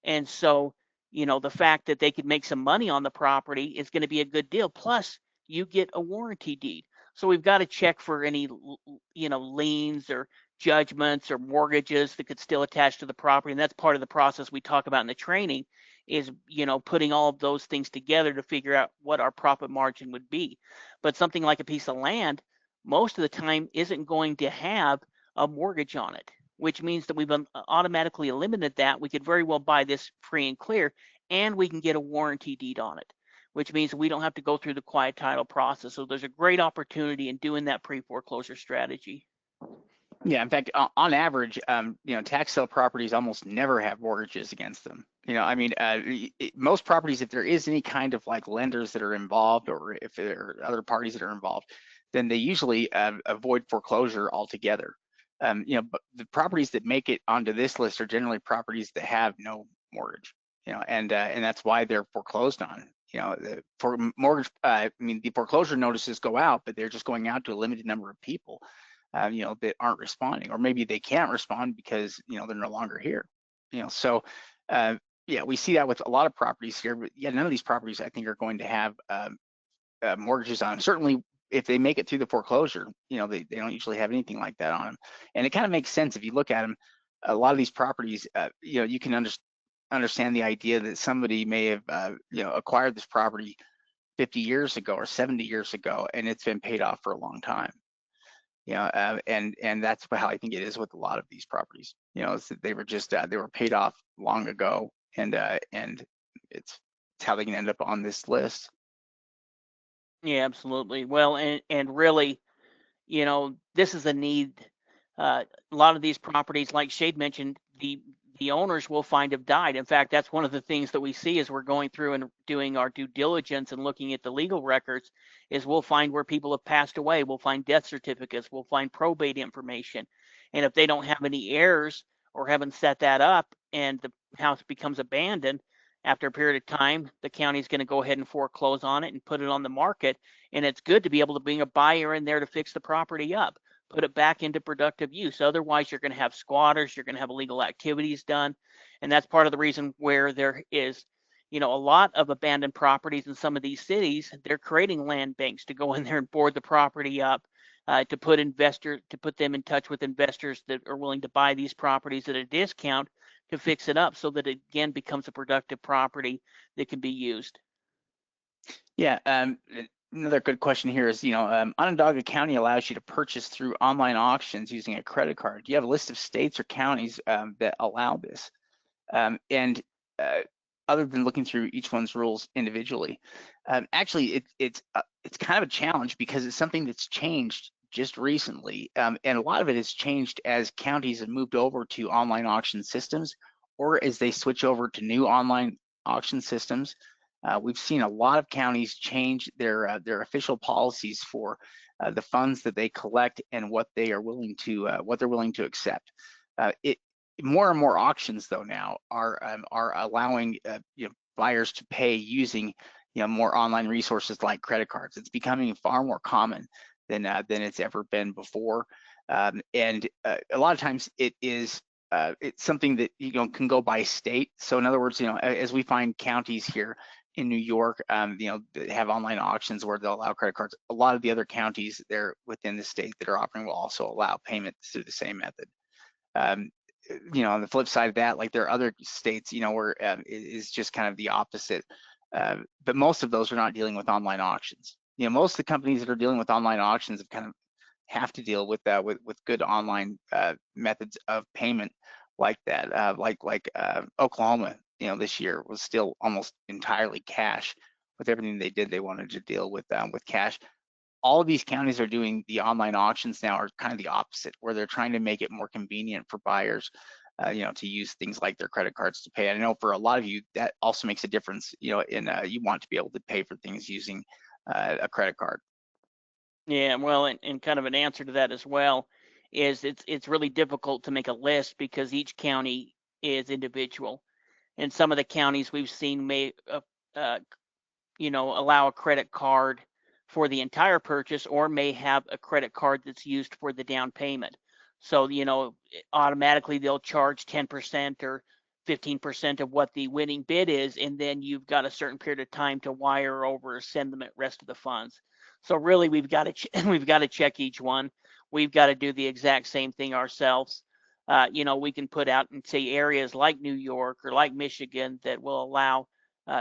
[SPEAKER 2] and so the fact that they could make some money on the property is going to be a good deal. Plus, you get a warranty deed. So we've got to check for any liens or judgments or mortgages that could still attach to the property, and that's part of the process we talk about in the training, is putting all of those things together to figure out what our profit margin would be. But something like a piece of land most of the time isn't going to have a mortgage on it, which means that we've automatically eliminated that. We could very well buy this free and clear, and we can get a warranty deed on it, which means we don't have to go through the quiet title process. So there's a great opportunity in doing that pre-foreclosure strategy.
[SPEAKER 1] Yeah, in fact, on average, tax sale properties almost never have mortgages against them. Most properties, if there is any kind of like lenders that are involved, or if there are other parties that are involved, then they usually avoid foreclosure altogether. But the properties that make it onto this list are generally properties that have no mortgage. And that's why they're foreclosed on. For mortgage, the foreclosure notices go out, but they're just going out to a limited number of people. That aren't responding, or maybe they can't respond because they're no longer here. So yeah, we see that with a lot of properties here, but yeah, none of these properties I think are going to have mortgages on them. Certainly if they make it through the foreclosure, they don't usually have anything like that on them. And it kind of makes sense if you look at them. A lot of these properties, you can understand the idea that somebody may have acquired this property 50 years ago or 70 years ago, and it's been paid off for a long time. And that's how I think it is with a lot of these properties. They were just they were paid off long ago, and it's how they can end up on this list.
[SPEAKER 2] Yeah, absolutely. Well, and really, this is a need. A lot of these properties, like Shade mentioned, the owners will find have died. In fact, that's one of the things that we see as we're going through and doing our due diligence and looking at the legal records, is we'll find where people have passed away. We'll find death certificates. We'll find probate information. And if they don't have any heirs or haven't set that up and the house becomes abandoned, after a period of time, the county's going to go ahead and foreclose on it and put it on the market. And it's good to be able to bring a buyer in there to fix the property up, put it back into productive use. Otherwise, you're going to have squatters, you're going to have illegal activities done. And that's part of the reason where there is, a lot of abandoned properties in some of these cities, they're creating land banks to go in there and board the property up, to put them in touch with investors that are willing to buy these properties at a discount to fix it up so that it again becomes a productive property that can be used.
[SPEAKER 1] Yeah, another good question here is, Onondaga County allows you to purchase through online auctions using a credit card. Do you have a list of states or counties that allow this? And other than looking through each one's rules individually, actually, it's kind of a challenge because it's something that's changed just recently, and a lot of it has changed as counties have moved over to online auction systems, or as they switch over to new online auction systems. We've seen a lot of counties change their official policies for the funds that they collect and what they're willing to accept. It More and more auctions though now are allowing buyers to pay using more online resources like credit cards. It's becoming far more common than it's ever been before, and a lot of times it's something that can go by state. So in other words, as we find counties here in New York, that have online auctions where they'll allow credit cards, a lot of the other counties there within the state that are offering will also allow payment through the same method. On the flip side of that, like there are other states, where it is just kind of the opposite. But most of those are not dealing with online auctions. Most of the companies that are dealing with online auctions have to deal with good online methods of payment like that. Like Oklahoma, this year was still almost entirely cash. With everything they did, they wanted to deal with cash. All of these counties are doing the online auctions now are kind of the opposite, where they're trying to make it more convenient for buyers, to use things like their credit cards to pay. And I know for a lot of you, that also makes a difference, in you want to be able to pay for things using a credit card.
[SPEAKER 2] Yeah, well, and kind of an answer to that as well is it's really difficult to make a list because each county is individual, and some of the counties we've seen may uh, allow a credit card for the entire purchase or may have a credit card that's used for the down payment. So, automatically they'll charge 10% or 15% of what the winning bid is, and then you've got a certain period of time to wire over or send them the rest of the funds. So really, we've got to we've got to check each one. We've got to do the exact same thing ourselves. We can put out and say areas like New York or like Michigan that will allow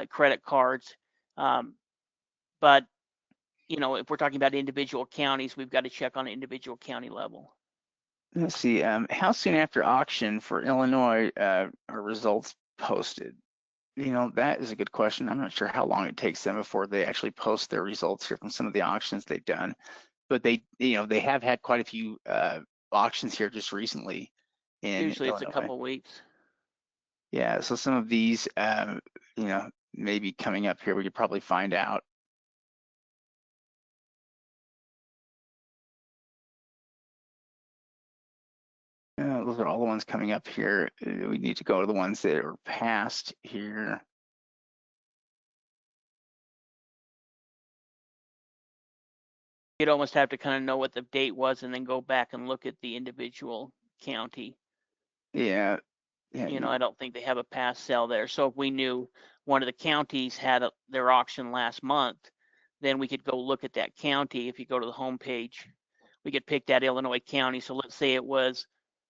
[SPEAKER 2] credit cards, but if we're talking about individual counties, we've got to check on an individual county level.
[SPEAKER 1] Let's see. How soon after auction for Illinois are results posted? That is a good question. I'm not sure how long it takes them before they actually post their results here from some of the auctions they've done, but they have had quite a few auctions here just recently in
[SPEAKER 2] Usually it's a
[SPEAKER 1] Illinois.
[SPEAKER 2] couple weeks.
[SPEAKER 1] Yeah, so some of these, maybe coming up here, we could probably find out. Those are all the ones coming up here. We need to go to the ones that are past here.
[SPEAKER 2] You'd almost have to kind of know what the date was and then go back and look at the individual county.
[SPEAKER 1] Yeah, yeah.
[SPEAKER 2] I don't think they have a past sale there. So if we knew one of the counties had their auction last month, then we could go look at that county. If you go to the home page, we could pick that Illinois county. So let's say it was,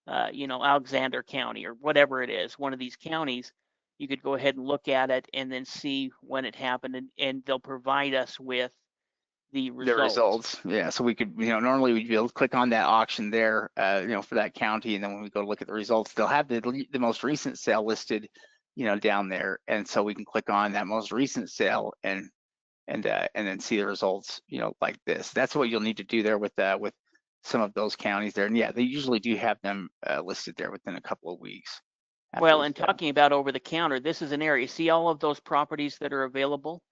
[SPEAKER 2] Alexander County or whatever it is, one of these counties. You could go ahead and look at it and then see when it happened, and they'll provide us with the
[SPEAKER 1] The results. Yeah, so we could, normally we'd be able to click on that auction there, for that county, and then when we go look at the results, they'll have the most recent sale listed, down there, and so we can click on that most recent sale and then see the results, like this. That's what you'll need to do there with some of those counties there, and yeah, they usually do have them listed there within a couple of weeks.
[SPEAKER 2] Well, and talking about over the counter, this is an area. See all of those properties that are available?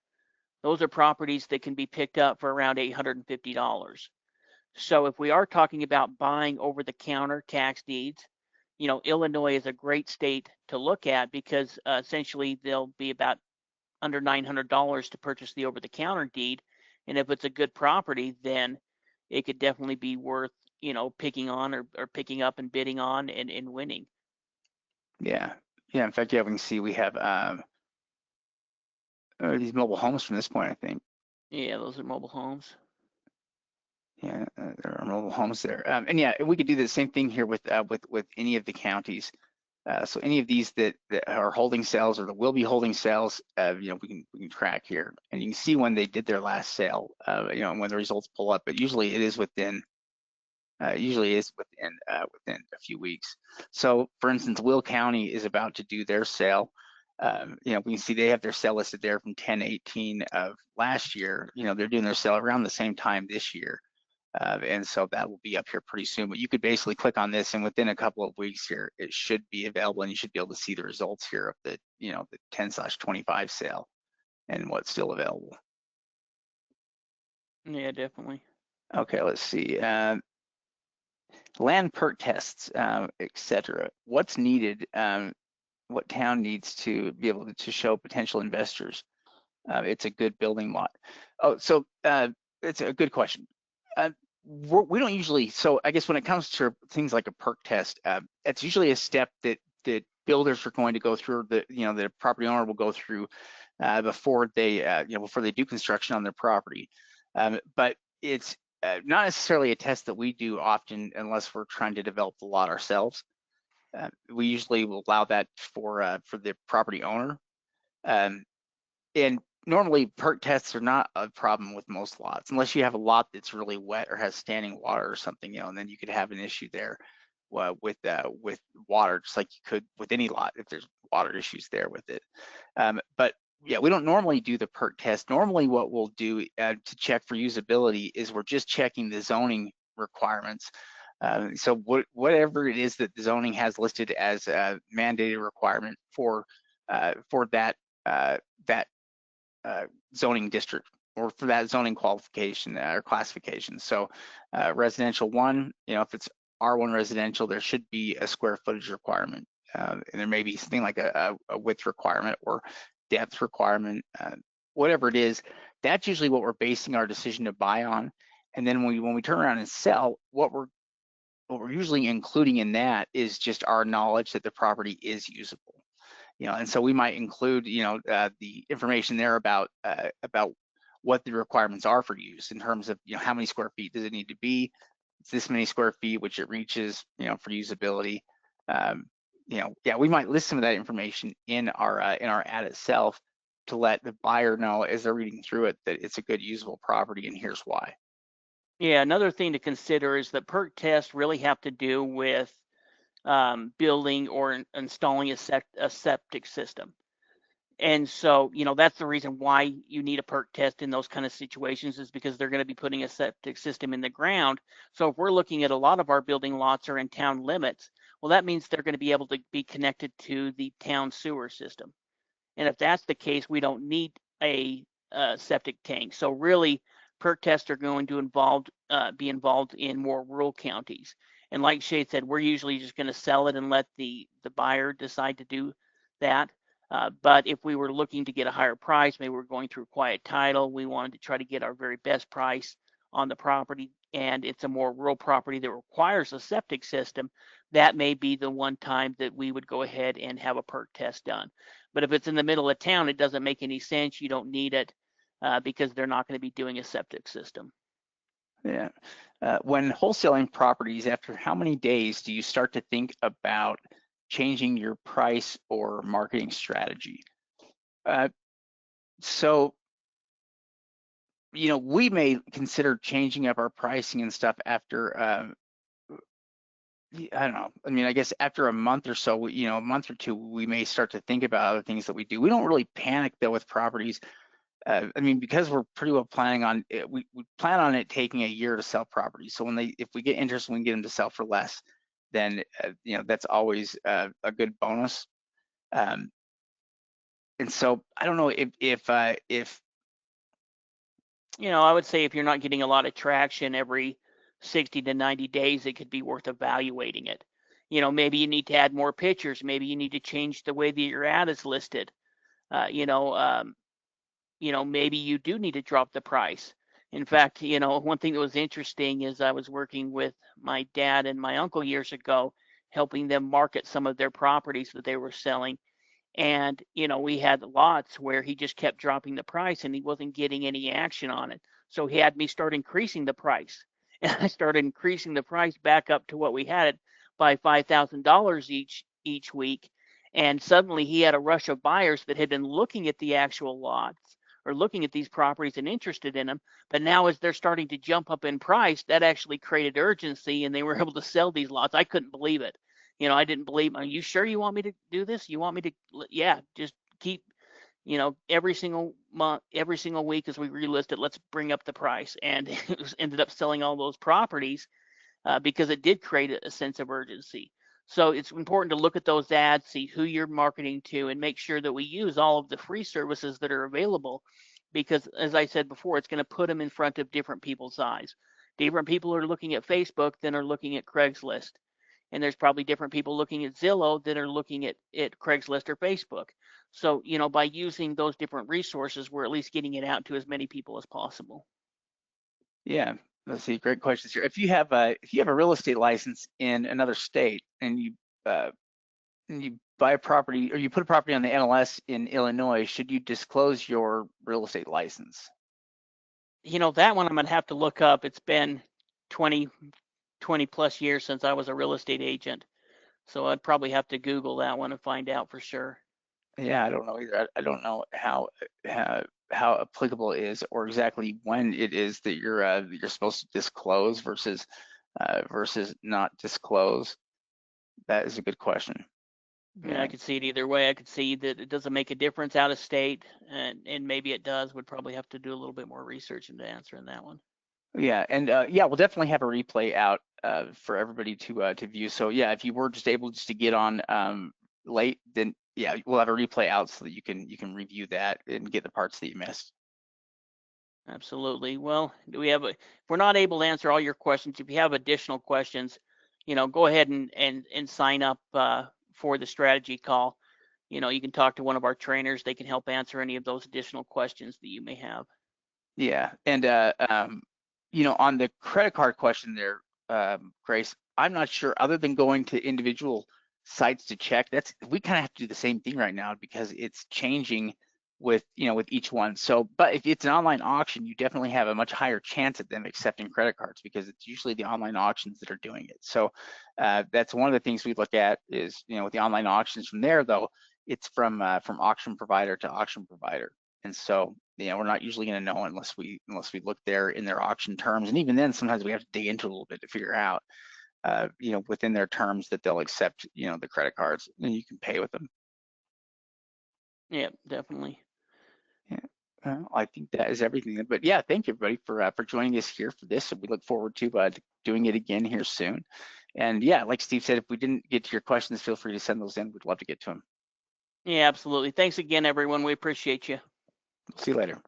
[SPEAKER 2] Those are properties that can be picked up for around $850. So if we are talking about buying over the counter tax deeds, Illinois is a great state to look at because essentially they'll be about under $900 to purchase the over the counter deed. And if it's a good property, then it could definitely be worth, picking on or picking up and bidding on and winning.
[SPEAKER 1] Yeah, in fact, yeah, we can see we have these mobile homes from this point, I think.
[SPEAKER 2] Yeah, those are mobile homes.
[SPEAKER 1] Yeah, there are mobile homes there. And yeah, we could do the same thing here with any of the counties. So any of these that are holding sales or that will be holding sales, we can track here, and you can see when they did their last sale, and when the results pull up. But usually it is within within a few weeks. So for instance, Will County is about to do their sale. We can see they have their sale listed there from 10/18 of last year. They're doing their sale around the same time this year. And so that will be up here pretty soon. But you could basically click on this, and within a couple of weeks here, it should be available, and you should be able to see the results here of the 10/25 sale and what's still available.
[SPEAKER 2] Yeah, definitely.
[SPEAKER 1] Okay, let's see. Land perk tests, etc. What's needed? What town needs to be able to show potential investors it's a good building lot? Oh, so it's a good question. We don't usually, so I guess when it comes to things like a perk test, it's usually a step that builders are going to go through, the property owner will go through before they do construction on their property. But it's not necessarily a test that we do often unless we're trying to develop the lot ourselves. We usually will allow that for the property owner. And normally perk tests are not a problem with most lots, unless you have a lot that's really wet or has standing water or something, and then you could have an issue there with water, just like you could with any lot if there's water issues there with it. But yeah, we don't normally do the perk test. Normally what we'll do to check for usability is we're just checking the zoning requirements. So whatever it is that the zoning has listed as a mandated requirement for that zoning district or for that zoning qualification or classification. So residential 1, if it's R1 residential, there should be a square footage requirement. And there may be something like a width requirement or depth requirement, whatever it is. That's usually what we're basing our decision to buy on. And then when we turn around and sell, what we're usually including in that is just our knowledge that the property is usable. And so we might include, the information there about what the requirements are for use in terms of, how many square feet does it need to be? It's this many square feet, which it reaches, for usability. We might list some of that information in our ad itself to let the buyer know as they're reading through it that it's a good usable property, and here's why.
[SPEAKER 2] Yeah, another thing to consider is that perk tests really have to do with building or installing a septic system. And so, that's the reason why you need a perk test in those kind of situations, is because they're going to be putting a septic system in the ground. So if we're looking at a lot of our building lots are in town limits, well, that means they're going to be able to be connected to the town sewer system. And if that's the case, we don't need a septic tank. So really, perk tests are going to be involved in more rural counties. And like Shay said, we're usually just going to sell it and let the buyer decide to do that. But if we were looking to get a higher price, maybe we're going through quiet title, we wanted to try to get our very best price on the property, and it's a more rural property that requires a septic system, that may be the one time that we would go ahead and have a perk test done. But if it's in the middle of town, it doesn't make any sense. You don't need it because they're not going to be doing a septic system.
[SPEAKER 1] Yeah. When wholesaling properties, after how many days do you start to think about changing your price or marketing strategy? So, we may consider changing up our pricing and stuff after, I don't know. I mean, I guess after a month or so, a month or two, we may start to think about other things that we do. We don't really panic though with properties. I mean, because we're pretty well planning on it, we plan on it taking a year to sell properties. So if we get interest, we can get them to sell for less. Then that's always a good bonus. And so I don't know if
[SPEAKER 2] I would say if you're not getting a lot of traction every 60 to 90 days, it could be worth evaluating it. Maybe you need to add more pictures. Maybe you need to change the way that your ad is listed. Maybe you do need to drop the price. In fact, one thing that was interesting is I was working with my dad and my uncle years ago, helping them market some of their properties that they were selling. And, we had lots where he just kept dropping the price and he wasn't getting any action on it. So he had me start increasing the price. And I started increasing the price back up to what we had it by $5,000 each week. And suddenly he had a rush of buyers that had been looking at the actual lots or looking at these properties and interested in them. But now as they're starting to jump up in price, that actually created urgency and they were able to sell these lots. I couldn't believe it. I didn't believe, are you sure you want me to do this? You want me to, yeah, just keep, every single month, every single week as we relist it, let's bring up the price. And it ended up selling all those properties because it did create a sense of urgency. So it's important to look at those ads, see who you're marketing to, and make sure that we use all of the free services that are available. Because as I said before, it's going to put them in front of different people's eyes. Different people are looking at Facebook than are looking at Craigslist. And there's probably different people looking at Zillow that are looking at Craigslist or Facebook. So, by using those different resources, we're at least getting it out to as many people as possible.
[SPEAKER 1] Yeah, let's see, great questions here. If you have a real estate license in another state and you buy a property or you put a property on the MLS in Illinois, should you disclose your real estate license?
[SPEAKER 2] That one I'm going to have to look up. It's been 20 plus years since I was a real estate agent. So I'd probably have to Google that one and find out for sure.
[SPEAKER 1] Yeah, I don't know either. I don't know how applicable it is or exactly when it is that you're supposed to disclose versus not disclose. That is a good question.
[SPEAKER 2] Yeah, I could see it either way. I could see that it doesn't make a difference out of state, and maybe it does. Would probably have to do a little bit more research into answering that one.
[SPEAKER 1] Yeah, and yeah, we'll definitely have a replay out for everybody to view. So yeah, if you were just able to get on late, then yeah, we'll have a replay out so that you can review that and get the parts that you missed.
[SPEAKER 2] Absolutely. Well, if we're not able to answer all your questions, if you have additional questions, go ahead and sign up for the strategy call. You can talk to one of our trainers. They can help answer any of those additional questions that you may have.
[SPEAKER 1] Yeah, and on the credit card question there, Grace, I'm not sure, other than going to individual sites to check, we kind of have to do the same thing right now because it's changing with each one. So, but if it's an online auction, you definitely have a much higher chance of them accepting credit cards because it's usually the online auctions that are doing it. So that's one of the things we look at is, with the online auctions. From there though, it's from auction provider to auction provider. And so, we're not usually going to know unless we look there in their auction terms. And even then, sometimes we have to dig into it a little bit to figure out, within their terms that they'll accept, the credit cards and you can pay with them.
[SPEAKER 2] Yeah, definitely.
[SPEAKER 1] Yeah, I think that is everything. But yeah, thank you everybody for joining us here for this. And we look forward to doing it again here soon. And yeah, like Steve said, if we didn't get to your questions, feel free to send those in. We'd love to get to them.
[SPEAKER 2] Yeah, absolutely. Thanks again, everyone. We appreciate you.
[SPEAKER 1] See you later.